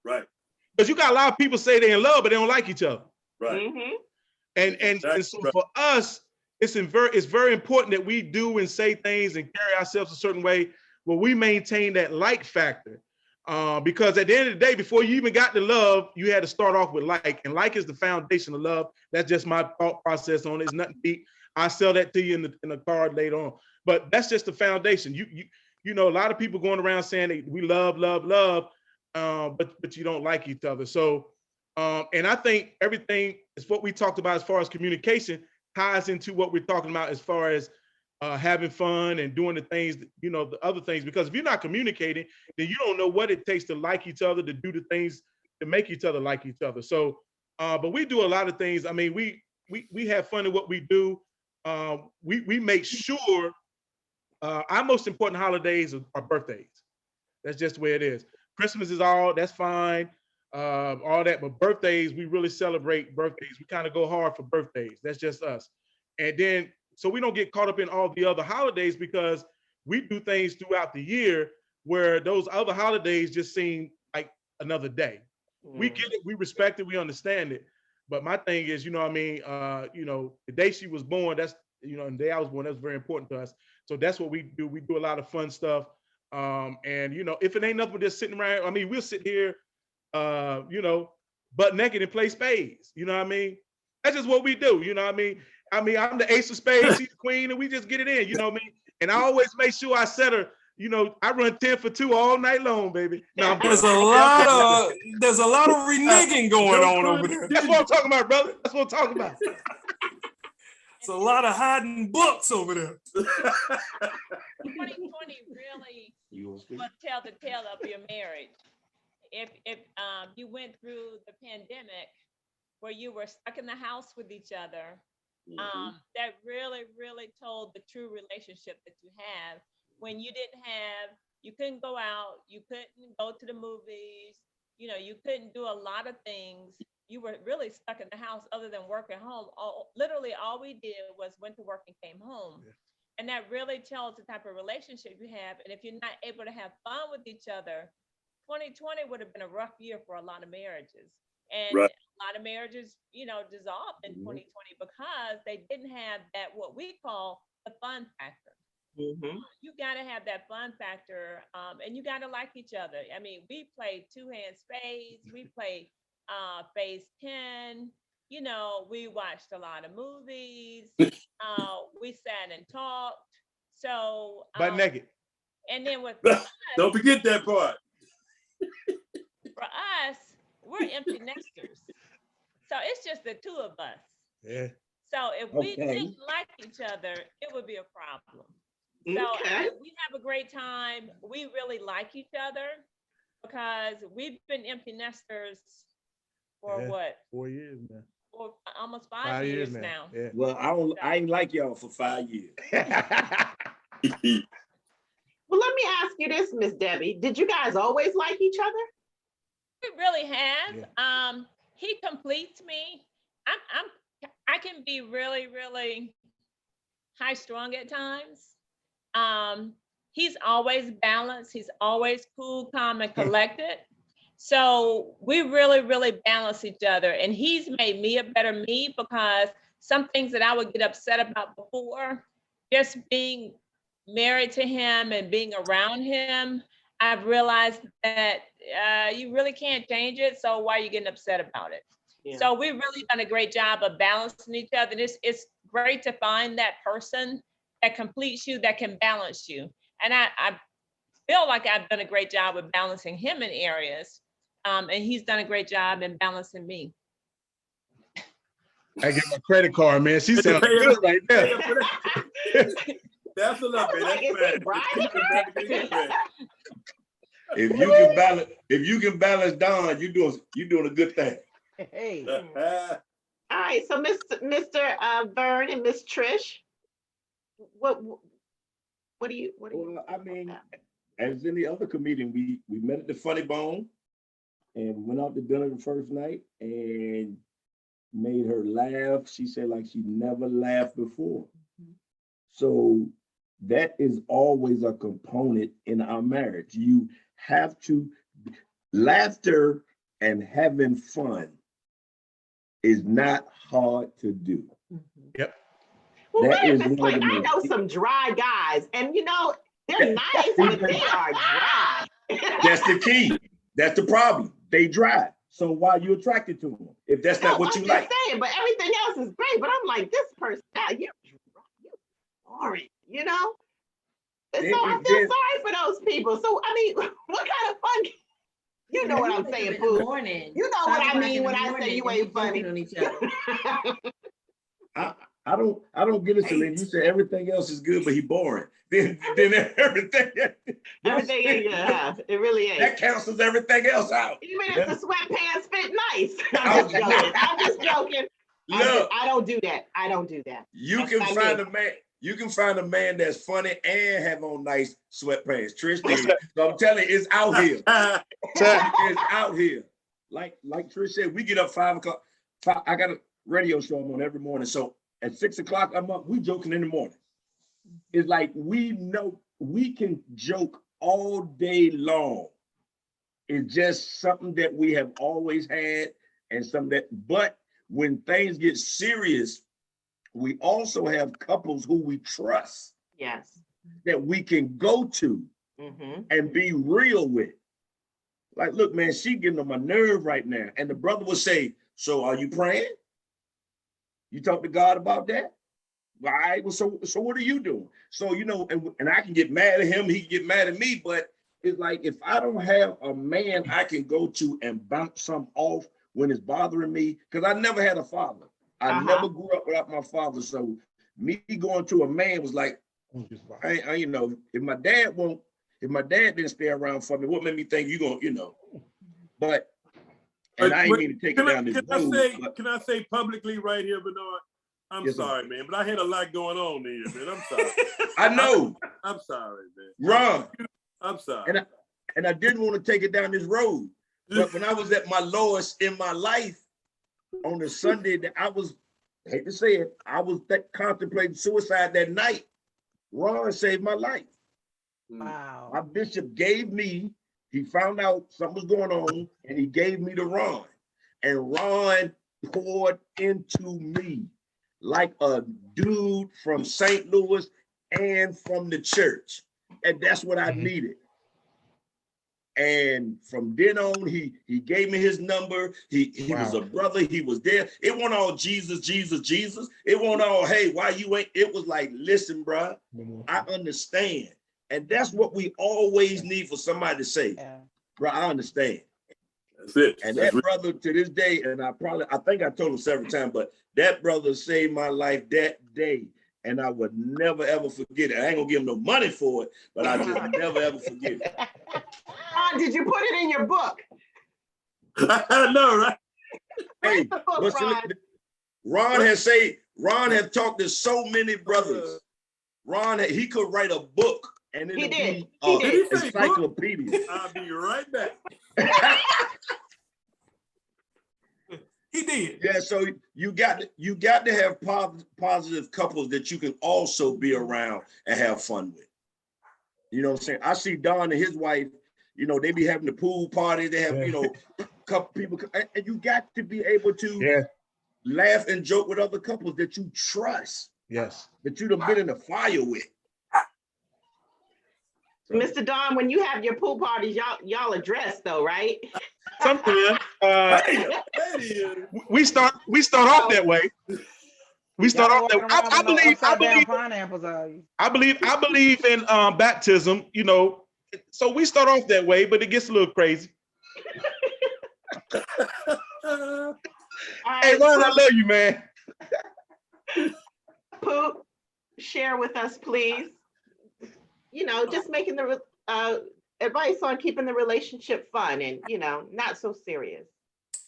Speaker 3: Right.
Speaker 6: Because you got a lot of people say they're in love, but they don't like each other.
Speaker 3: Right.
Speaker 1: Mm-hmm.
Speaker 6: And so for us, it's very important that we do and say things and carry ourselves a certain way where we maintain that like factor. Because at the end of the day, before you even got to love, you had to start off with like, and like is the foundation of love. That's just my thought process on it. It's nothing deep. I'll sell that to you in the card later on. But that's just the foundation. You know, a lot of people going around saying we love, but you don't like each other. So, and I think everything is what we talked about as far as communication ties into what we're talking about as far as having fun and doing the things, you know, the other things. Because if you're not communicating, then you don't know what it takes to like each other, to do the things to make each other like each other. So, but we do a lot of things. I mean, we have fun in what we do. We make sure our most important holidays are birthdays. That's just the way it is. Christmas is that's fine, all that, but birthdays, we really celebrate birthdays. We kind of go hard for birthdays. That's just us. And then, so we don't get caught up in all the other holidays, because we do things throughout the year where those other holidays just seem like another day. We get it, we respect it, we understand it. But my thing is, you know what I mean, you know, the day she was born, that's, you know, and the day I was born, that's very important to us. So that's what we do. We do a lot of fun stuff. And, you know, if it ain't nothing but just sitting around, I mean, we'll sit here, you know, butt naked and play spades. You know what I mean? That's just what we do. You know what I mean? I'm the ace of spades, she's the queen, and we just get it in, you know what I mean? And I always make sure I set her, you know, I run 10 for 2 all night long, baby. Now,
Speaker 8: there's a lot of reneging going on over there.
Speaker 6: That's what I'm talking about, brother. That's what I'm talking about.
Speaker 8: It's a lot of hiding books over there.
Speaker 7: 2020 really will tell the tale of your marriage. If you went through the pandemic where you were stuck in the house with each other, that really told the true relationship that you have. When you couldn't go out, you couldn't go to the movies, you know, you couldn't do a lot of things. You were really stuck in the house other than work at home. Literally all we did was went to work and came home. Yeah. And that really tells the type of relationship you have. And if you're not able to have fun with each other, 2020 would have been a rough year for a lot of marriages. And a lot of marriages, you know, dissolved in 2020 because they didn't have that, what we call the fun factor. You got to have that fun factor, and you got to like each other. I mean, we played 2-hand spades, we played phase 10, you know, we watched a lot of movies, we sat and talked. So
Speaker 6: butt naked.
Speaker 7: And then with
Speaker 3: don't forget that part.
Speaker 7: For us, we're empty nesters, so it's just the 2 of us.
Speaker 6: Yeah.
Speaker 7: So if we didn't like each other, it would be a problem. So we have a great time. We really like each other because we've been empty nesters for what?
Speaker 6: 4 years now.
Speaker 7: For almost 5 years now.
Speaker 6: Yeah.
Speaker 3: Well, I ain't like y'all for 5 years.
Speaker 1: Well, let me ask you this, Miss Debbie. Did you guys always like each other?
Speaker 7: We really have.
Speaker 6: Yeah.
Speaker 7: He completes me. I can be really high strung at times. He's always balanced. He's always cool, calm, and collected. So we really balance each other. And he's made me a better me, because some things that I would get upset about before, just being married to him and being around him, I've realized that you really can't change it. So why are you getting upset about it? Yeah. So we've really done a great job of balancing each other. And it's great to find that person that completes you, that can balance you. And I feel like I've done a great job of balancing him in areas. And he's done a great job in balancing me.
Speaker 6: I get my credit card, man. She sounds good right there.
Speaker 3: That's enough, man.
Speaker 1: Like,
Speaker 3: if you can balance Don, you're doing a good thing.
Speaker 9: Hey.
Speaker 1: All right, so Mr. Vern and Miss Trish, what do you?
Speaker 3: Well, I mean, as any other comedian, we met at the Funny Bone, and we went out to dinner the first night and made her laugh. She said like she never laughed before. So that is always a component in our marriage. You have to, laughter and having fun is not hard to do.
Speaker 6: Yep.
Speaker 1: Well, I know some dry guys, and you know, they're nice, but they are dry.
Speaker 3: That's the key. That's the problem. They dry. So why are you attracted to them? If that's not what you like.
Speaker 1: Saying, but everything else is great. But I'm like, this person, you're boring, you know? And
Speaker 3: It-
Speaker 1: so I
Speaker 3: it-
Speaker 1: feel
Speaker 3: it-
Speaker 1: sorry for those people. So, I mean, what kind of fun? You know what I'm saying,
Speaker 5: in the
Speaker 1: Pooh.
Speaker 5: morning.
Speaker 1: You know what
Speaker 5: 5
Speaker 1: I
Speaker 5: o'clock
Speaker 1: mean
Speaker 5: in
Speaker 1: when
Speaker 5: the
Speaker 1: I say
Speaker 5: morning,
Speaker 1: you
Speaker 5: and
Speaker 1: ain't
Speaker 5: we joking
Speaker 1: funny.
Speaker 5: on each other.
Speaker 3: I don't get it, Silina. You said everything else is good, but he boring. Then everything.
Speaker 1: Everything ain't good, huh? It really ain't.
Speaker 3: That cancels everything else out.
Speaker 1: Even if the sweatpants fit nice. I'm just joking. I'm just joking.
Speaker 3: Look,
Speaker 1: I don't do that. I don't do that.
Speaker 3: you
Speaker 1: That's
Speaker 3: can
Speaker 1: not
Speaker 3: find
Speaker 1: me.
Speaker 3: a man. You can find a man that's funny and have on nice sweatpants. Trish did. So I'm telling you, it's out here. It's out here. Like Trish said, we get up 5 o'clock. I got a radio show I'm on every morning. So at 6 o'clock, I'm up. We joking in the morning. It's like we know we can joke all day long. It's just something that we have always had, and something that. But when things get serious, we also have couples who we trust.
Speaker 1: Yes.
Speaker 3: That we can go to and be real with. Like, look, man, she getting on my nerve right now. And the brother would say, so are you praying? You talk to God about that? All right, well, so what are you doing? So, you know, and I can get mad at him, he can get mad at me, but it's like, if I don't have a man I can go to and bounce something off when it's bothering me, because I never had a father. I never grew up without my father. So me going to a man was like, you know, if my dad didn't stay around for me, what made me think you gonna, you know, but, and I ain't mean to take it down this road.
Speaker 4: Can I say publicly right here, Bernard? I'm sorry, man, but I had a lot going on there, man. I'm sorry.
Speaker 3: I know.
Speaker 4: I'm sorry, man.
Speaker 3: Ron.
Speaker 4: I'm sorry.
Speaker 3: And I didn't want to take it down this road. But when I was at my lowest in my life on the Sunday that I hate to say it, I was contemplating suicide that night. Ron saved my life.
Speaker 9: Wow.
Speaker 3: My bishop he found out something was going on, and he gave me to Ron. And Ron poured into me like a dude from St. Louis and from the church. And that's what I needed. And from then on, he gave me his number. He was a brother. He was there. It wasn't all Jesus, Jesus, Jesus. It wasn't all, hey, why you ain't? It was like, listen, bro, I understand. And that's what we always need for somebody to say, bro, I understand.
Speaker 4: That's it.
Speaker 3: And that brother to this day, and I think I told him several times, but that brother saved my life that day. And I would never, ever forget it. I ain't gonna give him no money for it, but I just never, ever forget it.
Speaker 1: Did you put it in your book?
Speaker 4: I know, right?
Speaker 3: Hey,
Speaker 1: book,
Speaker 3: Ron has talked to so many brothers. Ron, he could write a book and it'll be an encyclopedia.
Speaker 4: I'll be right back.
Speaker 8: He did.
Speaker 3: Yeah, so you got to have positive couples that you can also be around and have fun with. You know what I'm saying? I see Don and his wife, you know, they be having the pool party. They have, you know, a couple people, and you got to be able to laugh and joke with other couples that you trust.
Speaker 6: Yes.
Speaker 3: That you've been in the fire with.
Speaker 1: Mr. Don, when you have your pool parties, y'all are dressed though, right?
Speaker 6: Sometimes we start off that way. We start off that way. I believe in baptism, you know. So we start off that way, but it gets a little crazy. Hey, Ron, I love you, man.
Speaker 1: Pooh, share with us, please. You know, just making the advice on keeping the relationship fun and, you know, not so serious.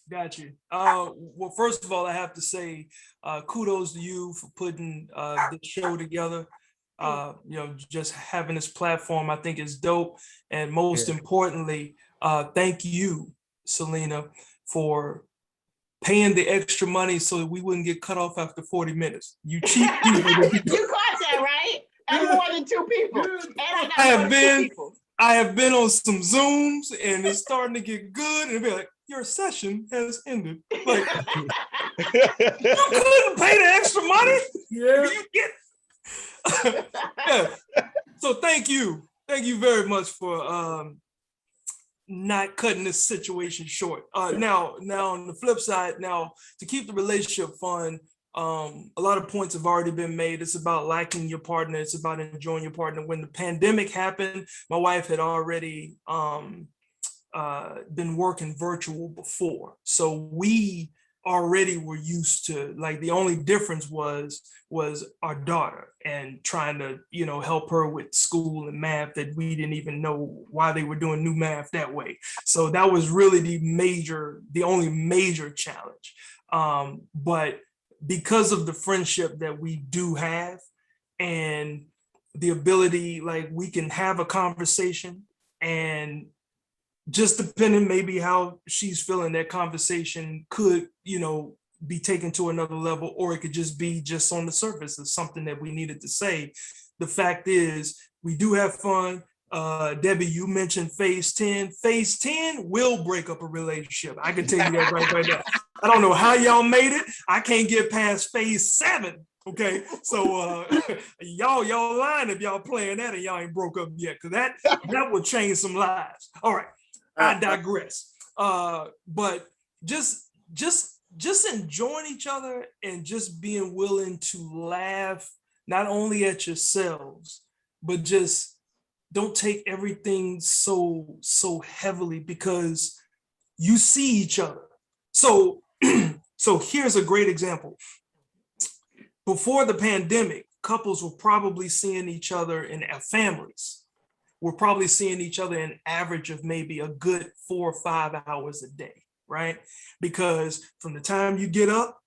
Speaker 8: Got you. Well, first of all, I have to say kudos to you for putting the show together. You know, just having this platform, I think is dope. And most importantly, thank you, Silina, for paying the extra money so that we wouldn't get cut off after 40 minutes. You cheap people.
Speaker 1: You caught that, right? And more than two people. And
Speaker 8: I have been on some Zooms and it's starting to get good and be like, your session has ended. Like, you couldn't pay the extra money?
Speaker 4: Yeah.
Speaker 8: You get yeah. So thank you. Thank you very much for not cutting this situation short. Now on the flip side, now to keep the relationship fun, a lot of points have already been made. It's about liking your partner. It's about enjoying your partner. When the pandemic happened, my wife had already been working virtual before. So we already were used to, like, the only difference was our daughter and trying to, help her with school and math that we didn't even know why they were doing new math that way. So that was really the only major challenge. But because of the friendship that we do have and the ability, like, we can have a conversation, and just depending maybe how she's feeling, that conversation could, be taken to another level, or it could just be just on the surface of something that we needed to say. The fact is, we do have fun. Debbie, you mentioned phase 10. Phase 10 will break up a relationship. I can tell you that right now. I don't know how y'all made it. I can't get past phase 7. Okay, so y'all lying if y'all playing that and y'all ain't broke up yet, because that will change some lives. All right, I digress. But just enjoying each other and just being willing to laugh, not only at yourselves, but just don't take everything so heavily, because you see each other. So here's a great example. Before the pandemic, couples were probably seeing each other in families. We're probably seeing each other an average of maybe a good 4 or 5 hours a day, right? Because from the time you get up,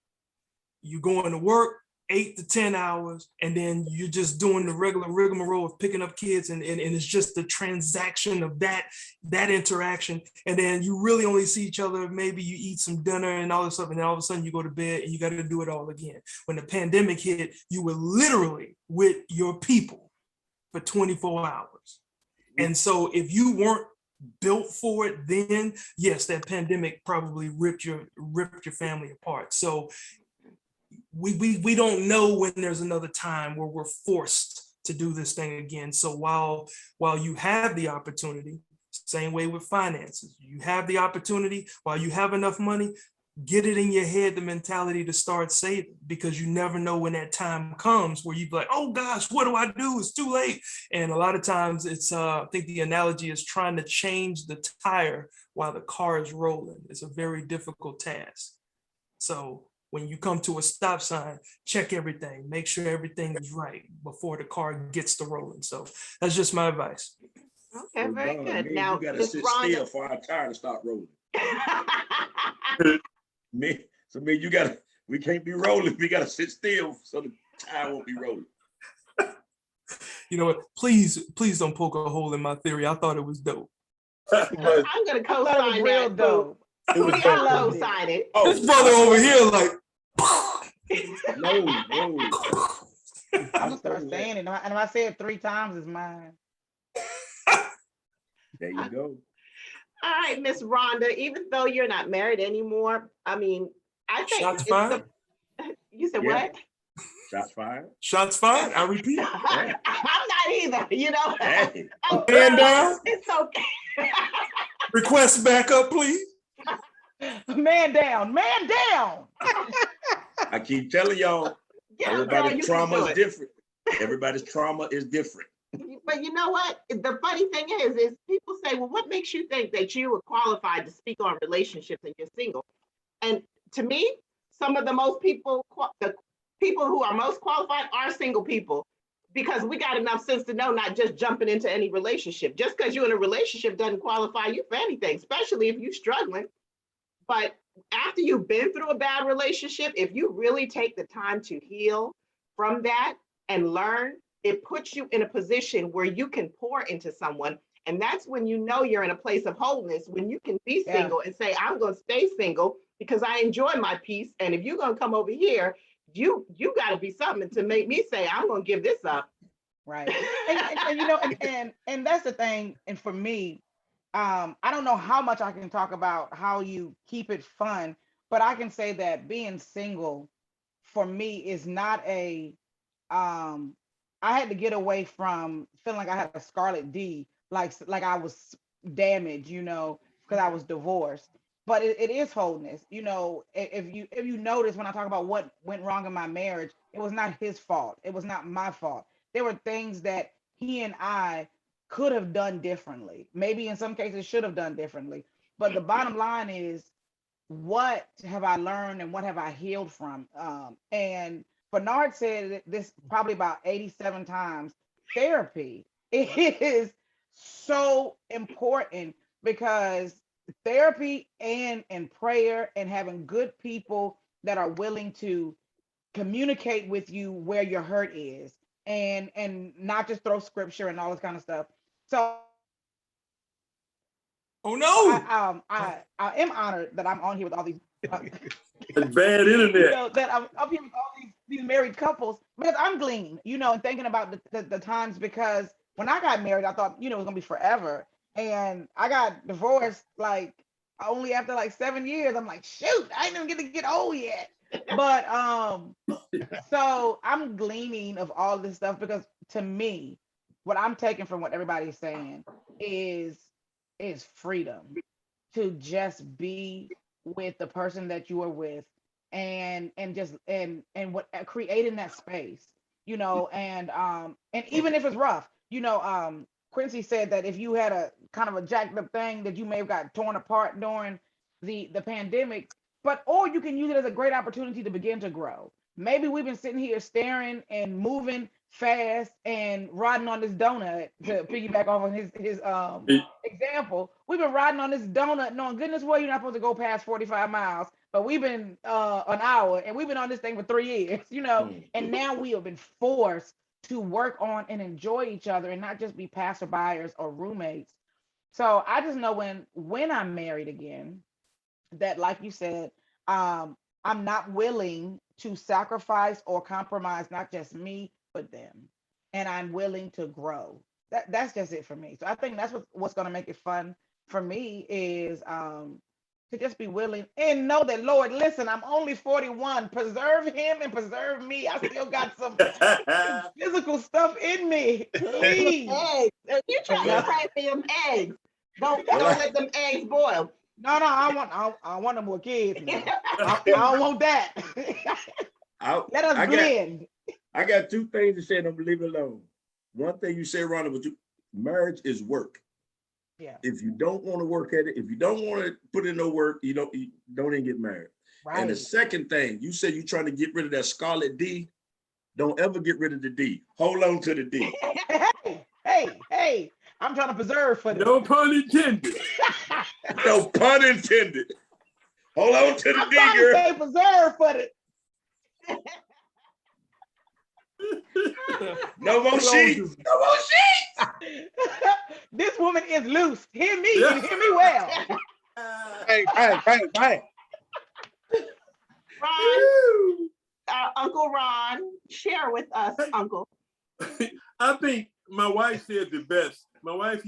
Speaker 8: you going to work 8 to 10 hours, and then you're just doing the regular rigmarole of picking up kids, and it's just the transaction of that interaction. And then you really only see each other, maybe you eat some dinner and all this stuff, and then all of a sudden you go to bed and you got to do it all again. When the pandemic hit, you were literally with your people for 24 hours. And so if you weren't built for it then, yes, that pandemic probably ripped your family apart. So we don't know when there's another time where we're forced to do this thing again. So while you have the opportunity, same way with finances, you have the opportunity, while you have enough money, get it in your head, the mentality to start saving, because you never know when that time comes where you're like, oh gosh, what do I do? It's too late. And a lot of times it's, I think the analogy is trying to change the tire while the car is rolling. It's a very difficult task. So when you come to a stop sign, check everything, make sure everything is right before the car gets to rolling. So that's just my advice.
Speaker 1: Okay, very good. Now,
Speaker 3: you gotta
Speaker 1: Ms.
Speaker 3: sit
Speaker 1: Rhonda,
Speaker 3: still for our tire to start rolling. We can't be rolling. We gotta sit still so the tire won't be rolling.
Speaker 8: You know what? Please don't poke a hole in my theory. I thought it was dope.
Speaker 1: I'm gonna co-sign
Speaker 9: real
Speaker 1: that.
Speaker 9: dope.
Speaker 1: Booty, I'll co-sign it.
Speaker 3: Oh,
Speaker 8: This brother over here, like,
Speaker 3: no.
Speaker 9: I'm gonna start saying it, and if I say it 3 times, it's mine.
Speaker 3: There you go.
Speaker 1: All right, Miss Rhonda, even though you're not married anymore, I mean, I think
Speaker 8: shots fired.
Speaker 1: You said
Speaker 3: Yeah.
Speaker 1: what?
Speaker 3: Shots fired.
Speaker 8: Shots fired. I repeat.
Speaker 1: I'm not either, you know.
Speaker 3: Hey.
Speaker 8: Man down.
Speaker 1: It's okay.
Speaker 8: Request backup, please.
Speaker 9: Man down, man down.
Speaker 3: I keep telling y'all,
Speaker 1: Yeah, girl,
Speaker 3: everybody's
Speaker 1: you
Speaker 3: trauma
Speaker 1: can
Speaker 3: is
Speaker 1: do it.
Speaker 3: different. Everybody's trauma is different.
Speaker 1: But you know what? The funny thing is people say, well, what makes you think that you are qualified to speak on relationships and you're single? And to me, some of the people who are most qualified are single people, because we got enough sense to know not just jumping into any relationship. Just because you're in a relationship doesn't qualify you for anything, especially if you're struggling. But after you've been through a bad relationship, if you really take the time to heal from that and learn, it puts you in a position where you can pour into someone. And that's when you know you're in a place of wholeness, when you can be single and say, I'm going to stay single because I enjoy my peace. And if you're going to come over here, you got to be something to make me say, I'm going to give this up.
Speaker 9: Right. And you know, and that's the thing. And for me, I don't know how much I can talk about how you keep it fun, but I can say that being single for me is not I had to get away from feeling like I had a scarlet D, like I was damaged, you know, because I was divorced. but it is wholeness. You know, if you notice when I talk about what went wrong in my marriage, it was not his fault. It was not my fault. There were things that he and I could have done differently. Maybe in some cases should have done differently. But the bottom line is, what have I learned and what have I healed from? And Bernard said this probably about 87 times. Therapy is so important, because therapy and prayer and having good people that are willing to communicate with you where your hurt is, and not just throw scripture and all this kind of stuff. So
Speaker 8: Oh no!
Speaker 9: I am honored that I'm on here with all these
Speaker 3: It's bad internet.
Speaker 9: you know, that I'm up here with all these married couples, because I'm gleaning, you know, and thinking about the times, because when I got married, I thought, you know, it was gonna be forever. And I got divorced like only after like 7 years. I'm like, shoot, I ain't even get old yet. But so I'm gleaning of all this stuff, because to me, what I'm taking from what everybody's saying is freedom to just be with the person that you are with, and just and what creating that space, you know, and even if it's rough, you know, Quincy said that if you had a kind of a jacked up thing that you may have got torn apart during the pandemic, but or you can use it as a great opportunity to begin to grow. Maybe we've been sitting here staring and moving fast and riding on this donut, to piggyback off of his example. We've been riding on this donut knowing goodness well you're not supposed to go past 45 miles, but we've been an hour, and we've been on this thing for 3 years, you know, and now we have been forced to work on and enjoy each other and not just be passerbyers or roommates. So I just know when I'm married again, that like you said, I'm not willing to sacrifice or compromise not just me but them, and I'm willing to grow. That's just it for me. So I think that's what's going to make it fun for me, is to just be willing and know that, Lord, listen, I'm only 41. Preserve him and preserve me. I still got some physical stuff in me. Please.
Speaker 1: Eggs. You trying to crack them eggs. Don't let them eggs boil.
Speaker 9: No, I want them with kids now. I don't want that. Let us blend.
Speaker 3: I got two things to say, and I'm gonna leave it alone. One thing you said, Ronald, was marriage is work.
Speaker 9: Yeah.
Speaker 3: If you don't want to work at it, if you don't want to put in no work, you don't even get married. Right. And the second thing, you said you're trying to get rid of that scarlet D. Don't ever get rid of the D. Hold on to the D.
Speaker 9: Hey, I'm trying to preserve for this.
Speaker 4: No pun intended.
Speaker 3: No pun intended. Hold on to the D, girl.
Speaker 9: Say preserve for it.
Speaker 3: No more sheets. No more sheets.
Speaker 9: This woman is loose. Hear me and hear me well.
Speaker 6: Bang.
Speaker 1: Ron, Uncle Ron, share with us, Uncle.
Speaker 4: I think my wife said the best. My wife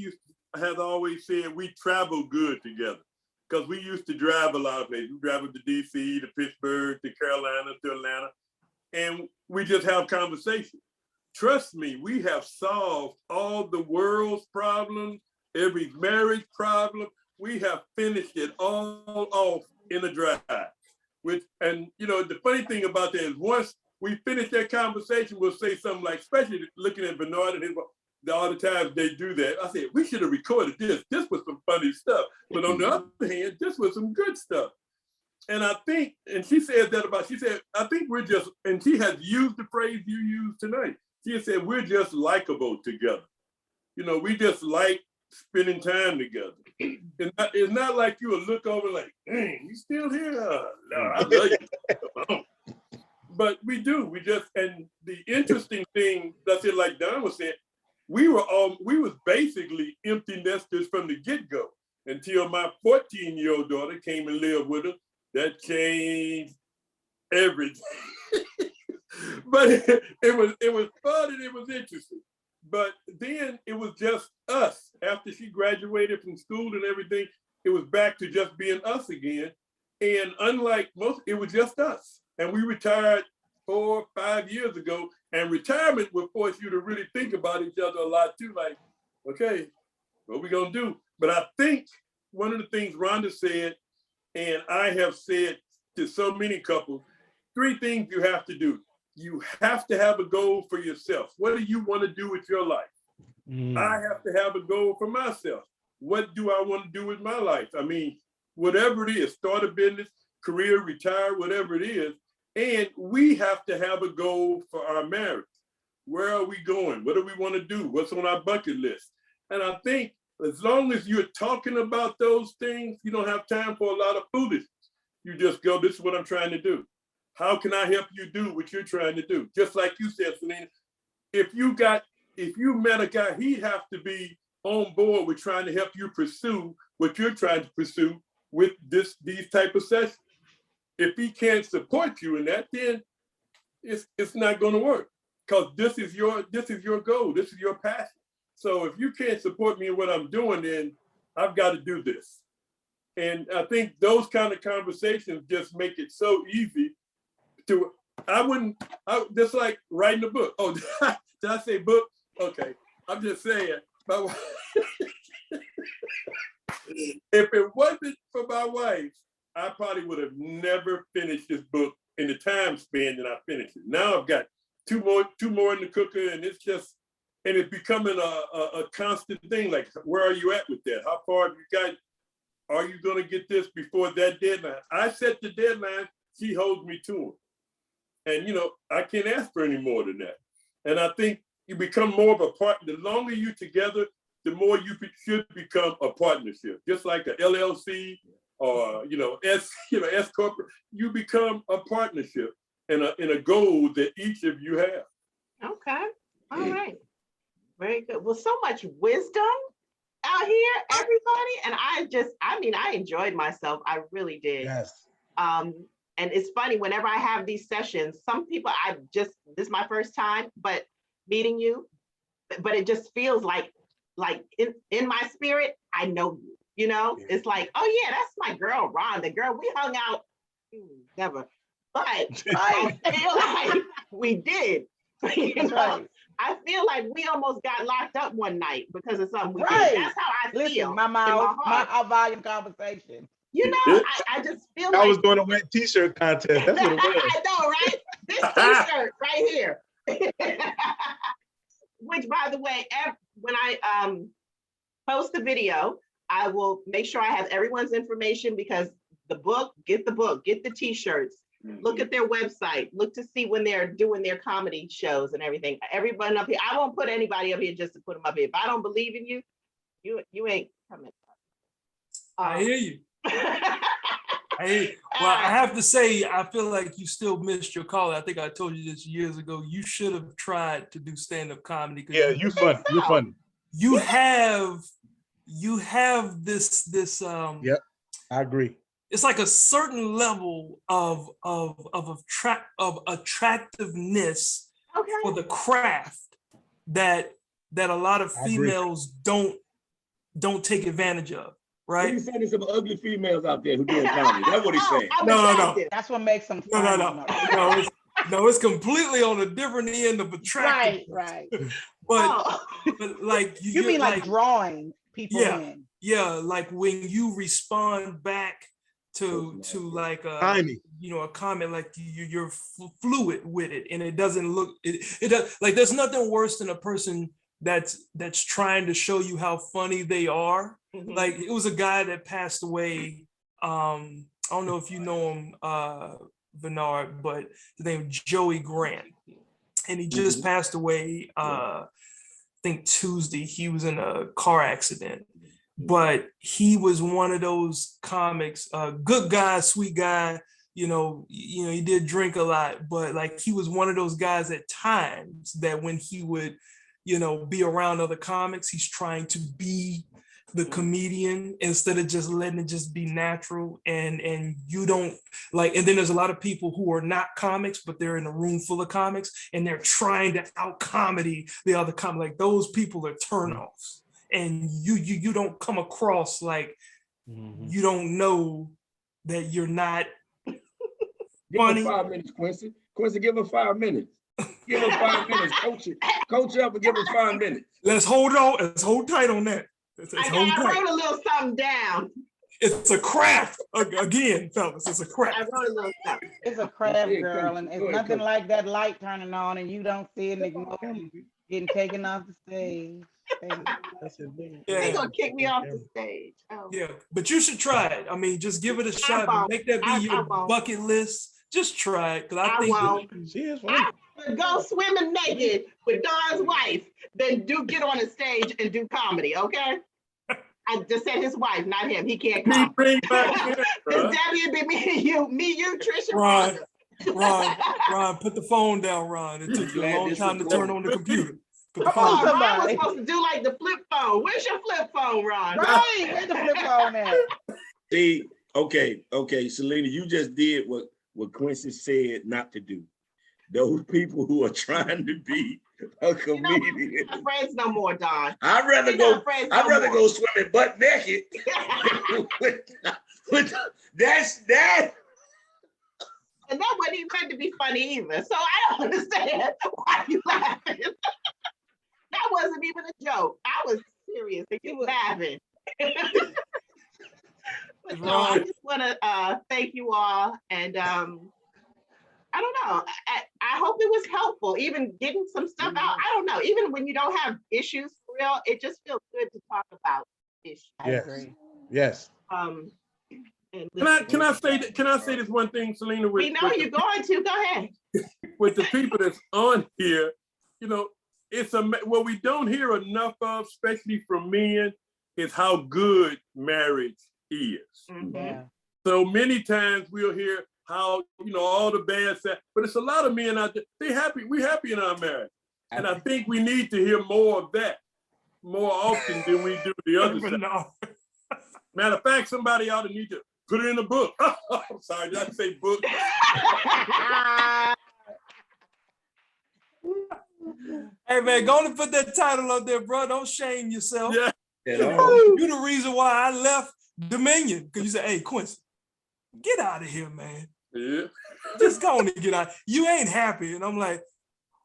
Speaker 4: has always said we travel good together, because we used to drive a lot of places. We traveled to DC, to Pittsburgh, to Carolina, to Atlanta, and we just have conversation. Trust me, we have solved all the world's problems, every marriage problem. We have finished it all off in a drive. And you know, the funny thing about that is, once we finish that conversation, we'll say something like, especially looking at Vernard and all the times they do that, I said, we should have recorded this. This was some funny stuff. But on the other hand, this was some good stuff. And I think, and she said, I think we're just, and she has used the phrase you used tonight. She said, we're just likable together. You know, we just like spending time together. It's not like you will look over like, dang, you still here? No, I love you. But we do, and the interesting thing, that's it, like Don was saying, we was basically empty nesters from the get-go until my 14-year-old daughter came and lived with us. That changed everything. But it was fun and it was interesting. But then it was just us. After she graduated from school and everything, it was back to just being us again. And unlike most, it was just us. And we retired 4 or 5 years ago. And retirement will force you to really think about each other a lot too. Like, okay, what we gonna do? But I think one of the things Rhonda said And I have said to so many couples, 3 things you have to do. You have to have a goal for yourself. What do you want to do with your life? I have to have a goal for myself. What do I want to do with my life? I mean, whatever it is, start a business, career, retire, whatever it is. And we have to have a goal for our marriage. Where are we going? What do we want to do? What's on our bucket list? And I think as long as you're talking about those things, you don't have time for a lot of foolishness. You just go, this is what I'm trying to do. How can I help you do what you're trying to do? Just like you said, Silina, if you met a guy, he'd have to be on board with trying to help you pursue what you're trying to pursue with these type of sessions. If he can't support you in that, then it's not going to work, because this is your goal, this is your passion. So if you can't support me in what I'm doing, then I've got to do this. And I think those kind of conversations just make it so easy to. Just like writing a book. Oh, did I say book? Okay, I'm just saying. If it wasn't for my wife, I probably would have never finished this book in the time span that I finished it. Now I've got two more in the cooker, and it's becoming a constant thing. Like, where are you at with that? How far have you got? Are you going to get this before that deadline? I set the deadline. She holds me to it. And, I can't ask for any more than that. And I think you become more of a partner. The longer you're together, the more you should become a partnership. Just like a LLC or, S corporate, you become a partnership in a goal that each of you have.
Speaker 1: Okay. All right. Very good. Well, so much wisdom out here, everybody. And I enjoyed myself. I really did.
Speaker 6: Yes.
Speaker 1: And it's funny, whenever I have these sessions, some people, this is my first time, but meeting you, but it just feels like in my spirit, I know you, It's like, oh yeah, that's my girl, Rhonda. Girl, we hung out, never, but I feel like we did,
Speaker 9: Right.
Speaker 1: I feel like we almost got locked up one night because of something we
Speaker 9: Right.
Speaker 1: did. That's how I feel.
Speaker 9: Listen, my volume conversation.
Speaker 1: I just feel
Speaker 6: I
Speaker 1: like
Speaker 6: was doing a wet t-shirt contest. That's what it was.
Speaker 1: I know, right? This t-shirt right here. Which, by the way, when I post the video, I will make sure I have everyone's information, because get the t-shirts, look at their website, look to see when they're doing their comedy shows and everything. Everyone up here, I won't put anybody up here just to put them up here. If I don't believe in you, you ain't coming.
Speaker 8: I hear you. Well, I have to say, I feel like you still missed your call. I think I told you this years ago. You should have tried to do stand-up comedy.
Speaker 6: Yeah, you're funny. You're funny.
Speaker 8: You have this.
Speaker 6: Yep, I agree.
Speaker 8: It's like a certain level of attractiveness for the craft that a lot of females don't take advantage of. Right?
Speaker 3: He's saying there's some ugly females out there who doing comedy. That's what he's saying.
Speaker 8: No.
Speaker 9: That's what makes them
Speaker 8: No. It's completely on a different end of attractiveness.
Speaker 9: Right.
Speaker 8: But like
Speaker 9: you mean like drawing people in.
Speaker 8: Yeah, like when you respond back to like a comment, like you're fluid with it, and it doesn't look it does, like there's nothing worse than a person that's trying to show you how funny they are. Mm-hmm. Like it was a guy that passed away. I don't know if you know him, Vernard, but his name is Joey Grant, and he just passed away. I think Tuesday. He was in a car accident, but he was one of those comics, good guy, sweet guy. He did drink a lot, but like he was one of those guys at times that when he would, be around other comics, he's trying to be the comedian instead of just letting it just be natural. And you don't like, and then there's a lot of people who are not comics, but they're in a room full of comics and they're trying to out comedy the other comic. Like those people are turnoffs, and you don't come across like you don't know that you're not funny.
Speaker 3: Give him 5 minutes, Quincy. Quincy, give him 5 minutes. Give him 5 minutes. Coach up and give him 5 minutes.
Speaker 8: Let's hold on. Let's hold tight on that.
Speaker 1: I wrote a little something down.
Speaker 8: It's a craft. Again, fellas, it's a
Speaker 1: I
Speaker 8: craft.
Speaker 1: wrote a little something.
Speaker 9: It's a craft,
Speaker 3: Yeah,
Speaker 9: girl, and
Speaker 3: go
Speaker 9: it's
Speaker 3: ahead,
Speaker 9: nothing
Speaker 3: Coach.
Speaker 9: like that light turning on and you don't see it and ignore it, getting taken off the stage. Thank you.
Speaker 1: They
Speaker 8: Yeah.
Speaker 1: gonna kick me off the stage. Oh.
Speaker 8: Yeah, but you should try it. I mean, just give it a shot.
Speaker 1: won't.
Speaker 8: Make that be
Speaker 1: I
Speaker 8: your
Speaker 1: won't.
Speaker 8: bucket list. Just try it, because I
Speaker 1: I
Speaker 8: think
Speaker 1: won't.
Speaker 6: She is
Speaker 1: I
Speaker 6: funny.
Speaker 1: would go swimming naked with Don's wife than get on a stage and do comedy, okay? I just said his wife, not him. He can't
Speaker 4: He
Speaker 1: come.
Speaker 4: bring back here,
Speaker 1: Because
Speaker 4: bruh.
Speaker 1: Debbie would be me, you, Trish, and
Speaker 8: Ron,
Speaker 1: Rhonda.
Speaker 8: Ron, put the phone down, Ron. It took you a
Speaker 3: Glad
Speaker 8: long
Speaker 3: this
Speaker 8: time to
Speaker 3: was
Speaker 8: turn
Speaker 3: over.
Speaker 8: on the computer. Put the
Speaker 1: Come
Speaker 8: phone
Speaker 1: on,
Speaker 8: down.
Speaker 1: Ron was
Speaker 9: Somebody.
Speaker 1: supposed to do like the flip phone. Where's your flip phone, Ron?
Speaker 9: Right, where the flip phone at?
Speaker 3: See, okay, Silina, you just did what Quincy said not to do. Those people who are trying to be a comedian.
Speaker 1: We're not friends no more, Don.
Speaker 3: I'd rather
Speaker 1: We're
Speaker 3: go.
Speaker 1: not friends
Speaker 3: I'd
Speaker 1: no
Speaker 3: rather
Speaker 1: more.
Speaker 3: go swimming butt naked. That's that.
Speaker 1: And that wasn't even meant to be funny either. So I don't understand why you laughing. That wasn't even a joke. I was serious and you laughing. But no, I just want to thank you all, and I don't know. I hope it was helpful, even getting some stuff out. I don't know. Even when you don't have issues for real, it just feels good to talk about issues.
Speaker 9: I
Speaker 6: Yes.
Speaker 9: agree.
Speaker 6: Yes.
Speaker 1: And
Speaker 4: Can I say this one thing, Silina?
Speaker 1: we know you're going to. Go ahead.
Speaker 4: With the people that's on here, you know, it's what we don't hear enough of, especially from men, is how good marriage is.
Speaker 1: Mhm.
Speaker 9: Yeah.
Speaker 4: So many times we'll hear how, you know, all the bad stuff, but it's a lot of men out there, they happy, we happy in our marriage. And I think we need to hear more of that more often than we do the other side.
Speaker 8: No.
Speaker 4: Matter of fact, somebody ought to need to put it in a book. I'm sorry, did I say book?
Speaker 8: Hey man, go on and put that title up there, bro. Don't shame yourself.
Speaker 4: Yeah.
Speaker 8: You the reason why I left Dominion. Because you said, hey, Quincy, get out of here, man.
Speaker 4: Yeah.
Speaker 8: Just go on and get out. You ain't happy. And I'm like,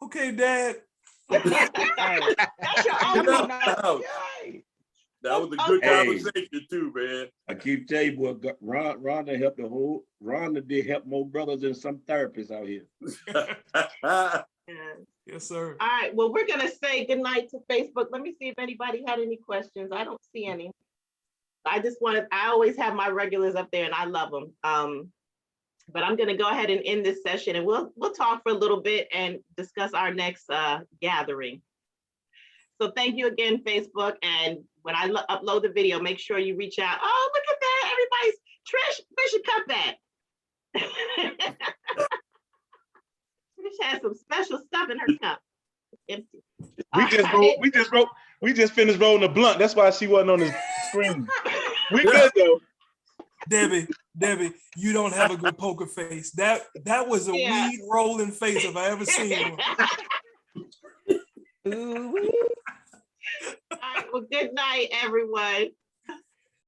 Speaker 8: okay, Dad.
Speaker 1: That's your
Speaker 4: Get
Speaker 1: uncle.
Speaker 4: out the house. That was a good
Speaker 3: Hey.
Speaker 4: conversation too, man.
Speaker 3: I keep telling you, boy, Rhonda helped the whole. Rhonda did help more brothers than some therapists out here.
Speaker 8: Yes, sir.
Speaker 1: All right, well, we're gonna say goodnight to Facebook. Let me see if anybody had any questions. I don't see any. I always have my regulars up there and I love them. But I'm gonna go ahead and end this session and we'll talk for a little bit and discuss our next gathering. So thank you again, Facebook. And when I upload the video, make sure you reach out. Oh, look at that, everybody's, Trish, where's your cup at? Trish has some special stuff in her cup. It's empty.
Speaker 6: We just finished rolling the blunt. That's why she wasn't on the screen. We good though.
Speaker 8: Debbie, you don't have a good poker face. That was a weed rolling face if I ever seen one.
Speaker 1: All right, well, good night, everyone.